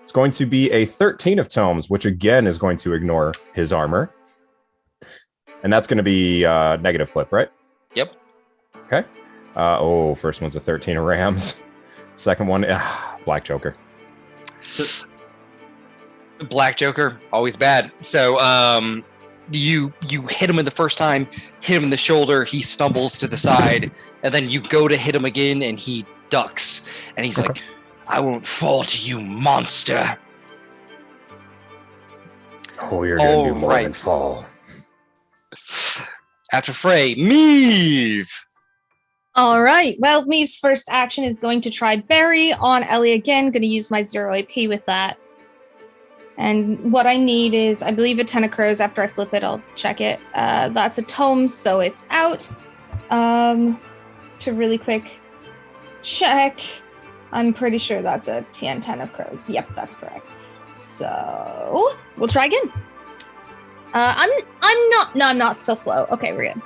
It's going to be a 13 of tomes, which again is going to ignore his armor. And that's going to be negative flip, right? Yep. Okay. First one's a 13 of rams. Second one, Black Joker. Black Joker, always bad. So you hit him in the first time, hit him in the shoulder, he stumbles to the side, and then you go to hit him again, and he ducks. And he's like, "I won't fall to you, monster." Oh, you're going to do more than fall. After Frey, Meave! All right. Well, Meave's first action is going to try Berry on Ellie again. Going to use my 0 AP with that. And what I need is, I believe, a 10 of crows. After I flip it, I'll check it. That's a tome, so it's out. To really quick check, I'm pretty sure that's a 10 of crows. Yep, that's correct. So we'll try again. I'm not still slow. Okay, we're good.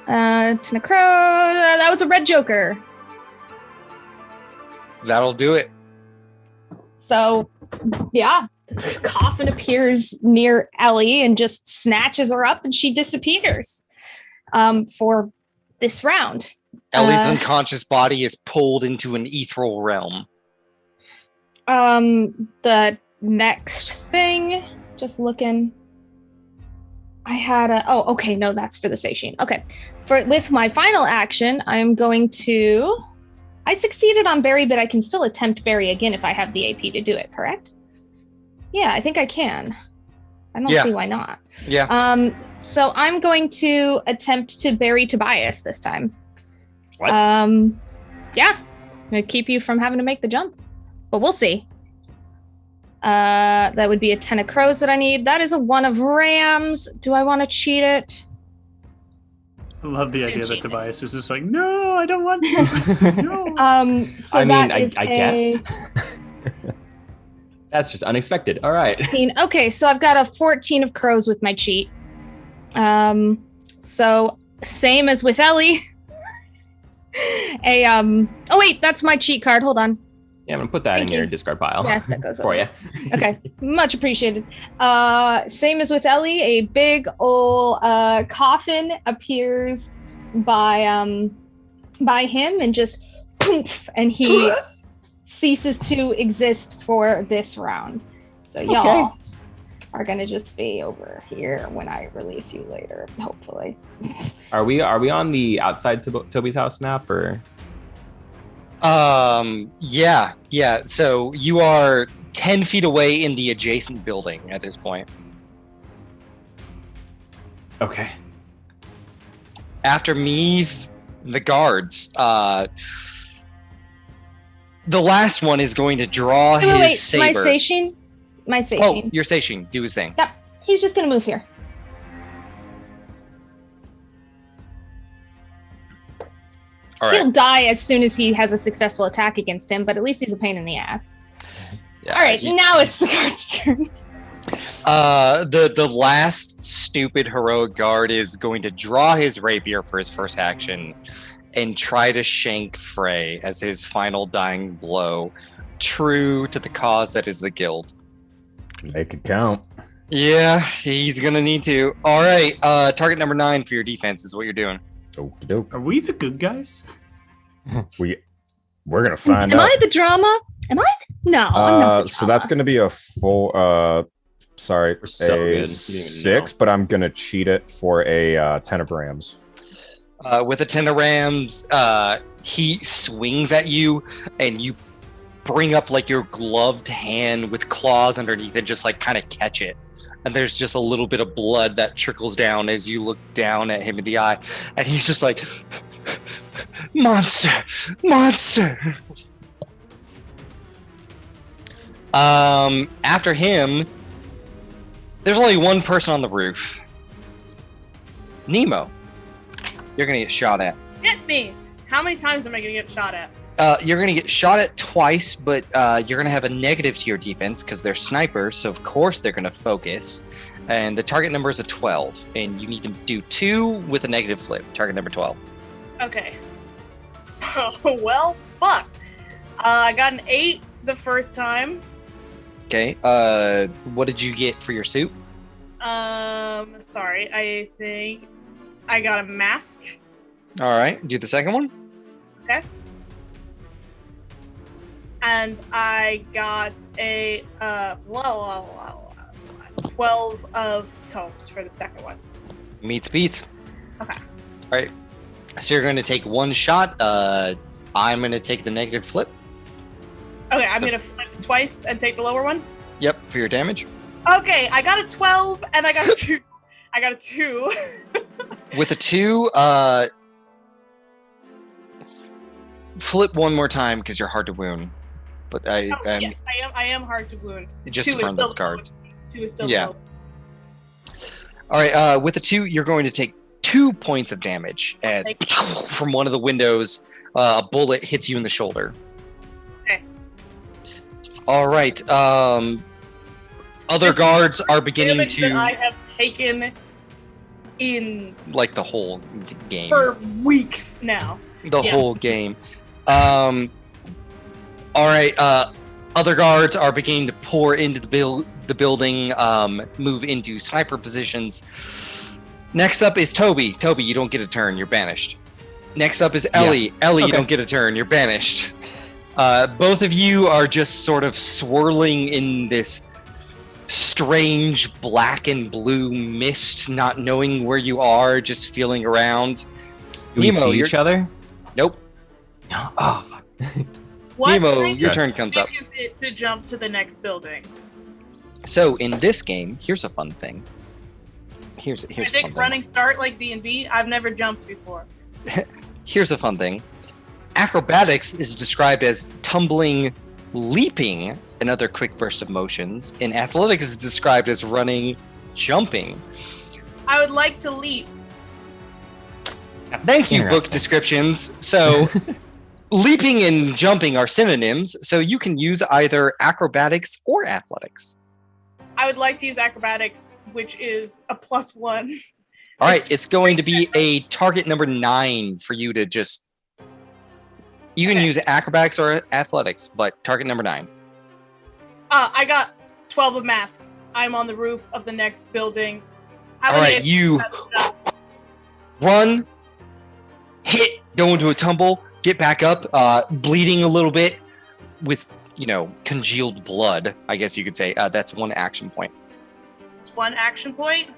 10 of crows. That was a red joker. That'll do it. So, yeah, Coffin appears near Ellie and just snatches her up, and she disappears for this round. Ellie's unconscious body is pulled into an ethereal realm. The next thing, just looking. I had okay, no, that's for the Seishin. Okay, with my final action, I'm going to. I succeeded on Berry, but I can still attempt Berry again if I have the AP to do it, correct? Yeah, I think I can. I don't see why not. Yeah. So I'm going to attempt to Berry Tobias this time. What? Yeah. I'm going to keep you from having to make the jump. But we'll see. That would be a 10 of crows that I need. That is a 1 of rams. Do I want to cheat it? I love the idea that Tobias is just like, no, I don't want to. No. So I mean, that I guess. That's just unexpected. All right. 14. Okay, so I've got a 14 of crows with my cheat. So same as with Ellie. Oh wait, that's my cheat card. Hold on. Yeah, I'm gonna put that in your discard pile. Yes, that goes for you. Okay, much appreciated. Same as with Ellie, a big old coffin appears by him and just poof, and he ceases to exist for this round. So y'all are gonna just be over here when I release you later, hopefully. Are we on the outside Toby's house map or? Yeah. So you are 10 feet away in the adjacent building at this point. Okay. After me, the guards. The last one is going to draw his saber. My Seishin? My Seishin. Oh, your Seishin. Do his thing. Yep. He's just gonna move here. All right. He'll die as soon as he has a successful attack against him, but at least he's a pain in the ass. Yeah, all right, now it's the guard's turn. The last stupid heroic guard is going to draw his rapier for his first action and try to shank Frey as his final dying blow, true to the cause that is the guild. Make it count. Yeah, he's gonna need to. All right, target number 9 for your defense is what you're doing. Are we the good guys? We're gonna find Am out. I the drama? Am I? No, I'm not the So that's gonna be a full. Sorry, We're so good. You a didn't even 6, but I'm gonna cheat it for a 10 of rams. With a 10 of rams, he swings at you, and you bring up like your gloved hand with claws underneath and just like kind of catch it. And there's just a little bit of blood that trickles down as you look down at him in the eye, and he's just like, monster. After him, there's only one person on the roof. Nemo, you're gonna get shot at. Hit me! How many times am I gonna get shot at? You're gonna get shot at twice, but you're gonna have a negative to your defense because they're snipers, so of course they're gonna focus. And the target number is a 12, and you need to do 2 with a negative flip. Target number 12. Okay. Well, fuck. I got an 8 the first time. Okay. What did you get for your suit? Sorry. I think I got a mask. All right. Do the second one. Okay. And I got a 12 of tomes for the second one. Meets beats. Okay. All right. So you're going to take 1 shot. I'm going to take the negative flip. Okay, I'm gonna flip twice and take the lower one. Yep, for your damage. Okay, I got a 12 and I got a 2. I got a 2. With a 2, flip one more time because you're hard to wound. But Yes, I am hard to wound. Just 2 to burn is those still cards. 2 is still Yeah. low. All right, with a 2, you're going to take 2 points of damage as from one of the windows, a bullet hits you in the shoulder. Okay. All right. Other guards are beginning Damage that to I have taken in like the whole game. for weeks now. The whole game. All right. Other guards are beginning to pour into the building, move into sniper positions. Next up is Toby. Toby, you don't get a turn. You're banished. Next up is Ellie. Yeah. Ellie, you Okay. don't get a turn. You're banished. Both of you are just sort of swirling in this strange black and blue mist, not knowing where you are, just feeling around. Do we see each other? Nope. Oh, fuck. What Nemo, kind your of turn comes up. is it to jump to the next building? So in this game, here's a fun thing. Here's I a fun think thing. running start like D&D. I've never jumped before. Here's a fun thing. Acrobatics is described as tumbling, leaping, and other quick burst of motions. And athletics is described as running, jumping. I would like to leap. Thank you, book interesting. descriptions. So leaping and jumping are synonyms, so you can use either acrobatics or athletics. I would like to use acrobatics, which is a +1. All right, it's going to be a target number 9 for you to just... You can use acrobatics or athletics, but target number 9. I got 12 of masks. I'm on the roof of the next building. How All many right, you run, hit, go into a tumble, get back up, bleeding a little bit with, congealed blood, I guess you could say. That's 1 action point. It's 1 action point.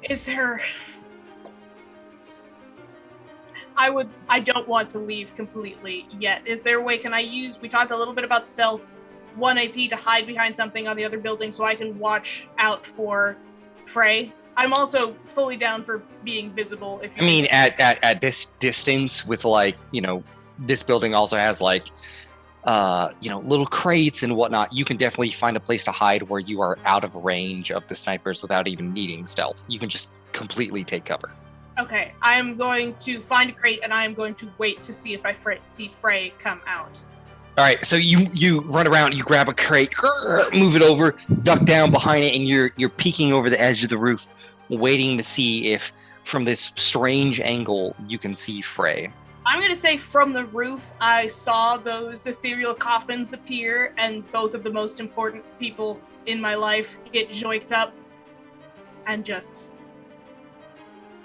Is there... I don't want to leave completely yet. Is there a way, can I use, we talked a little bit about stealth, 1 AP to hide behind something on the other building so I can watch out for Frey? I'm also fully down for being visible. If I mean, at this distance with this building also has like, little crates and whatnot. You can definitely find a place to hide where you are out of range of the snipers without even needing stealth. You can just completely take cover. Okay, I'm going to find a crate and I'm going to wait to see if I see Frey come out. All right, so you run around, you grab a crate, move it over, duck down behind it, and you're peeking over the edge of the roof, waiting to see if from this strange angle you can see Frey. I'm going to say from the roof, I saw those ethereal coffins appear and both of the most important people in my life get joiked up and just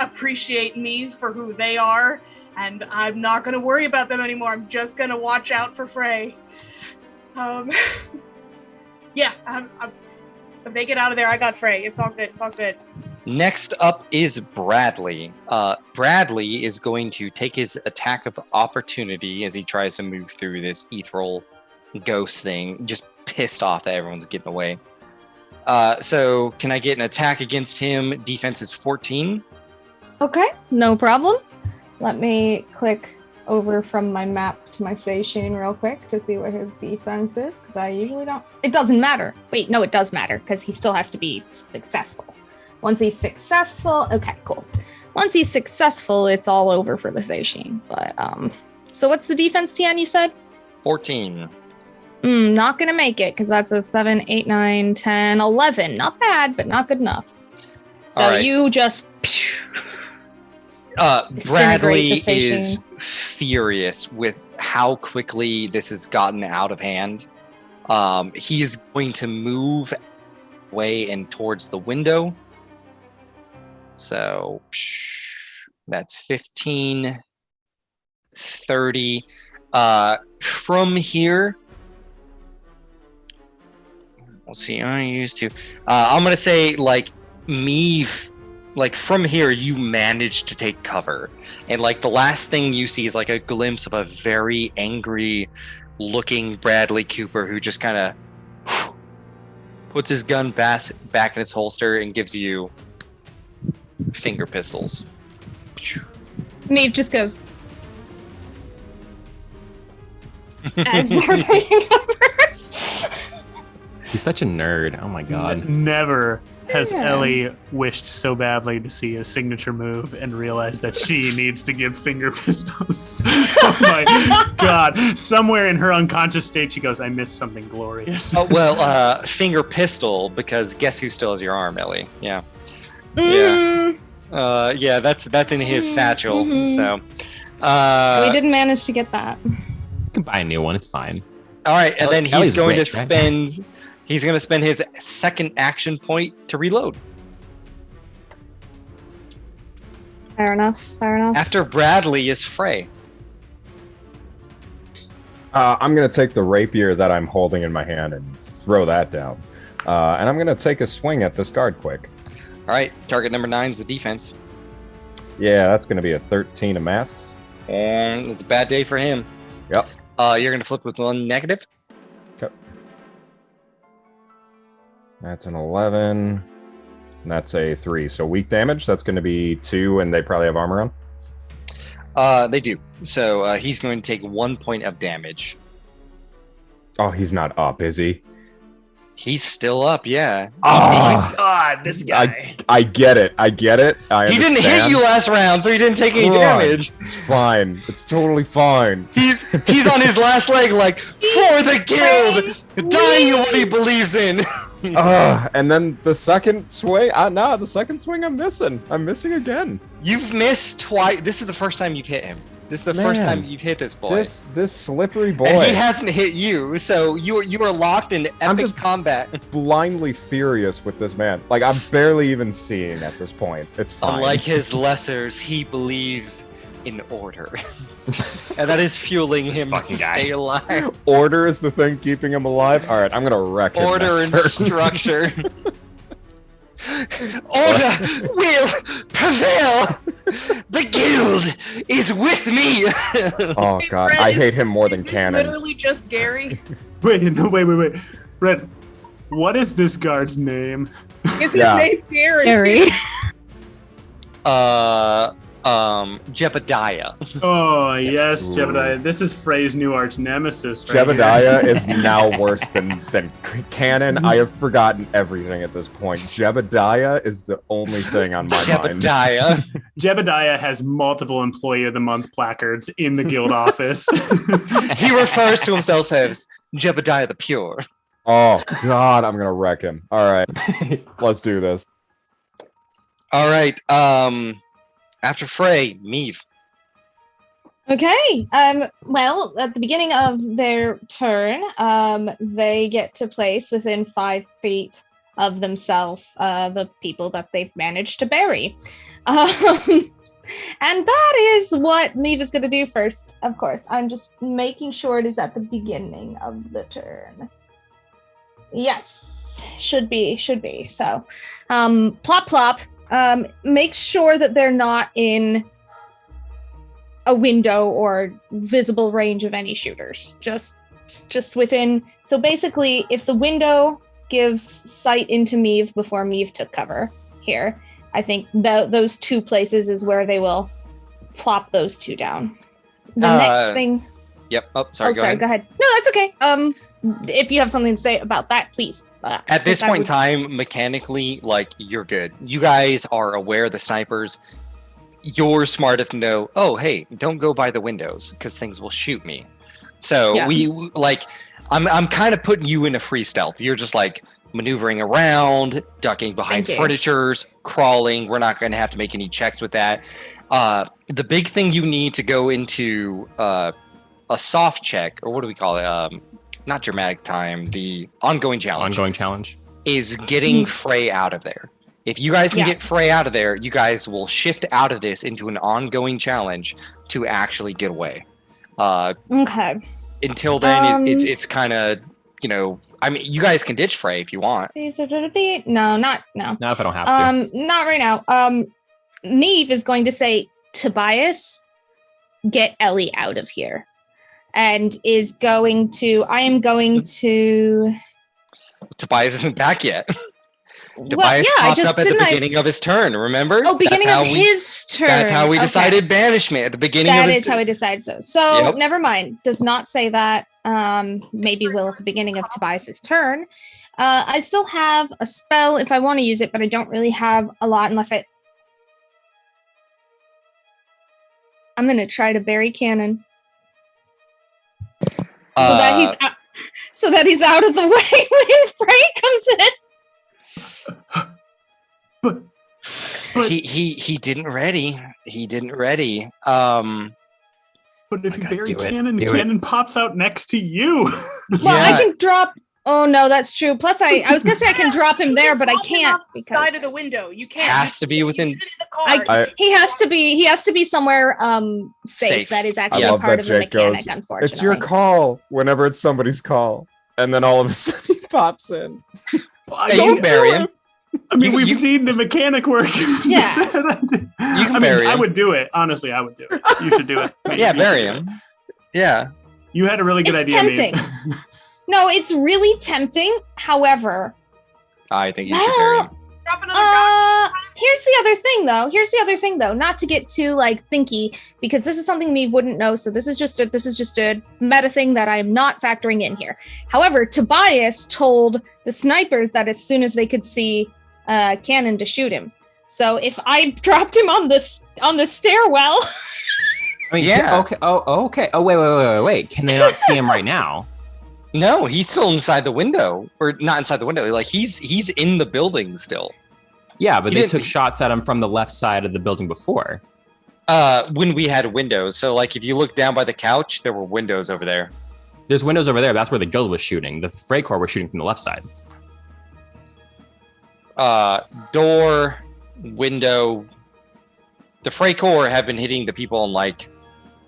appreciate me for who they are. And I'm not going to worry about them anymore. I'm just going to watch out for Frey. Yeah, if they get out of there, I got Frey. It's all good. It's all good. Next up is Bradley. Bradley is going to take his attack of opportunity as he tries to move through this ethereal ghost thing, just pissed off that everyone's getting away. So can I get an attack against him? Defense is 14. Okay, no problem. Let me click over from my map to my station real quick to see what his defense is, because I usually don't. It doesn't matter. Wait, no, it does matter, because he still has to be successful. Once he's successful, okay, cool. Once he's successful, it's all over for the station. But, so what's the defense, Tian, you said? 14. Not gonna make it, because that's a 7, 8, 9, 10, 11. Not bad, but not good enough. So right. you just... Bradley is furious with how quickly this has gotten out of hand. He is going to move away and towards the window. So that's 15, 30. From here, let's see. I'm going to say like Meave. Like from here, you manage to take cover, and like the last thing you see is like a glimpse of a very angry-looking Bradley Cooper who just kind of puts his gun back in its holster and gives you finger pistols. Maeve just goes. As they're taking cover. He's such a nerd. Oh my god. Never has Ellie wished so badly to see a signature move and realize that she needs to give finger pistols. Oh my god. Somewhere in her unconscious state, she goes, I missed something glorious. Oh, well, finger pistol, because guess who still has your arm, Ellie? Yeah. Yeah, that's in his satchel, so. We didn't manage to get that. You can buy a new one, it's fine. All right, and then he's going to right? spend... He's going to spend his second action point to reload. Fair enough. After Bradley is Frey. I'm going to take the rapier that I'm holding in my hand and throw that down. And I'm going to take a swing at this guard quick. All right, target number 9 is the defense. Yeah, that's going to be a 13 of masks. And it's a bad day for him. Yep. You're going to flip with 1 negative. Okay. That's an 11. And that's a 3. So weak damage, that's going to be 2, and they probably have armor on? They do. So he's going to take 1 point of damage. Oh, he's not up, is he? He's still up, yeah. Oh my god, this guy. I get it. I He didn't hit you last round, so he didn't take any damage. It's fine. It's totally fine. He's on his last leg, like, for the guild, dying in what he believes in. And then the second swing, the second swing I'm missing. I'm missing again. You've missed twice. This is the first time you've hit him. This is the first time you've hit this boy. This slippery boy. And he hasn't hit you, so you are locked in epic combat. Blindly furious with this man. Like, I'm barely even seeing at this point. It's fine. Unlike his lessers, he believes in order. And that is fueling him to stay alive. Order is the thing keeping him alive? Alright, I'm gonna wreck him. Order and structure. Order will prevail. The guild is with me. Oh god, I hate him more than Cannon. Literally just Gary. Wait. Brett, what is this guard's name? Is his name Gary? Jebediah. Oh yes, Ooh. Jebediah. This is Frey's new arch nemesis. Right Jebediah here. is now worse than canon. I have forgotten everything at this point. Jebediah is the only thing on my mind. Jebediah has multiple Employee of the Month placards in the guild office. He refers to himself as Jebediah the Pure. Oh God, I'm gonna wreck him. All right, let's do this. All right. After Frey, Meave. Okay. Well, at the beginning of their turn, they get to place within 5 feet of themselves the people that they've managed to bury. And that is what Meave is going to do first, of course. I'm just making sure it is at the beginning of the turn. Yes, should be. So, plop, plop. Make sure that they're not in a window or visible range of any shooters. Just within. So basically, if the window gives sight into Meave before Meave took cover here, I think those 2 places is where they will plop those 2 down. The next thing. Yep. Oh, sorry. Go ahead. Go ahead. No, that's okay. If you have something to say about that, please. At this point in time, mechanically, like, you're good. You guys are aware of the snipers. You're smart enough to know, oh, hey, don't go by the windows because things will shoot me. So I'm kind of putting you into free stealth. You're just like maneuvering around, ducking behind furnitures, crawling. We're not going to have to make any checks with that. The big thing you need to go into a soft check, or what do we call it? Not dramatic time, the ongoing challenge. Is getting Frey out of there. If you guys can get Frey out of there, you guys will shift out of this into an ongoing challenge to actually get away. Okay. Until then, it's kind of, I mean, you guys can ditch Frey if you want. No. Not if I don't have to. Not right now. Meave is going to say, Tobias, get Ellie out of here. And I am going to... Tobias isn't back yet. Tobias popped up at the beginning of his turn, remember? Oh, beginning of his turn. That's how we decided banishment, at the beginning of his turn. That is how we decided so. So, never mind. Does not say that. Maybe will at the beginning of Tobias's turn. I still have a spell if I want to use it, but I don't really have a lot unless I'm going to try to bury Cannon. So that he's out of the way when Frey comes in. But he didn't ready. But if you bury Cannon, Cannon pops out next to you. Well, I can drop. Oh no, that's true. Plus, I was gonna say I can drop him there, but I can't. Side of the window. You can't. Has to be within. He has to be somewhere safe. That is actually part of the mechanic. Unfortunately, it's your call. Whenever it's somebody's call, and then all of a sudden he pops in. You bury him. I mean, we've seen the mechanic work. Yeah. You can bury him. I would do it. Honestly, I would do it. You should do it. Yeah, bury him. Yeah. You had a really good idea. Tempting. No, it's really tempting. However, I think you should bury him. Here's the other thing though. Not to get too thinky, because this is something me wouldn't know. So this is just a meta thing that I'm not factoring in here. However, Tobias told the snipers that as soon as they could see Cannon to shoot him. So if I dropped him on the stairwell. I mean, yeah. Okay. Oh, okay. Oh, wait. Can they not see him right now? No, he's still inside the window, or not inside the window. Like he's in the building still. Yeah, but they took shots at him from the left side of the building before. When we had windows. So like if you look down by the couch, there were windows over there. There's windows over there. That's where the guild was shooting. The Frey Corps was shooting from the left side. Door, window. The Frey Corps have been hitting the people on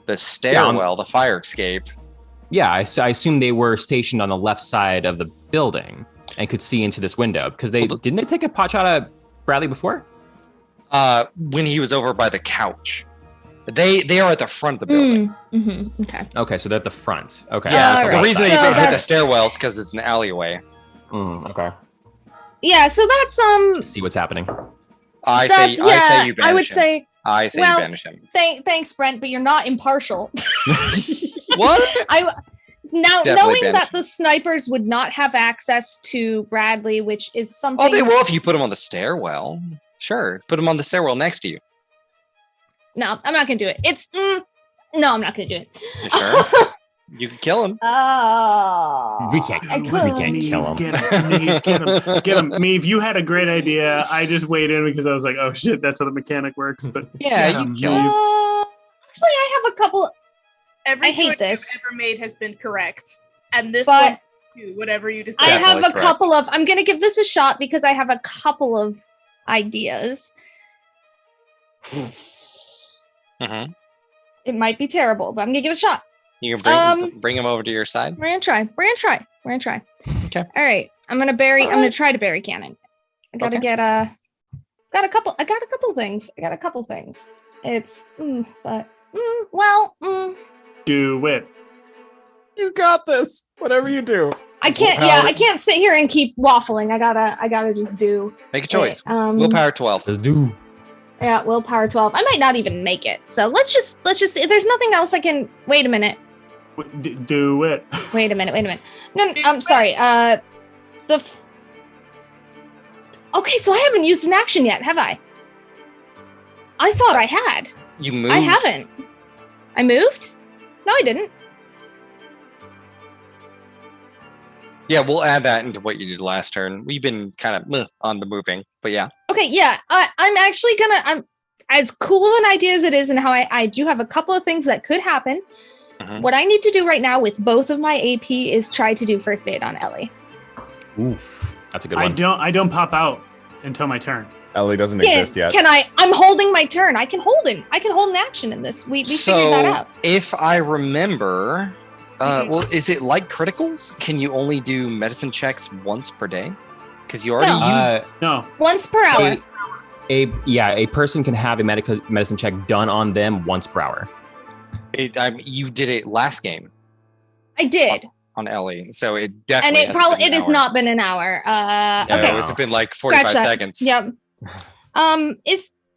the stairwell, the fire escape. Yeah, I assume they were stationed on the left side of the building and could see into this window because didn't they take a pot shot at Bradley before? When he was over by the couch. They are at the front of the building. Mm-hmm. Okay, so they're at the front. Okay. Yeah, the reason they hit the stairwell is because it's an alleyway. Okay. Yeah, so that's See what's happening. I say you banish I say Well, you banish him. Thanks, Brent, but you're not impartial. What? Now, Definitely knowing banish that the snipers would not have access to Bradley, which is something. Oh, they will if you put him on the stairwell. Sure, put him on the stairwell next to you. No, I'm not gonna do it. No, I'm not gonna do it. You sure? You can kill him. Oh, We can't kill him. Get him. Meave, you had a great idea. I just weighed in because I was like, oh shit, that's how the mechanic works. But Yeah, get you him, kill him. Meave. Actually, I have a couple. Every I hate choice this. you've ever made has been correct, and this But one too. Whatever you decide. I have Definitely a correct. couple of. I'm gonna give this a shot because I have a couple of ideas. Mhm. It might be terrible, but I'm gonna give it a shot. You can bring him over to your side. We're gonna try. Okay. All right. I'm gonna try to bury Cannon. I gotta Okay. get I got a couple things. It's Do it. You got this. Whatever you do. I can't I can't sit here and keep waffling. I gotta just do Make a choice. it. Willpower 12. Let's do. Yeah, willpower 12. I might not even make it. So let's just there's nothing else I can wait a minute. Do it. Wait a minute. No, I'm sorry. Okay, so I haven't used an action yet, have I? I thought I had. You moved. I haven't. I moved? No, I didn't. Yeah, we'll add that into what you did last turn. We've been kind of on the moving, but yeah. Okay, yeah. I'm actually I'm as cool of an idea as it is, and how I do have a couple of things that could happen. Mhm. What I need to do right now with both of my AP is try to do first aid on Ellie. Oof. That's a good one. I don't pop out until my turn. Ellie doesn't exist yet. Can I? I'm holding my turn. I can hold an action in this. We figured that out. If I remember, well, is it like criticals? Can you only do medicine checks once per day? Because you already used. No. Once per hour. A person can have a medicine check done on them once per hour. You did it last game I did. on Ellie, so it And definitely. it has not been an hour. Okay. No, it's been like 45 Scratch that. seconds. Yep.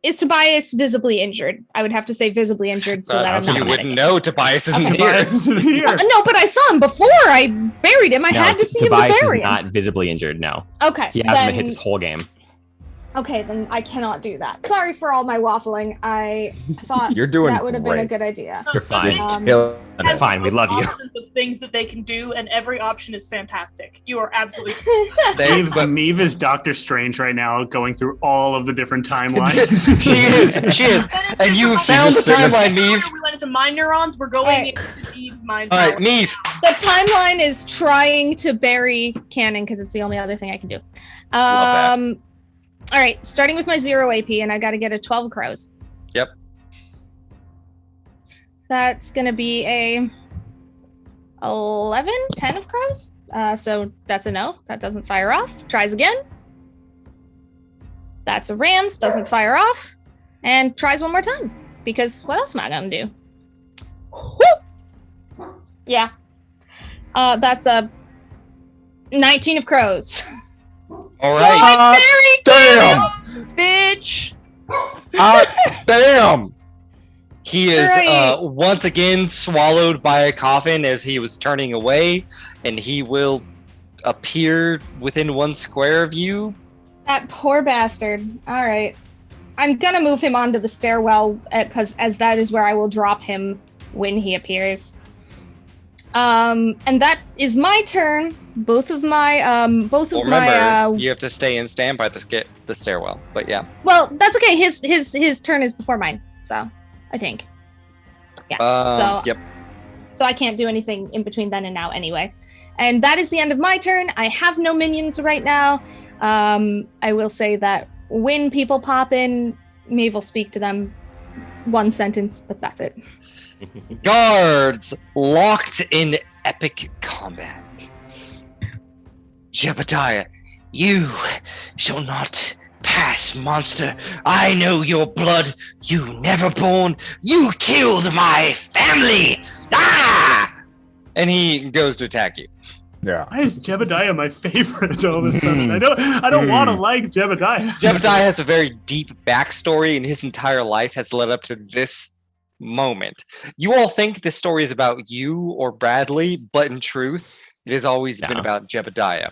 Is Tobias visibly injured? I would have to say visibly injured so that I'm not. You a wouldn't medic. know Tobias isn't here. Tobias isn't here. No, but I saw him before I buried him. I No, had to see Tobias him to bury is him. not visibly injured. No. Okay. He hasn't been hit then- this whole game. Okay, then I cannot do that. Sorry for all my waffling. I thought You're doing that would have been a great. good idea. You're fine. Killing Um, it. Fine, we love you. Options of things that they can do, and every option is fantastic. You are absolutely. Meave is Doctor Strange right now, going through all of the different timelines. She is. And you found the timeline, Meave. We went into mind neurons. We're going into Eve's mind. All right, power. Meave. The timeline is trying to bury Cannon because it's the only other thing I can do. Love All right, starting with my 0 AP, and I got to get a 12 crows. Yep. That's going to be a 10 of crows. So that's a no. That doesn't fire off. Tries again. That's a rams. Doesn't fire off. And tries one more time. Because what else am I going to do? Woo! Yeah. That's a 19 of crows. All So right. I buried Damn! Bitch. Damn! He is Right. once again swallowed by a coffin as he was turning away, and he will appear within 1 square of you. That poor bastard. All right. I'm going to move him onto the stairwell because as that is where I will drop him when he appears. And that is my turn. Both of my Well, remember, you have to stay and stand by the stairwell. But yeah. well, that's okay. His turn is before mine. So, I think. Yeah. Yep. So I can't do anything in between then and now anyway. And that is the end of my turn. I have no minions right now. I will say that when people pop in, Maeve will speak to them 1 sentence, but that's it. Guards locked in epic combat. Jebediah, you shall not pass, monster. I know your blood. You never born. You killed my family. Ah! And he goes to attack you. Yeah. Why is Jebediah my favorite all of a sudden? I don't want to like Jebediah. Jebediah has a very deep backstory, and his entire life has led up to this moment. You all think this story is about you or Bradley, but in truth, it has always been about Jebediah.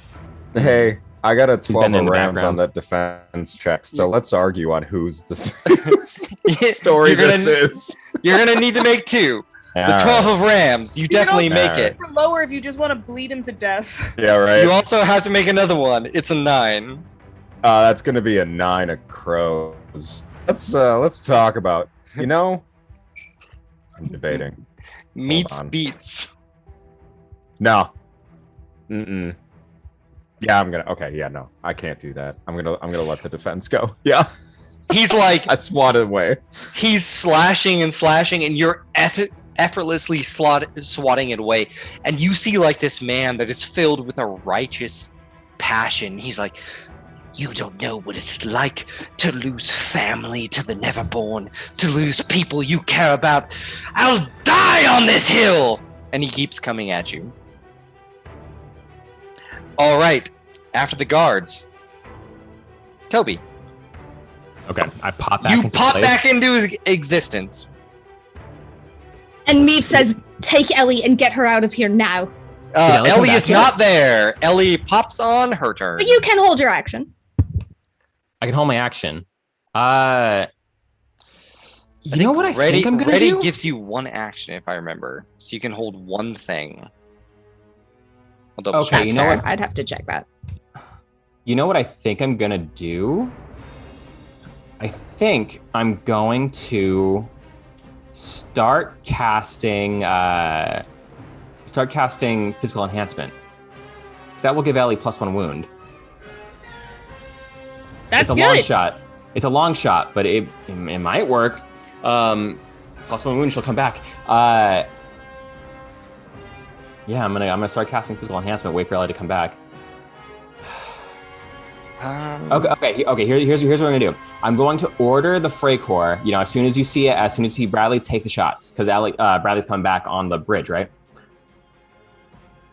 Hey, I got a been 12 in the Rams background. on that defense check, so let's argue on whose the story this is. You're gonna need to make two. The 12 of Rams, you definitely make it. For lower if you just want to bleed him to death. Yeah, right. You also have to make another one. It's a 9. That's gonna be a 9 of crows. Let's talk about. I'm debating. Meets beats. No. Mm-mm. Yeah, I'm gonna. Okay, yeah, no, I can't do that. I'm gonna let the defense go. Yeah. He's like I swatted away. He's slashing and slashing, and you're effortlessly swatting it away. And you see like this man that is filled with a righteous passion. He's like, you don't know what it's like to lose family to the neverborn, to lose people you care about. I'll die on this hill! And he keeps coming at you. All right, after the guards, Toby. Okay, I pop back into pop place. back into existence. And Meep says, take Ellie and get her out of here now. Ellie is not there. Ellie pops on her turn. But you can hold your action. I can hold my action. You know what I think I'm gonna Ready do? gives you one action, if I remember. So you can hold one thing. I'll double Okay, check. you know what? I'd have to check that. You know what I think I'm gonna do? I think I'm going to start casting physical enhancement. Because that will give Ellie +1 wound. That's it's a good. long shot. It's a long shot, but it might work. +1 wound, she'll come back. Yeah, I'm gonna start casting physical enhancement. Wait for Ellie to come back. Okay. Here's what I'm gonna do. I'm going to order the Frey Corps. As soon as you see it, as soon as you see Bradley, take the shots because Bradley's coming back on the bridge, right?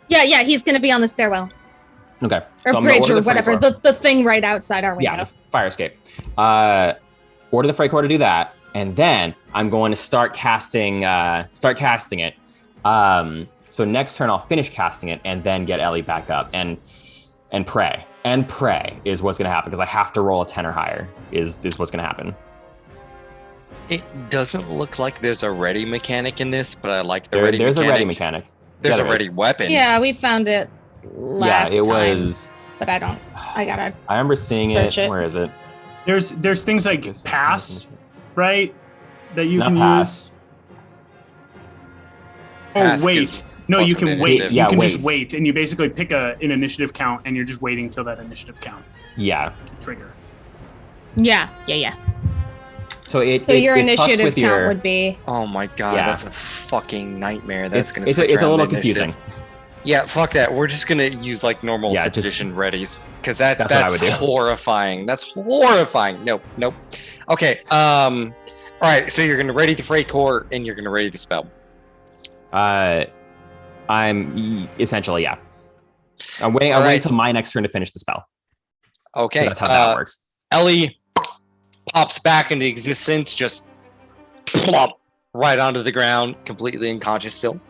Yeah, he's going to be on the stairwell. Okay. Or So I'm gonna bridge order or the Frey whatever. Corps. The thing right outside our window. Yeah, the fire escape. Order the Frey Corps to do that, and then I'm going to start casting it. So next turn I'll finish casting it and then get Ellie back up and pray. And pray is what's going to happen because I have to roll a 10 or higher is what's going to happen. It doesn't look like there's a ready mechanic in this, but I like the ready there's mechanic. a ready mechanic. There's Yeah, a ready weapon. Yeah, we found it last Yeah, it time. was. But I gotta. I remember seeing search it. it. Where is it? There's things like pass, right? That you Not can pass. use. Pass Oh wait, gives no, you +1 can wait. initiative. You Yeah, can wait. just wait, and you basically pick an initiative count, and you're just waiting till that initiative count Yeah. to trigger. Yeah. So it. So it, your it fucks initiative with count your, would be. Oh my god, Yeah. that's a fucking nightmare. That's gonna. It's switch a around little the initiative. confusing. Yeah, fuck that. We're just gonna use like normal Yeah, fifth just- edition readies because that's what I would do. horrifying. That's horrifying. Nope. Okay. All right. So you're gonna ready the Frey Corps and you're gonna ready the spell. I'm essentially yeah. I'm waiting until my next turn to finish the spell. Okay. So that's how that works. Ellie pops back into existence, just plump right onto the ground, completely unconscious still.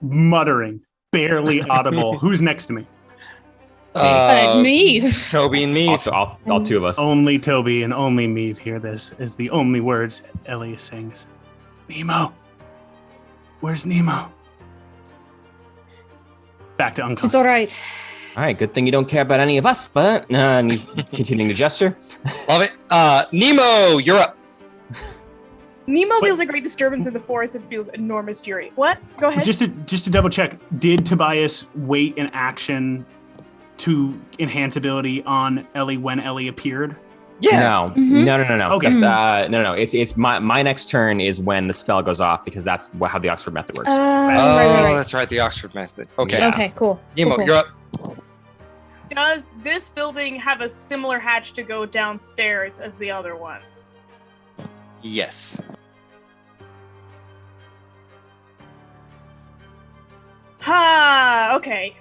Muttering, barely audible. Who's next to me? Me. Toby and me. All two of us. Only Toby and only me hear this as the only words Ellie sings. Nemo. Where's Nemo? Back to unconscious. It's all right. All right, good thing you don't care about any of us, but and he's continuing to gesture. Love it. Nemo, you're up. Nemo feels a great disturbance in the forest and feels enormous fury. What? Go ahead. Just to double check, did Tobias wait an action to enhance ability on Ellie when Ellie appeared? Yeah. No. Okay. That's, no. It's my next turn is when the spell goes off because that's how the Oxford method works. Right. That's right. The Oxford method. Okay. Yeah. Okay, cool. Nemo, Cool. you're up. Does this building have a similar hatch to go downstairs as the other one? Yes. Ha! Okay.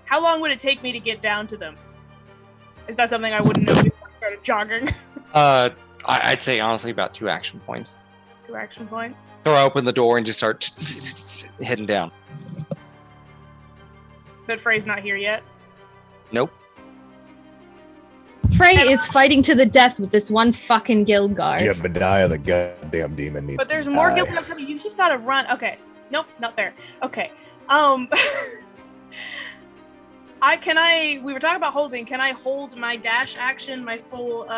How long would it take me to get down to them? Is that something I wouldn't know before I started jogging? I'd say honestly about 2 action points. 2 action points. Throw open the door and just start heading down. But Frey's not here yet. Nope. Frey is fighting to the death with this one fucking guild guard. Jebediah, the goddamn demon, needs But there's to more die. guild guards coming. You just gotta run. Okay. Nope, not there. Okay. We were talking about holding. Can I hold my dash action, my full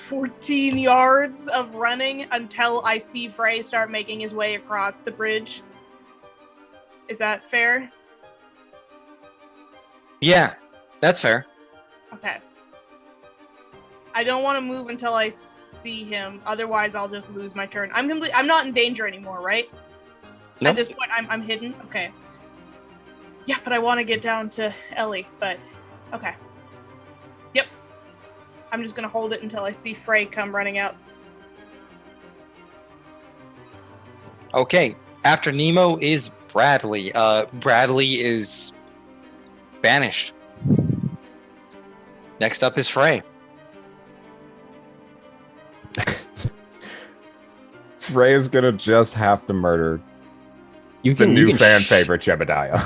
14 yards of running until I see Frey start making his way across the bridge? Is that fair? Yeah, that's fair. Okay. I don't want to move until I see him. Otherwise, I'll just lose my turn. I'm not in danger anymore, right? Nope. At this point, I'm hidden. Okay. Yeah, but I want to get down to Ellie. But okay. Yep. I'm just gonna hold it until I see Frey come running out. Okay. After Nemo is Bradley. Bradley is banished. Next up is Frey. Frey is gonna just have to murder You the can new you can fan sh- favorite Jebediah.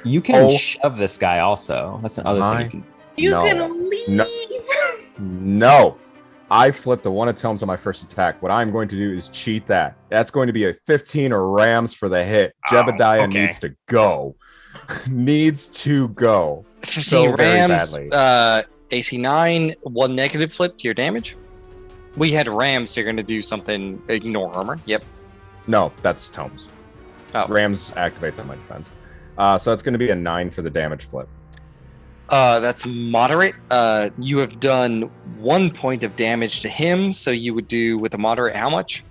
You can Oh. shove this guy also. That's another thing you can. You No. can leave. No. I flipped a 1 of Tomes on my first attack. What I'm going to do is cheat that. That's going to be a 15 or Rams for the hit. Jebediah okay. needs to go. Needs to go. 15 So very Rams, badly. AC 9, 1 negative flip to your damage. We had Rams, so you're going to do something, ignore armor. Yep. No, that's Tomes. Oh. Rams activates on my defense. So it's going to be a 9 for the damage flip. That's moderate. You have done 1 point of damage to him, so you would do with a moderate how much?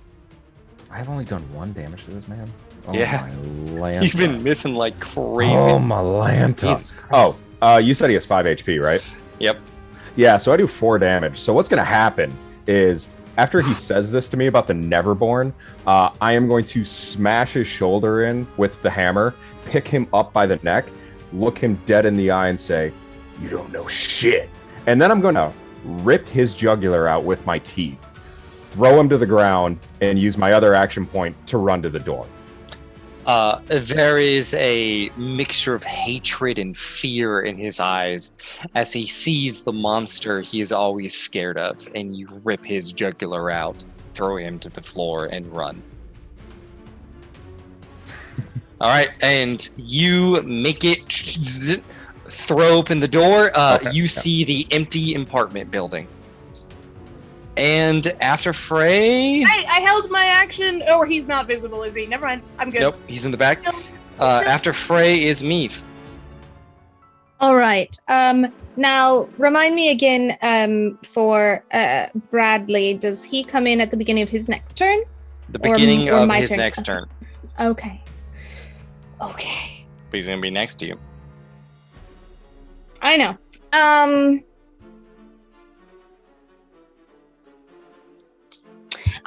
I've only done 1 damage to this man. Oh, Yeah. my Lanta. You've been missing like crazy. Oh, my Lanta. Jesus Christ. You said he has 5 HP, right? Yep. Yeah, so I do 4 damage. So what's going to happen is after he says this to me about the Neverborn, I am going to smash his shoulder in with the hammer, pick him up by the neck, look him dead in the eye and say, "You don't know shit." And then I'm going to rip his jugular out with my teeth, throw him to the ground, and use my other action point to run to the door. There is a mixture of hatred and fear in his eyes as he sees the monster he is always scared of, and you rip his jugular out, throw him to the floor, and run. All right, and you make it throw open the door. You see the empty apartment building. And after Frey... Hey, I held my action. Or he's not visible, is he? Never mind. I'm good. Nope, he's in the back. After Frey is Meave. All right. Now, remind me again for Bradley. Does he come in at the beginning of his next turn? The beginning or of my his turn? next turn. Okay. Okay. But he's going to be next to you. I know.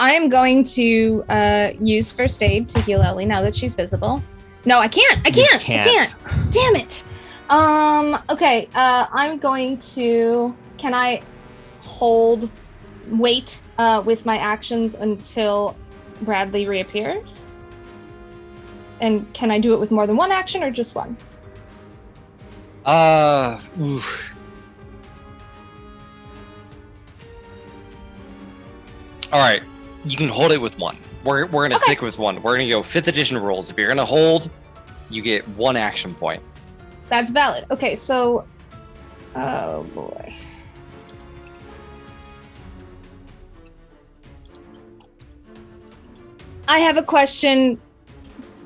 I am going to use first aid to heal Ellie now that she's visible. No, I can't. I can't. I can't. Damn it. Okay. I'm going to. Can I wait with my actions until Bradley reappears? And can I do it with more than one action or just one? Oof. All right, you can hold it with one. We're gonna stick with one. We're gonna go 5th edition rules. If you're gonna hold, you get 1 action point. That's valid. Okay, so, oh boy. I have a question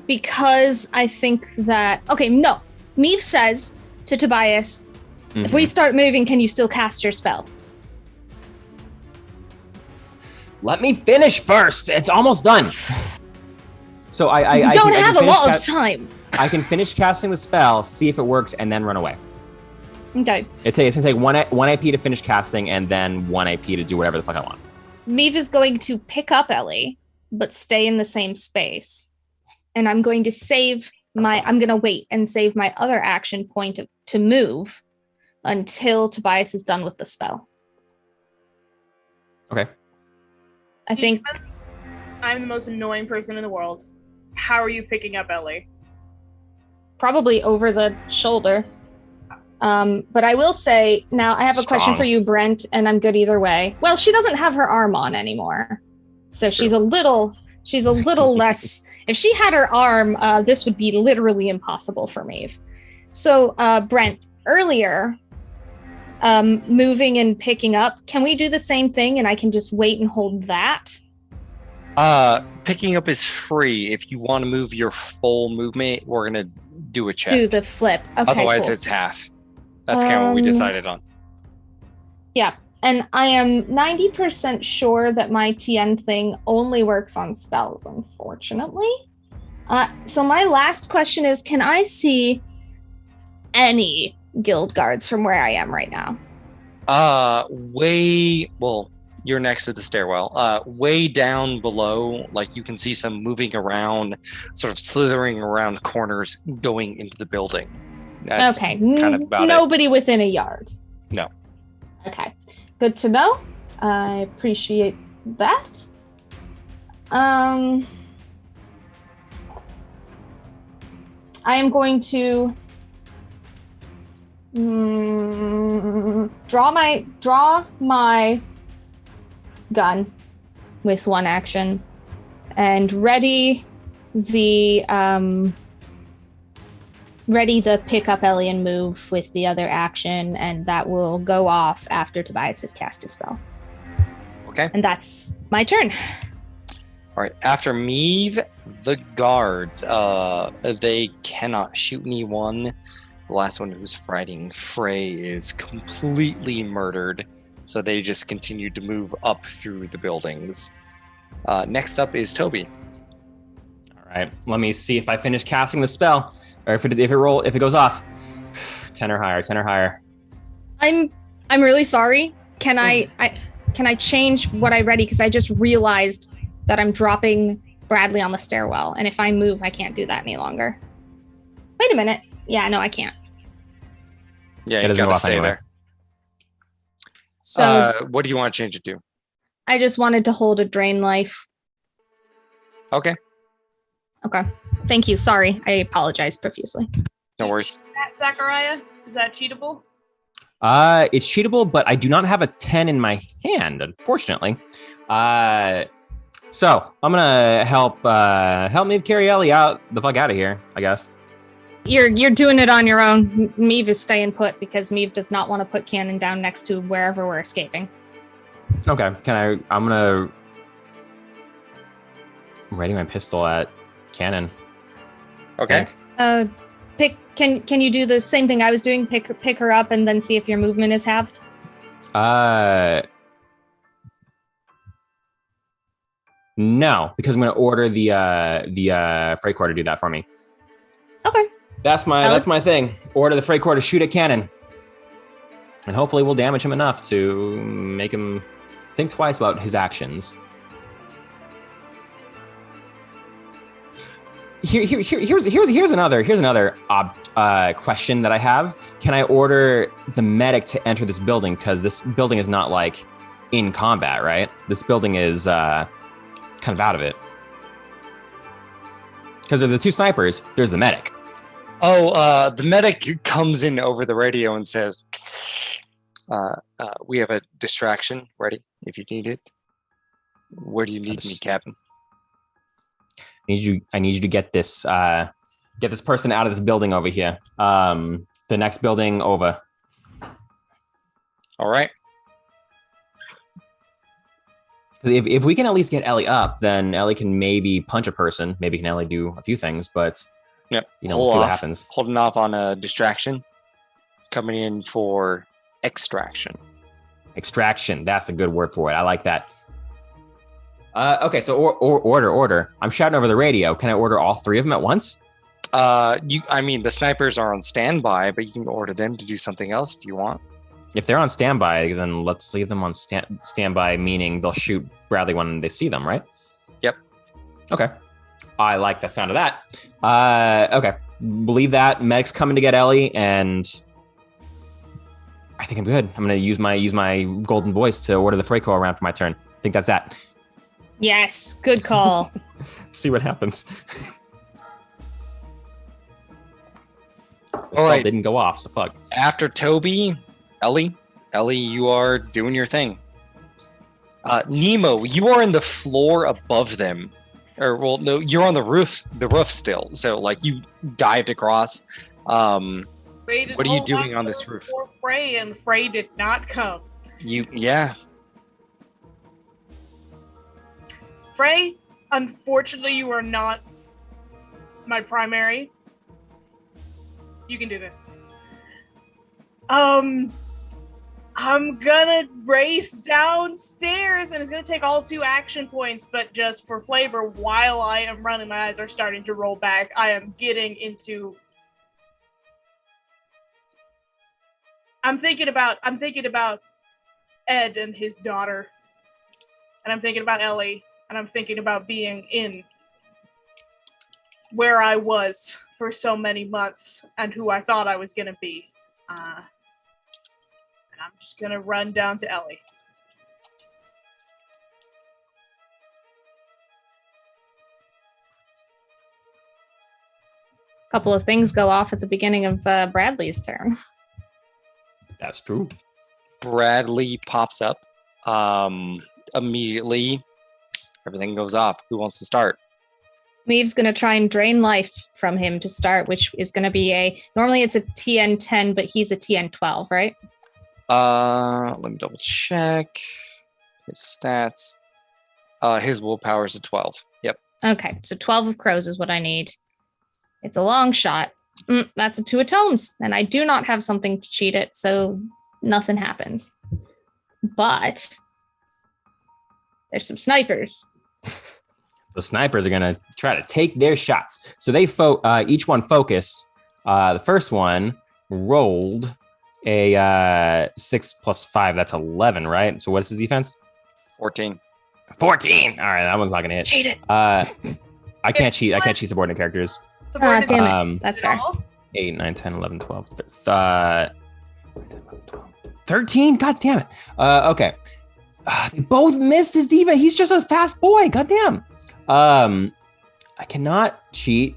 because I think that, okay, no. Meave says to Tobias, if we start moving, can you still cast your spell? Let me finish first. It's almost done. So I don't have a finish lot of time. I can finish casting the spell, see if it works, and then run away. Okay. It's gonna take one AP to finish casting, and then 1 AP to do whatever the fuck I want. Meave is going to pick up Ellie, but stay in the same space. And I'm going to save I'm gonna wait and save my other action point to move until Tobias is done with the spell. Okay. I think Because I'm the most annoying person in the world. How are you picking up Ellie? probably over the shoulder. But I will say now I have a question Strong. for you, Brent, and I'm good either way. Well, she doesn't have her arm on anymore, so she's a little less. If she had her arm, this would be literally impossible for Maeve. So, Brent, earlier, moving and picking up, can we do the same thing and I can just wait and hold that? Picking up is free. If you want to move your full movement, we're gonna do a check. Do the flip. Okay, Otherwise, cool. it's half. That's kind of what we decided on. Yeah, and I am 90% sure that my TN thing only works on spells, unfortunately. So my last question is, can I see any guild guards from where I am right now? You're next to the stairwell. Way down below, like you can see some moving around, sort of slithering around corners going into the building. That's okay, kind of about nobody within a yard. No. Okay, good to know. I appreciate that. I am going to draw my gun with one action and ready the pick up Ellie and move with the other action, and that will go off after Tobias has cast his spell. Okay. And that's my turn. All right. After Meave, the guards, they cannot shoot anyone. The last one who's fighting Frey is completely murdered, so they just continue to move up through the buildings. Next up is Toby. All right, let me see if I finish casting the spell, or if it goes off. 10 or higher. I'm really sorry. Can I change what I ready? Because I just realized that I'm dropping Bradley on the stairwell, and if I move, I can't do that any longer. Wait a minute. Yeah, no, I can't. Yeah, It you doesn't gotta go off stay anyway. there. So What do you want to change it to? I just wanted to hold a drain life. Okay. Okay. Thank you. Sorry. I apologize profusely. No worries. Zachariah, is that cheatable? It's cheatable, but I do not have a 10 in my hand, unfortunately. So I'm gonna help me carry Ellie the fuck out of here, I guess. You're doing it on your own. Meave is staying put because Meave does not want to put Cannon down next to wherever we're escaping. Okay. I'm gonna ready my pistol at Cannon. Okay. Can you do the same thing I was doing? Pick her up and then see if your movement is halved? No, because I'm gonna order the freight car to do that for me. Okay. That's my thing. Order the freight car to shoot at Cannon. And hopefully we'll damage him enough to make him think twice about his actions. Here's another question that I have. Can I order the medic to enter this building? Because this building is not like in combat, right? This building is kind of out of it. Because there's the two snipers, there's the medic. Oh, the medic comes in over the radio and says, we have a distraction ready if you need it. Where do you need me, Captain? I need you to get this person out of this building over here. The next building over. All right. If we can at least get Ellie up, then Ellie can maybe punch a person. Maybe can Ellie do a few things, but yep. We'll see what happens. Holding off on a distraction. Coming in for extraction. Extraction. That's a good word for it. I like that. Okay, so order. I'm shouting over the radio. Can I order all three of them at once? The snipers are on standby, but you can order them to do something else if you want. If they're on standby, then let's leave them on standby, meaning they'll shoot Bradley when they see them, right? Yep. Okay. I like the sound of that. Okay. believe that. Meg's coming to get Ellie, and I think I'm good. I'm gonna use my golden voice to order the Freako around for my turn. I think that's that. Yes, good call. See what happens. All right. Didn't go off, so fuck. After Toby, Ellie, you are doing your thing. Nemo, you are in the floor above them. Or, well, no, you're on the roof still. So, like, you dived across. Waited What are you all doing last on this minute roof? for Frey, and Frey did not come. Yeah. Frey, unfortunately, you are not my primary. You can do this. I'm gonna race downstairs, and it's gonna take all 2 action points, but just for flavor, while I am running, my eyes are starting to roll back. I am getting into. I'm thinking about Ed and his daughter, and I'm thinking about Ellie, and I'm thinking about being in where I was for so many months and who I thought I was gonna be. And I'm just gonna run down to Ellie. A couple of things go off at the beginning of Bradley's turn. That's true. Bradley pops up. Immediately, everything goes off. Who wants to start? Maeve's going to try and drain life from him to start, which is going to be normally it's a TN 10, but he's a TN 12, right? Let me double check his stats. His willpower is a 12. Yep. Okay, so 12 of crows is what I need. It's a long shot. That's a 2 of tomes, and I do not have something to cheat it, so nothing happens. But there's some snipers. The snipers are gonna try to take their shots. So they each one focus. The first one rolled a 6 + 5. That's 11, right? So what is his defense? 14. 14. All right, that one's not gonna hit. Cheat it. I can't cheat. I can't cheat subordinate characters. Damn it. That's fair. 8, 9, 10, 11, 12. 13? God damn it. Okay. They both missed his defense. He's just a fast boy. God damn. I cannot cheat.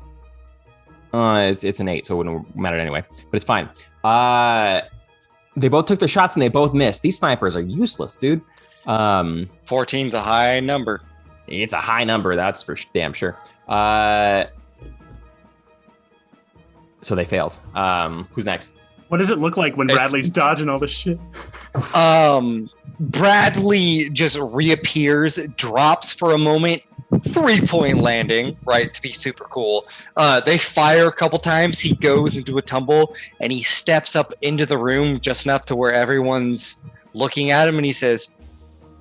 It's an 8, so it wouldn't matter anyway. But it's fine. They both took their shots and they both missed. These snipers are useless, dude. 14's a high number. It's a high number, that's for damn sure. So they failed. Who's next? What does it look like when Bradley's dodging all this shit? Bradley just reappears, drops for a moment, 3-point landing, right, to be super cool. They fire a couple times, he goes into a tumble, and he steps up into the room just enough to where everyone's looking at him, and he says,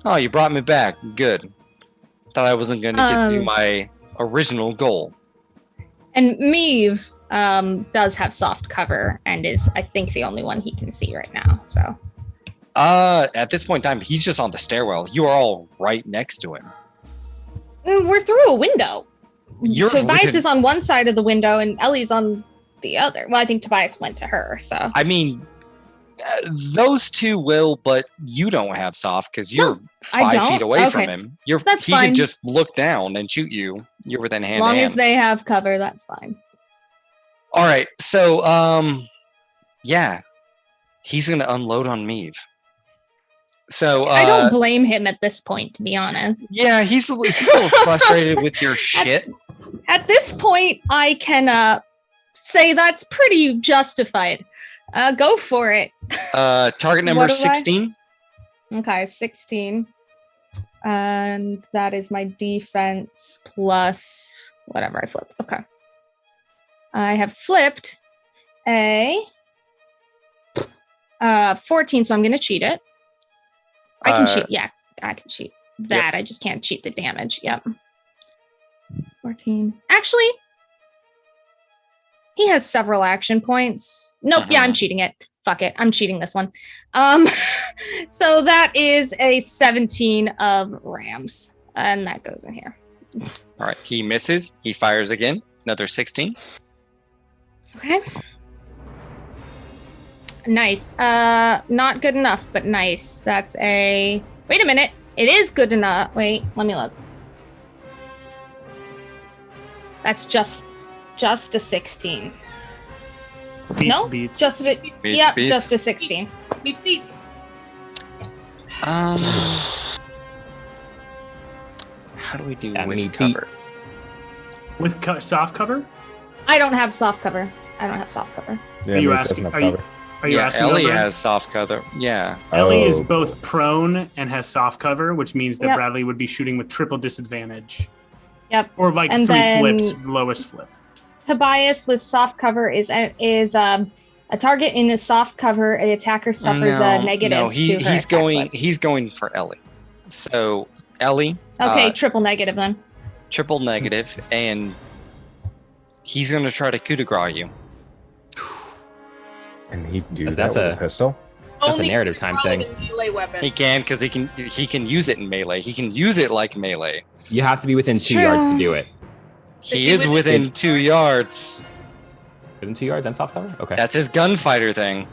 "Oh, you brought me back. Good. Thought I wasn't going to get to do my original goal." And Meave does have soft cover and is, I think, the only one he can see right now. So, at this point in time, he's just on the stairwell. You are all right next to him. We're through a window. Tobias is on one side of the window and Ellie's on the other. Well, I think Tobias went to her. So, I mean, those two will, but you don't have soft because you're 5 feet away from him. He fine. Can just look down and shoot you. You're within hand. As long as they have cover, that's fine. All right, so yeah, he's gonna unload on Meave. So I don't blame him at this point, to be honest. Yeah, he's a little frustrated with your shit. At this point, I can say that's pretty justified. Go for it. Target number 16. Okay, 16. And that is my defense plus whatever I flipped. Okay. I have flipped a 14, so I'm going to cheat it. I can cheat. Yeah, I can cheat that. Yep. I just can't cheat the damage. Yep. 14. Actually, he has several action points. Nope. Yeah, I'm cheating it. Fuck it. I'm cheating this one. So that is a 17 of rams, and that goes in here. All right. He misses. He fires again. Another 16. Okay. Nice. Not good enough, but nice. That's a... Wait a minute. It is good enough. Wait, let me look. That's just a 16. No? Beats. Just a... Beats, Yep, beats. just a 16. Beats. How do we do That with many cover? With soft cover? I don't have soft cover. Yeah, Are you Nate asking? doesn't have Are you, cover. are you Yeah, asking? Ellie over? has soft cover. Yeah. Ellie is Oh. both prone and has soft cover, which means that Yep. Bradley would be shooting with triple disadvantage. Yep. Or like And 3 then- flips, lowest flip. Tobias with soft cover is a target in a soft cover. The attacker suffers a negative No, to her he's attack going. flips. He's going for Ellie. So Ellie. Okay, triple negative then. Triple negative, and he's going to try to coup de grace you. And he'd do That's that with a- a pistol? That's a Only narrative with time probably thing. the melee weapon. He can because he can use it in melee. He can use it like melee. You have to be within It's 2 yards to true. do it. He is within 2 yards. Within 2 yards and soft cover? Okay. That's his gunfighter thing.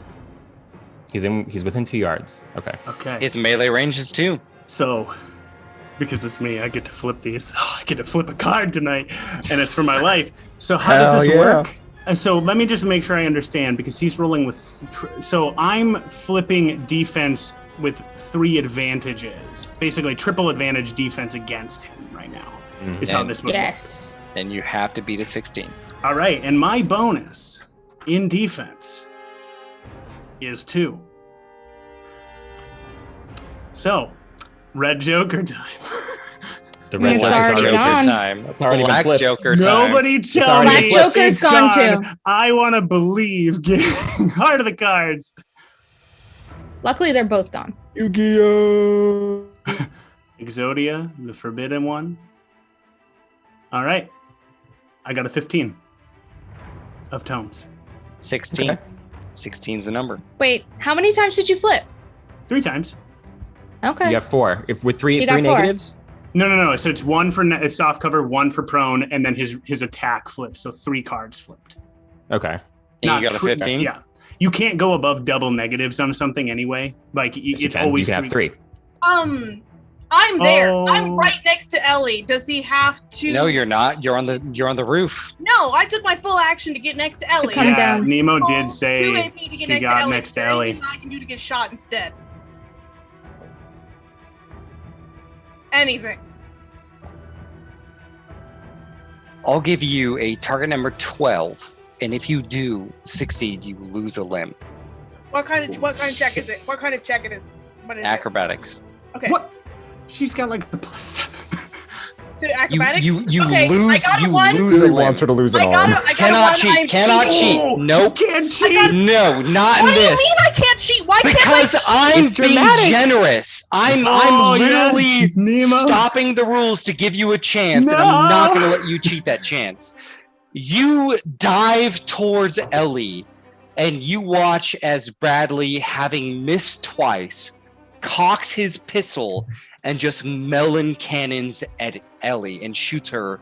He's within 2 yards. Okay. Okay. His melee range is 2. So, because it's me, I get to flip these. I get to flip a card tonight, and it's for my life. So how does Hell this yeah. work? And so let me just make sure I understand, because he's rolling with... So I'm flipping defense with 3 advantages. Basically, triple advantage defense against him right now, is how And- this would work. Yes. And you have to beat a 16. All right, and my bonus in defense is 2. So, red Joker time. The red It's Joker's already Joker gone. time. That's already been Black flipped. Joker time. Nobody tell already me flipped. Black Joker's it's gone too. I want to believe. Heart of the cards. Luckily, they're both gone. Yu-Gi-Oh! Exodia, the forbidden one. All right. I got a 15 of tomes. 16. Okay. 16's the number. Wait, how many times did you flip? 3 times. Okay. You have 4. If with three You got 4. negatives, No. So it's 1 for soft cover, 1 for prone, and then his attack flips. So 3 cards flipped. okay. And you got a 15? Yeah. You can't go above double negatives on something anyway. Like Yes, you it's can. always you can have 3. I'm there. Oh. I'm right next to Ellie. Does he have to? No, you're not. You're on the roof. No, I took my full action to get next to Ellie. come Yeah, down. Nemo Oh, did 2 say AP to get she next got to Ellie. next Is to there Ellie. anything I can do to get shot instead? Anything. I'll give you a target number 12, and if you do succeed, you lose a limb. What kind of check is it? What kind of check it is? What is Acrobatics. it? Okay. What? She's got like the +7. To acrobatics? You okay, lose. I got a You 1. lose a He limb. wants her to lose an I got arm. a- I got a Cannot 1. cheat. I'm Cannot cheating. cheat. Nope. Can't cheat. No, not in What do you this. mean I can't cheat? Why can't I Because cheat? I'm It's being dramatic. generous. I'm Oh, yes, literally Nemo. stopping the rules to give you a chance, and I'm not going to let you cheat that chance. You dive towards Ellie, and you watch as Bradley, having missed twice, cocks his pistol and just melon cannons at Ellie and shoots her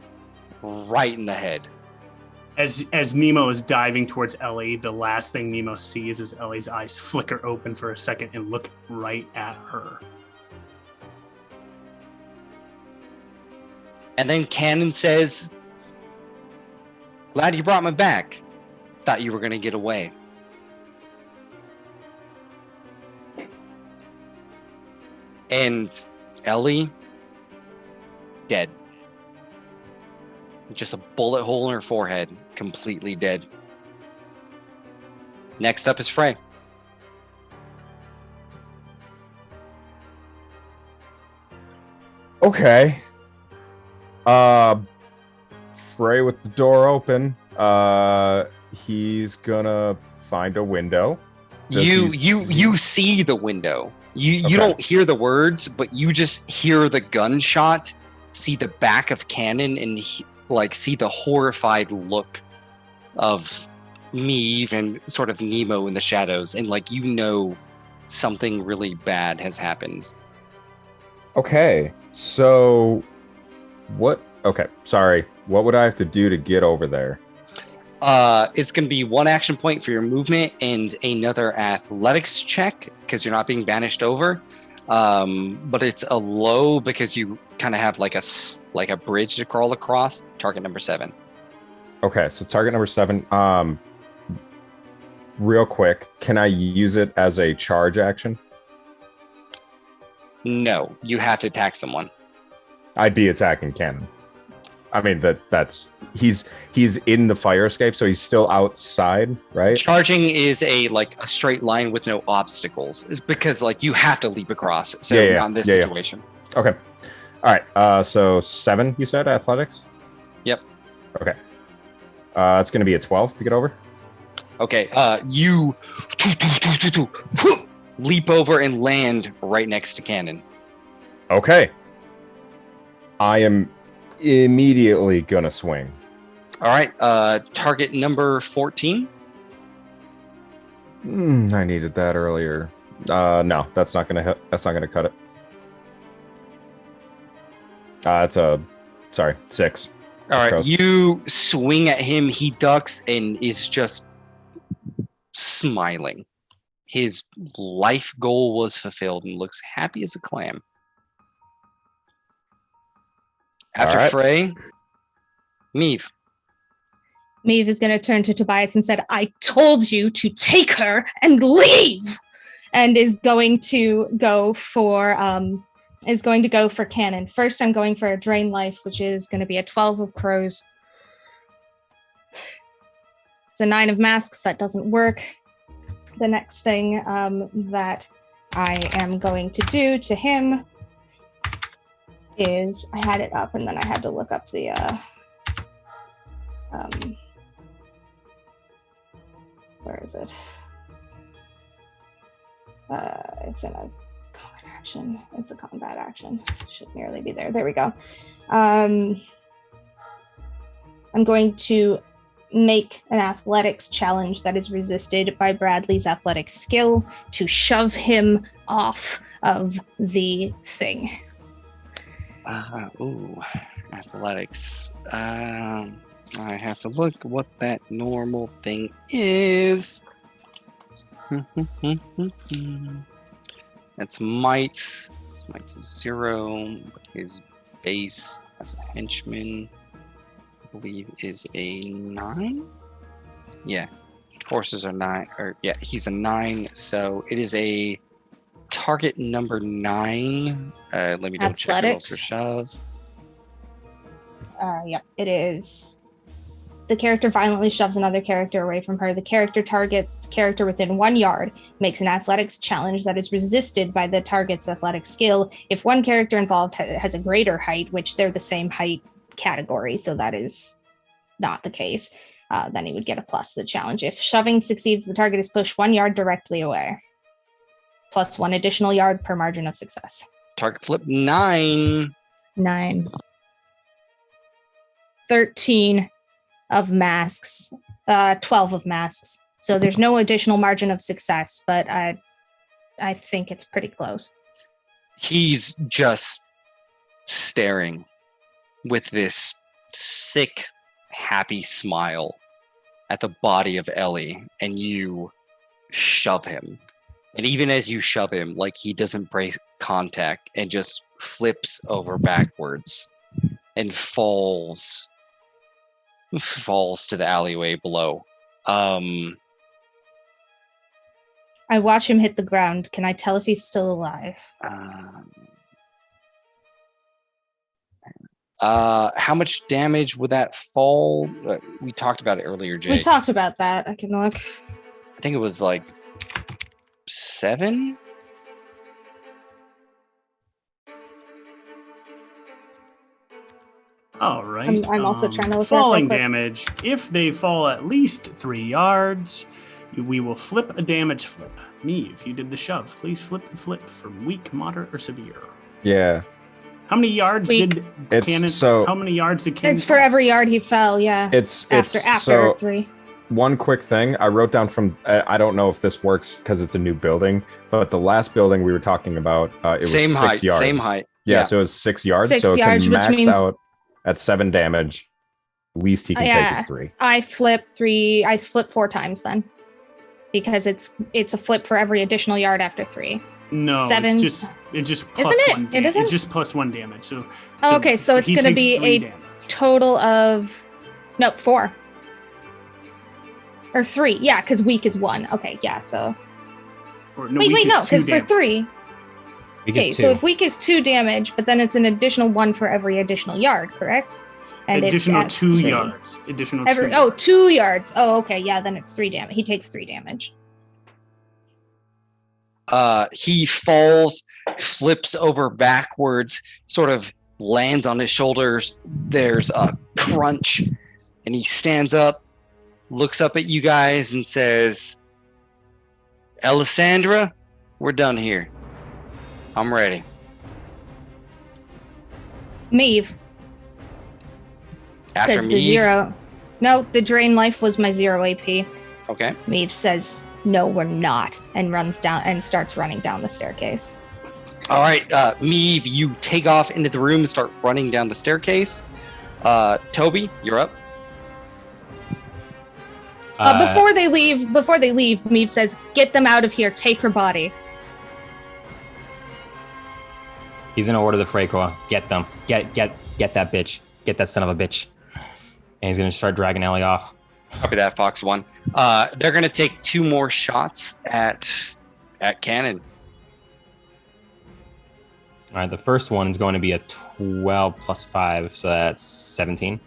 right in the head. As Nemo is diving towards Ellie, the last thing Nemo sees is Ellie's eyes flicker open for a second and look right at her. And then Cannon says, "Glad you brought me back. Thought you were going to get away." And Ellie, dead. Just a bullet hole in her forehead, completely dead. Next up is Frey. Okay. Frey with the door open. He's gonna find a window. Does You he see the window. You Okay. don't hear the words, but you just hear the gunshot, see the back of Cannon, and see the horrified look of Meave and sort of Nemo in the shadows, and something really bad has happened. Okay. So what? Okay. Sorry. What would I have to do to get over there? It's going to be 1 action point for your movement and another athletics check because you're not being banished over. But it's a low because you kind of have like a bridge to crawl across. Target number 7. Okay, so target number 7. Real quick, can I use it as a charge action? No, you have to attack someone. I'd be attacking Cannon. I mean that's he's in the fire escape, so he's still outside, right? Charging is a straight line with no obstacles. It's because you have to leap across. So not in this situation. Yeah. Okay. All right. So 7, you said athletics. Yep. Okay. It's going to be a 12 to get over. Okay. You leap over and land right next to Cannon. Okay. I am immediately gonna swing. All right. Target number 14. I needed that earlier. No, that's not gonna hit. That's not gonna cut it. That's a 6. All right. You swing at him. He ducks and is just smiling. His life goal was fulfilled and looks happy as a clam. After Frey, Meave. Meave is going to turn to Tobias and said, I told you to take her and leave! And is going to go for Cannon. First, I'm going for a Drain Life, which is going to be a 12 of Crows. It's a 9 of Masks. That doesn't work. The next thing that I am going to do to him is, I had it up and then I had to look up the where is it? It's in a combat action. It's a combat action. Should nearly be there. There we go. I'm going to make an athletics challenge that is resisted by Bradley's athletic skill to shove him off of the thing. Athletics. I have to look what that normal thing is. That's might. His might is 0, but his base as a henchman, I believe, is a 9. Yeah, forces are 9. He's a 9. So it is a target number 9. Let me double check the rolls for shove. Yep, it is. The character violently shoves another character away from her. The character targets character within 1 yard, makes an athletics challenge that is resisted by the target's athletic skill. If one character involved has a greater height, which they're the same height category, so that is not the case, then he would get a plus to the challenge. If shoving succeeds, the target is pushed 1 yard directly away, plus 1 additional yard per margin of success. Target flip 9. 13 of masks, 12 of masks. So there's no additional margin of success, but I think it's pretty close. He's just staring with this sick, happy smile at the body of Ellie, and you shove him. And even as you shove him, he doesn't break contact and just flips over backwards and falls to the alleyway below. I watch him hit the ground. Can I tell if he's still alive? How much damage would that fall? We talked about it earlier, Jake. We talked about that. I can look. I think it was 7? All right. I'm also trying to look falling damage. If they fall at least 3 yards, we will flip a damage flip. Meave, you did the shove. Please flip the flip from weak, moderate, or severe. Yeah. How many yards did Cannon? How many yards did Cannon? It's for every yard he fell. Yeah. After 3. One quick thing I wrote down from, I don't know if this works because it's a new building, but the last building we were talking about, it was 6 yards. Same height. Yeah, so it was 6 yards. 6 so it yards, can which max means out at 7 damage. Least he can take is 3. I flip 3. I flip 4 times then, because it's a flip for every additional yard after 3. No, Sevens. it's just plus Isn't it? 1 It damage. isn't? It's just plus 1 damage. So Okay, so it's he going to takes be 3 a damage. total of 4 or 3. Yeah, because weak is 1. Okay, yeah. So Or, no, wait, weak no, is 2 because for damage. 3. Weak Okay, is so 2. if weak is 2 damage, but then it's an additional 1 for every additional yard, correct? And Additional it's at 2 3. yards. Additional 2 Oh, 2 yards. Oh, okay. Yeah, then it's 3 damage. He takes 3 damage. He falls, flips over backwards, sort of lands on his shoulders. There's a crunch, and he stands up, looks up at you guys, and says, Alessandra, we're done here. I'm ready. Maeve. After Because me. the 0. No, the drain life was my 0 AP. Okay. Maeve says, no, we're not, and runs down and starts running down the staircase. All right, Meave, you take off into the room and start running down the staircase. Toby, you're up. Before they leave, Maeve says, get them out of here. Take her body. He's gonna order the Freycore. Get them. Get that bitch. Get that son of a bitch. And he's gonna start dragging Ellie off. Copy that, Fox 1. They're gonna take 2 more shots at Cannon. All right, the first one is going to be a 12 plus 5, so that's 17.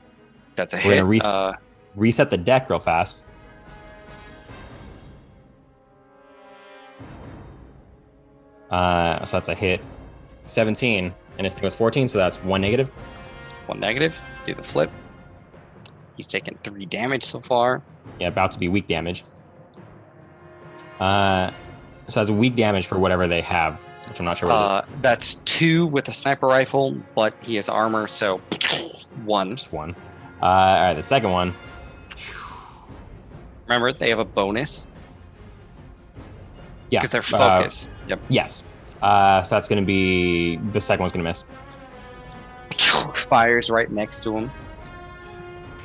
That's a We're hit. gonna reset the deck real fast. So that's a hit. 17, and his thing was 14, so that's 1 negative. 1 negative. Do the flip. He's taken 3 damage so far. Yeah, about to be weak damage. So that's weak damage for whatever they have, which I'm not sure what it is. That's 2 with a sniper rifle, but he has armor, so 1. Just 1. All right, the second one. Remember, they have a bonus. Yeah. Because they're focused. Yep. Yes. So that's going to be... The second one's going to miss. Fires right next to him.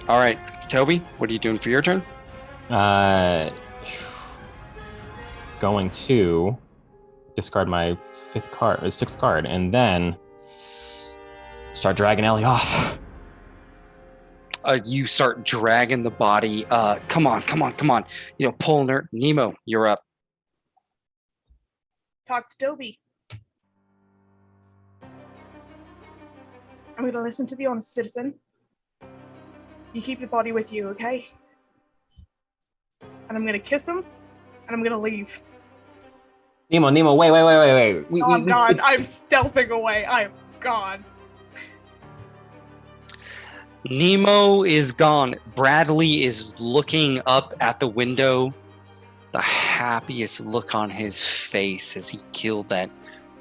All right, Toby, what are you doing for your turn? Going to discard my 6th card, and then start dragging Ellie off. You start dragging the body. Come on. Pulling her. Nemo, you're up. Talk to Dobie. I'm going to listen to the honest citizen. You keep the body with you, okay? And I'm going to kiss him, and I'm going to leave. Nemo, wait. I'm gone. I'm stealthing away. I am gone. Nemo is gone. Bradley is looking up at the window. The happiest look on his face as he killed that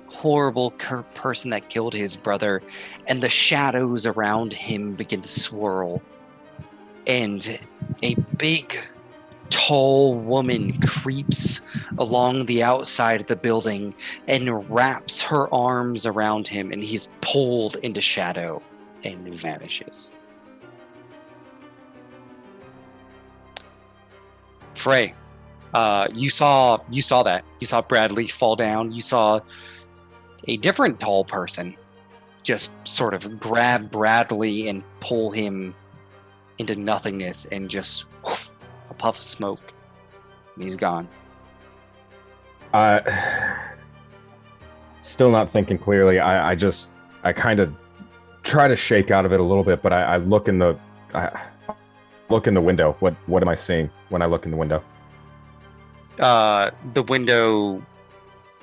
horrible person that killed his brother. And the shadows around him begin to swirl. And a big, tall woman creeps along the outside of the building and wraps her arms around him, and he's pulled into shadow and vanishes. Frey, you saw that. You saw Bradley fall down. You saw a different tall person just sort of grab Bradley and pull him into nothingness, and just a puff of smoke, and he's gone. Still not thinking clearly. I kind of try to shake out of it a little bit, but I look in the window. What am I seeing when I look in the window? The window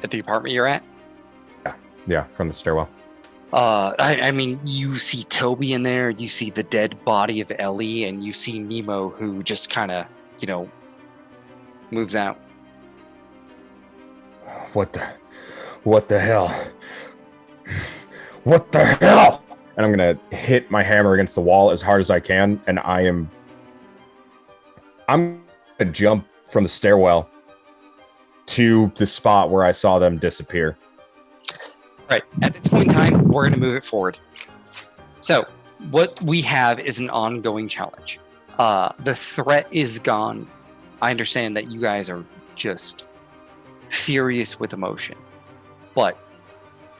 at the apartment you're at? Yeah, from the stairwell. I mean, you see Toby in there, you see the dead body of Ellie, and you see Nemo, who just kind of, moves out. What the hell? What the hell? And I'm gonna hit my hammer against the wall as hard as I can, and I'm gonna jump from the stairwell to the spot where I saw them disappear. Right. At this point in time, we're going to move it forward. So, what we have is an ongoing challenge. The threat is gone. I understand that you guys are just furious with emotion, but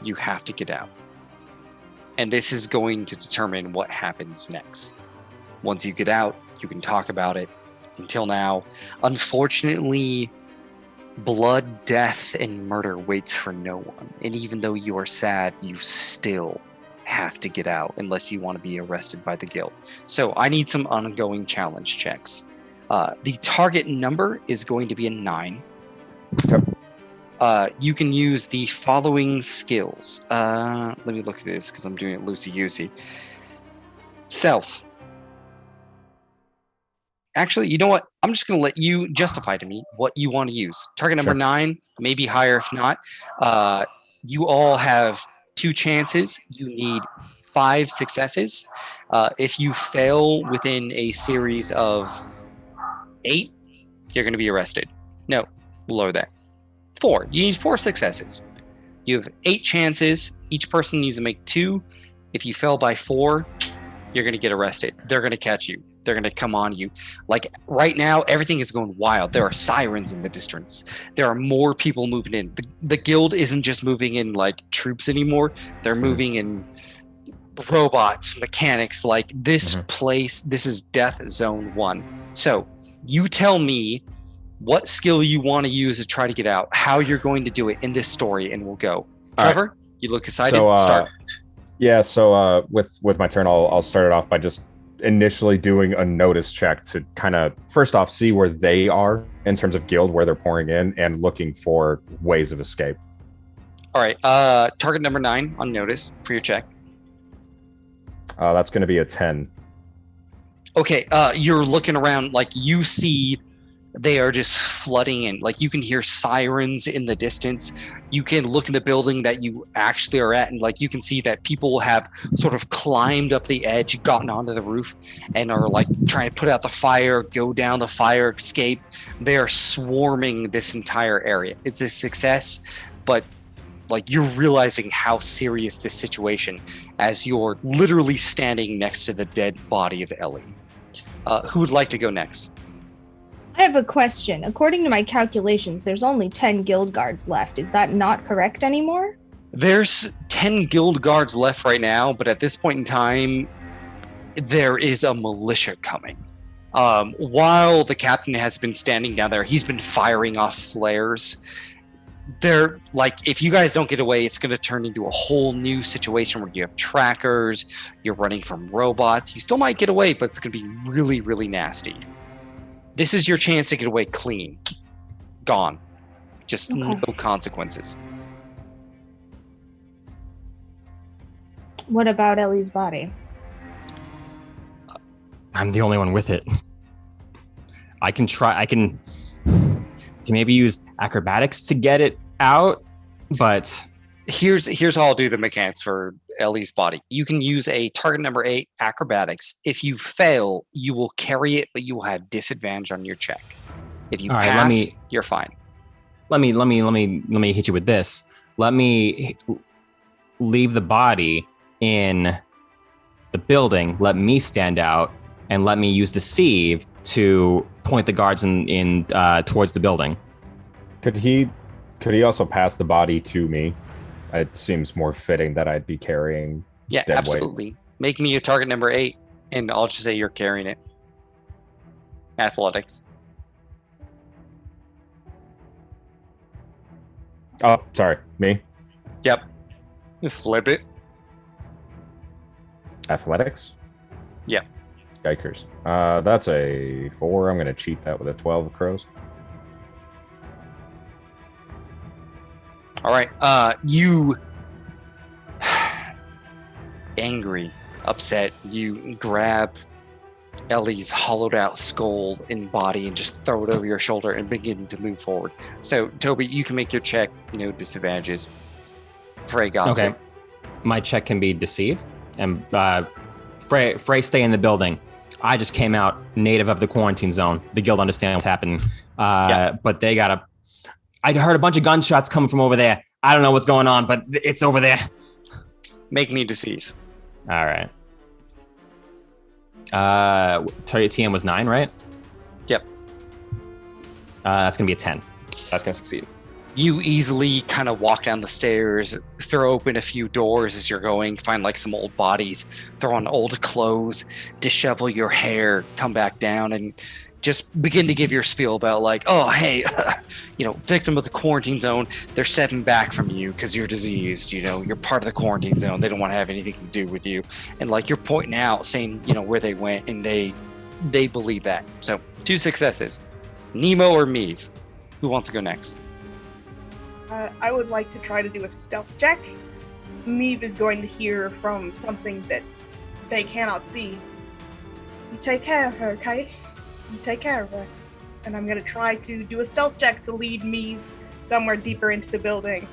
you have to get out. And this is going to determine what happens next. Once you get out, you can talk about it. Until now, unfortunately, blood, death, and murder waits for no one. And even though you are sad, you still have to get out unless you want to be arrested by the guild. So I need some ongoing challenge checks. The target number is going to be a 9. You can use the following skills. Let me look at this because I'm doing it loosey-goosey. Stealth. Actually, you know what? I'm just going to let you justify to me what you want to use. Target number 9, maybe higher if not. You all have 2 chances. You need 5 successes. If you fail within a series of 8, you're going to be arrested. No, below that. 4. You need 4 successes. You have 8 chances. Each person needs to make 2. If you fail by 4, you're going to get arrested. They're going to catch you. They're going to come on you. Like right now, everything is going wild. There are sirens in the distance. There are more people moving in. The guild isn't just moving in like troops anymore. They're moving in robots, mechanics. Like this place, this is Death Zone 1. So you tell me what skill you want to use to try to get out, how you're going to do it in this story, and we'll go. Trevor, you look excited. So, Start. Yeah, so with my turn, I'll start it off by just initially doing a notice check to kind of, first off, see where they are in terms of guild, where they're pouring in, and looking for ways of escape. All right, target number 9 on notice for your check. That's going to be a 10. Okay, you're looking around, like you see they are just flooding in. Like you can hear sirens in the distance. You can look in the building that you actually are at, and like you can see that people have sort of climbed up the edge, gotten onto the roof, and are like trying to put out the fire, go down the fire, escape. They are swarming this entire area. It's a success, but like you're realizing how serious this situation as you're literally standing next to the dead body of Ellie. Who would like to go next? I have a question. According to my calculations, there's only 10 guild guards left. Is that not correct anymore? There's 10 guild guards left right now, but at this point in time, there is a militia coming. While the captain has been standing down there, he's been firing off flares. They're like, if you guys don't get away, it's going to turn into a whole new situation where you have trackers, you're running from robots. You still might get away, but it's going to be really, really nasty. This is your chance to get away clean. Gone. Just no consequences. What about Ellie's body? I'm the only one with it. I can maybe use acrobatics to get it out, but here's how I'll do the mechanics for Ellie's body. You can use a target number 8 acrobatics. If you fail, you will carry it, but you will have disadvantage on your check. If you pass, you're fine. Let me hit you with this. Let me leave the body in the building. Let me stand out, and let me use deceive to point the guards in towards the building. Could he also pass the body to me? It seems more fitting that I'd be carrying. Yeah, dead absolutely. weight. Make me a target number 8, and I'll just say you're carrying it. Athletics. Oh, sorry, me. Yep. You flip it. Athletics. Yeah. Yikers. That's a 4. I'm going to cheat that with a 12 of crows. All right. You angry, upset, you grab Ellie's hollowed out skull and body and just throw it over your shoulder and begin to move forward. So, Toby, you can make your check, no disadvantages. Frey got okay. it. My check can be deceive, and Frey stay in the building. I just came out native of the quarantine zone. The guild understands what's happening. But they gotta... I heard a bunch of gunshots coming from over there. I don't know what's going on, but it's over there. Make me deceive. All right. TM was 9, right? Yep. That's gonna be a 10. That's gonna succeed. You easily kind of walk down the stairs, throw open a few doors as you're going, find like some old bodies, throw on old clothes, dishevel your hair, come back down, and just begin to give your spiel about like, oh, hey, victim of the quarantine zone. They're stepping back from you because you're diseased. You're part of the quarantine zone. They don't want to have anything to do with you. And like you're pointing out, saying, where they went, and they believe that. So 2 successes. Nemo or Meave? Who wants to go next? I would like to try to do a stealth check. Meave is going to hear from something that they cannot see. You take care of her, okay? You take care of her. And I'm going to try to do a stealth check to lead Meave somewhere deeper into the building.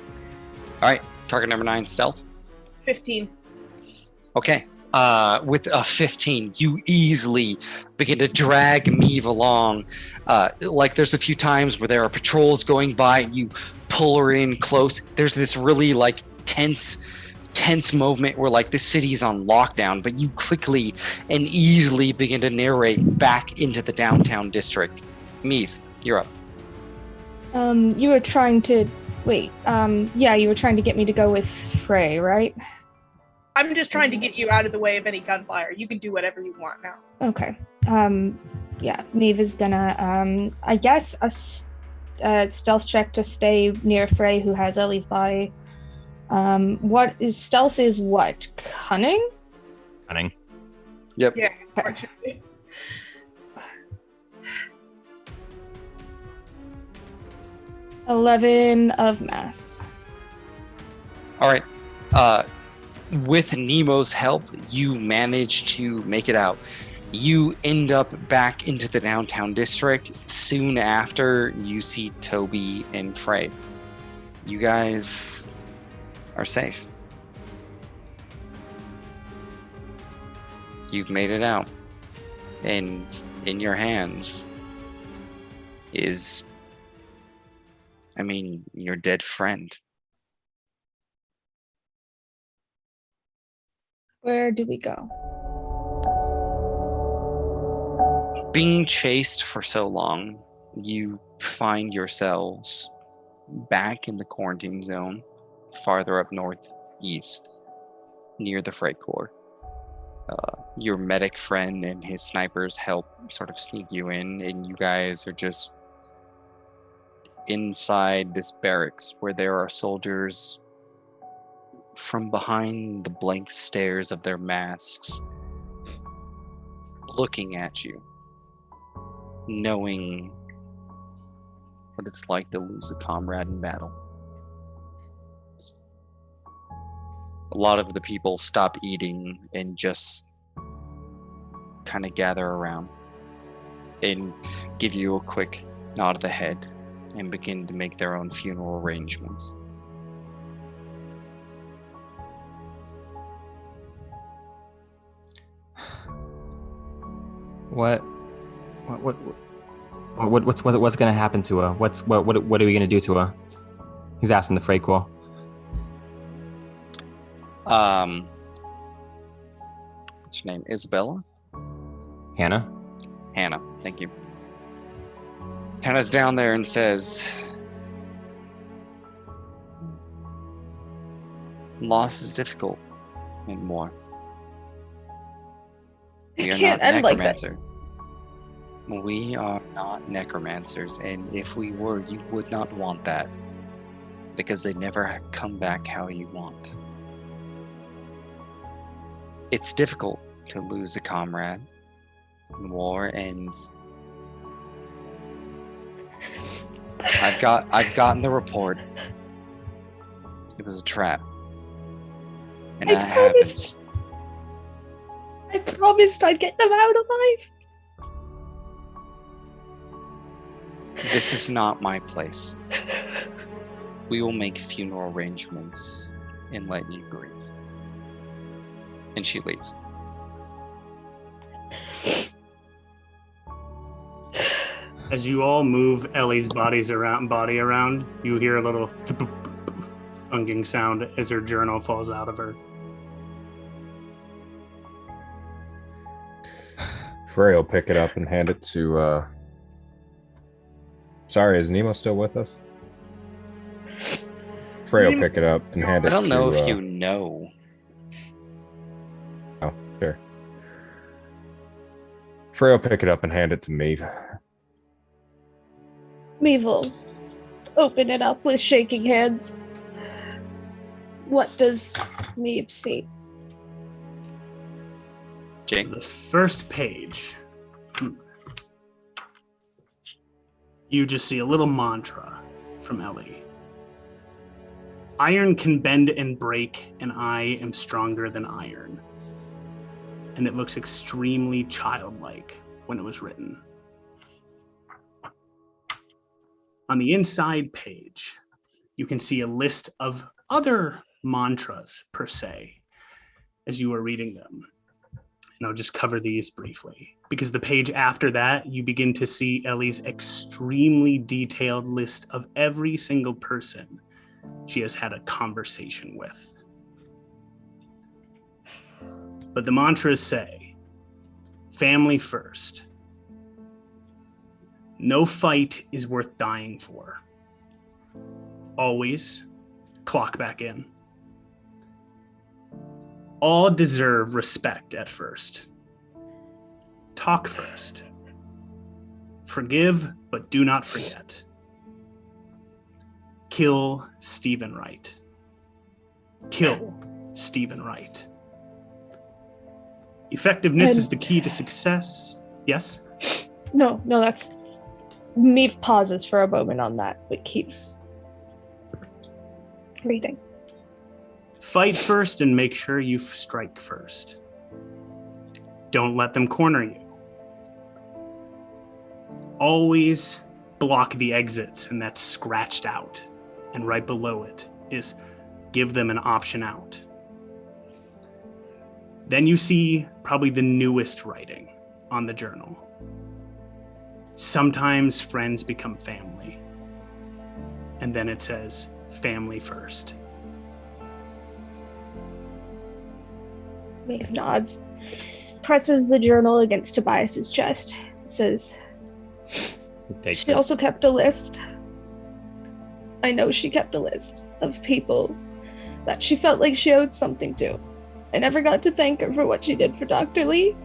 All right. Target number 9, stealth. 15. Okay. With a 15, you easily begin to drag Meave along. Like there's a few times where there are patrols going by, and you pull her in close. There's this really like tense moment where like the city is on lockdown, but you quickly and easily begin to narrate back into the downtown district. Meave, you're up. You were trying to you were trying to get me to go with Frey, right? I'm just trying to get you out of the way of any gunfire. You can do whatever you want now. Okay. Meave is gonna I guess a stealth check to stay near Frey, who has Ellie's body. What is stealth? Is what? Cunning? Cunning. Yep. Yeah. Okay. 11 of masks. All right. With Nemo's help, you manage to make it out. You end up back into the downtown district. Soon after, you see Toby and Frey. You guys are safe. You've made it out. And in your hands is, your dead friend. Where do we go? Being chased for so long, you find yourselves back in the quarantine zone, farther up northeast, near the freight core. Your medic friend and his snipers help sort of sneak you in, and you guys are just inside this barracks where there are soldiers from behind the blank stares of their masks, looking at you, knowing what it's like to lose a comrade in battle. A lot of the people stop eating and just kind of gather around and give you a quick nod of the head and begin to make their own funeral arrangements. What's gonna happen to her? What are we gonna do to her? He's asking the freight corps. What's her name? Isabella? Hannah, thank you. Hannah's down there and says, loss is difficult and more. We It are can't not end like this. necromancer. We are not necromancers, and if we were, you would not want that, because they never come back how you want. It's difficult to lose a comrade in war, and I've gotten the report. It was a trap, and that happens. I promised I'd get them out alive. This is not my place. We will make funeral arrangements and let you grieve. And she leaves. As you all move Ellie's body around, you hear a little thunking sound as her journal falls out of her. Frey will pick it up and hand it to, Sorry, is Nemo still with us? Frey will pick it up and hand it to... I don't know if you know. Oh, sure. Frey will pick it up and hand it to me. Meave will open it up with shaking hands. What does Meave see? Jake? The first page. You just see a little mantra from Ellie. Iron can bend and break, and I am stronger than iron. And it looks extremely childlike when it was written. On the inside page, you can see a list of other mantras, per se, as you are reading them. And I'll just cover these briefly, because the page after that, you begin to see Ellie's extremely detailed list of every single person she has had a conversation with. But the mantras say, family first. No fight is worth dying for. Always clock back in. All deserve respect at first. Talk first. Forgive, but do not forget. Kill Stephen Wright. Kill Stephen Wright. Effectiveness is the key to success. Yes? No, that's... Meave pauses for a moment on that, but keeps reading. Fight first and make sure you strike first. Don't let them corner you. Always block the exits, and that's scratched out. And right below it is give them an option out. Then you see probably the newest writing on the journal. Sometimes friends become family. And then it says, family first. Maeve nods, presses the journal against Tobias's chest, says, she also kept a list. I know she kept a list of people that she felt like she owed something to. I never got to thank her for what she did for Dr. Lee.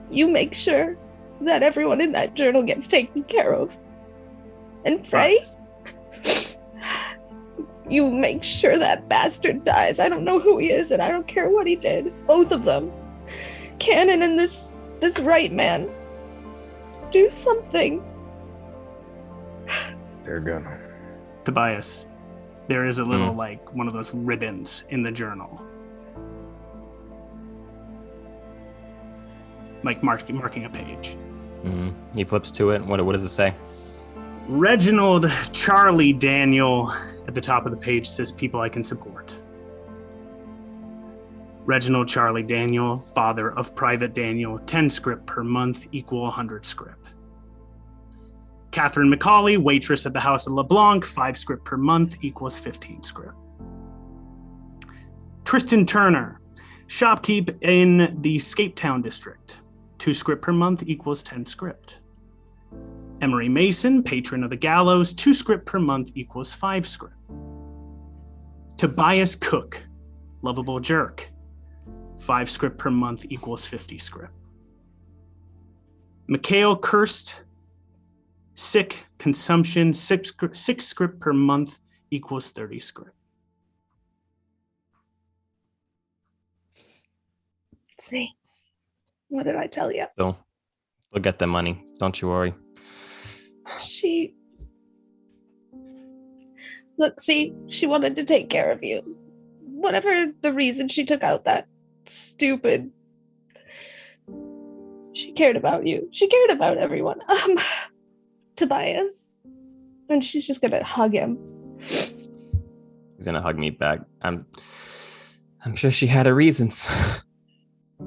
You make sure that everyone in that journal gets taken care of. And Frey, you make sure that bastard dies. I don't know who he is, and I don't care what he did. Both of them. Cannon and this right man. Do something. They're gonna. Tobias, there is a little, like, one of those ribbons in the journal. Like marking a page. He flips to it. What does it say? Reginald Charlie Daniel at the top of the page says people I can support. Reginald Charlie Daniel, father of Private Daniel, 10 script per month equal 100 script. Catherine McCauley, waitress at the House of LeBlanc, 5 script per month equals 15 script. Tristan Turner, shopkeep in the Scape Town district, 2 script per month equals 10 script. Emery Mason, patron of the gallows, 2 script per month equals 5 script. Tobias Cook, lovable jerk, 5 script per month equals 50 script. Mikhail Kirst, sick consumption, 6 script per month equals 30 script. See, what did I tell you? They'll get the money. Don't you worry. Look, see, she wanted to take care of you. Whatever the reason she took out that stupid... She cared about you. She cared about everyone. Tobias. And she's just gonna hug him. He's gonna hug me back. I'm sure she had her reasons.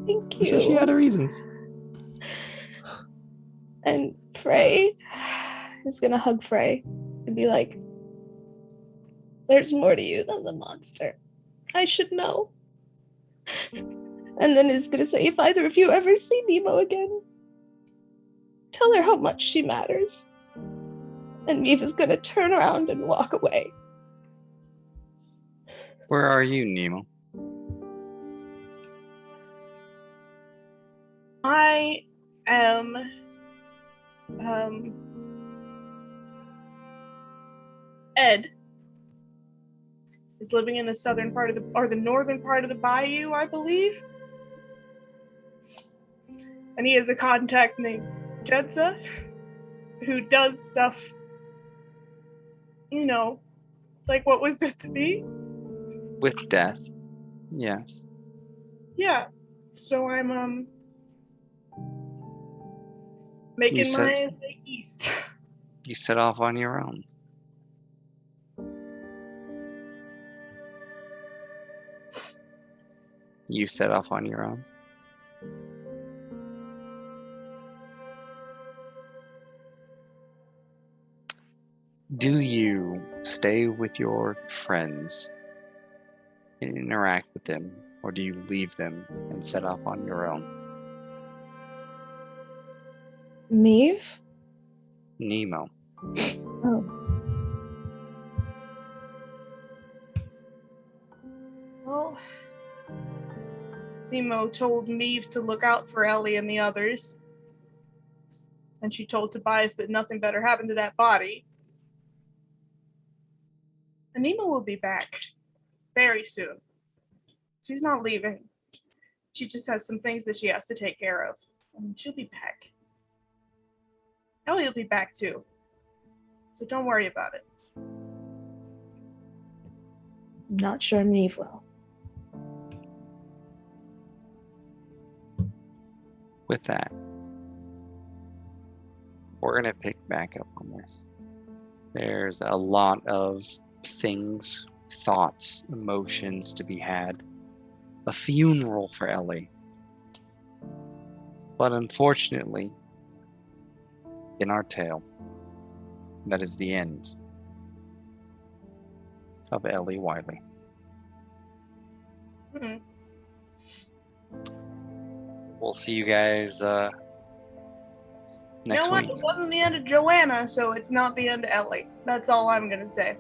Thank you. I'm sure she had her reasons. And Frey is gonna hug Frey and be like, there's more to you than the monster. I should know. And then is gonna say, if either of you ever see Nemo again, Tell her how much she matters. And Meave is gonna turn around and walk away. Where are you, Nemo? I am Ed is living in the southern part of the northern part of the bayou, I believe. And he has a contact named Jedza who does stuff, like what was it to be? With death. Yes. Yeah. So I'm making my way east. You set off on your own. You set off on your own. Do you stay with your friends and interact with them, or do you leave them and set off on your own? Meave? Nemo. Oh. Well, Nemo told Meave to look out for Ellie and the others. And she told Tobias that nothing better happened to that body. And Nemo will be back very soon. She's not leaving. She just has some things that she has to take care of. And she'll be back. Ellie will be back too. So don't worry about it. I'm not sure Meave will. With that, we're going to pick back up on this. There's a lot of things, thoughts, emotions to be had. A funeral for Ellie. But unfortunately, in our tale, that is the end of Ellie Wiley. Mm-hmm. We'll see you guys next You know what? week. It wasn't the end of Joanna, so it's not the end of Ellie. That's all I'm gonna say.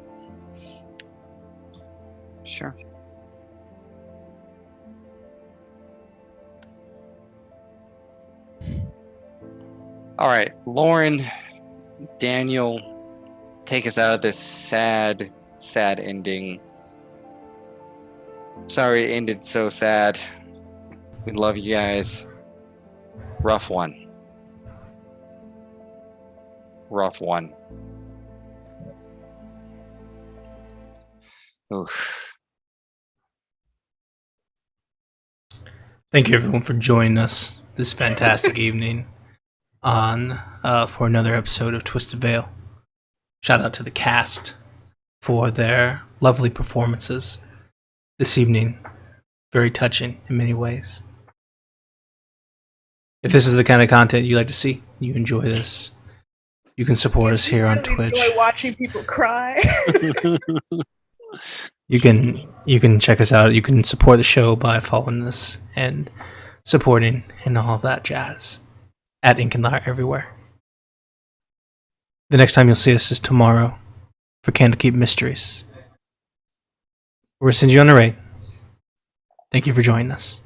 Sure. All right, Lauren, Daniel, take us out of this sad, sad ending. Sorry it ended so sad. We love you guys. Rough one. Rough one. Oof. Thank you everyone for joining us this fantastic evening on for another episode of Twisted Veil. Shout out to the cast for their lovely performances this evening. Very touching in many ways. If this is the kind of content you like to see, you enjoy this, you can support us here on Twitch. Enjoy watching people cry. You can check us out. You can support the show by following this and supporting and all of that jazz at Ink and Lyre everywhere. The next time you'll see us is tomorrow for Candlekeep Mysteries. We're going to send you on a raid. Thank you for joining us.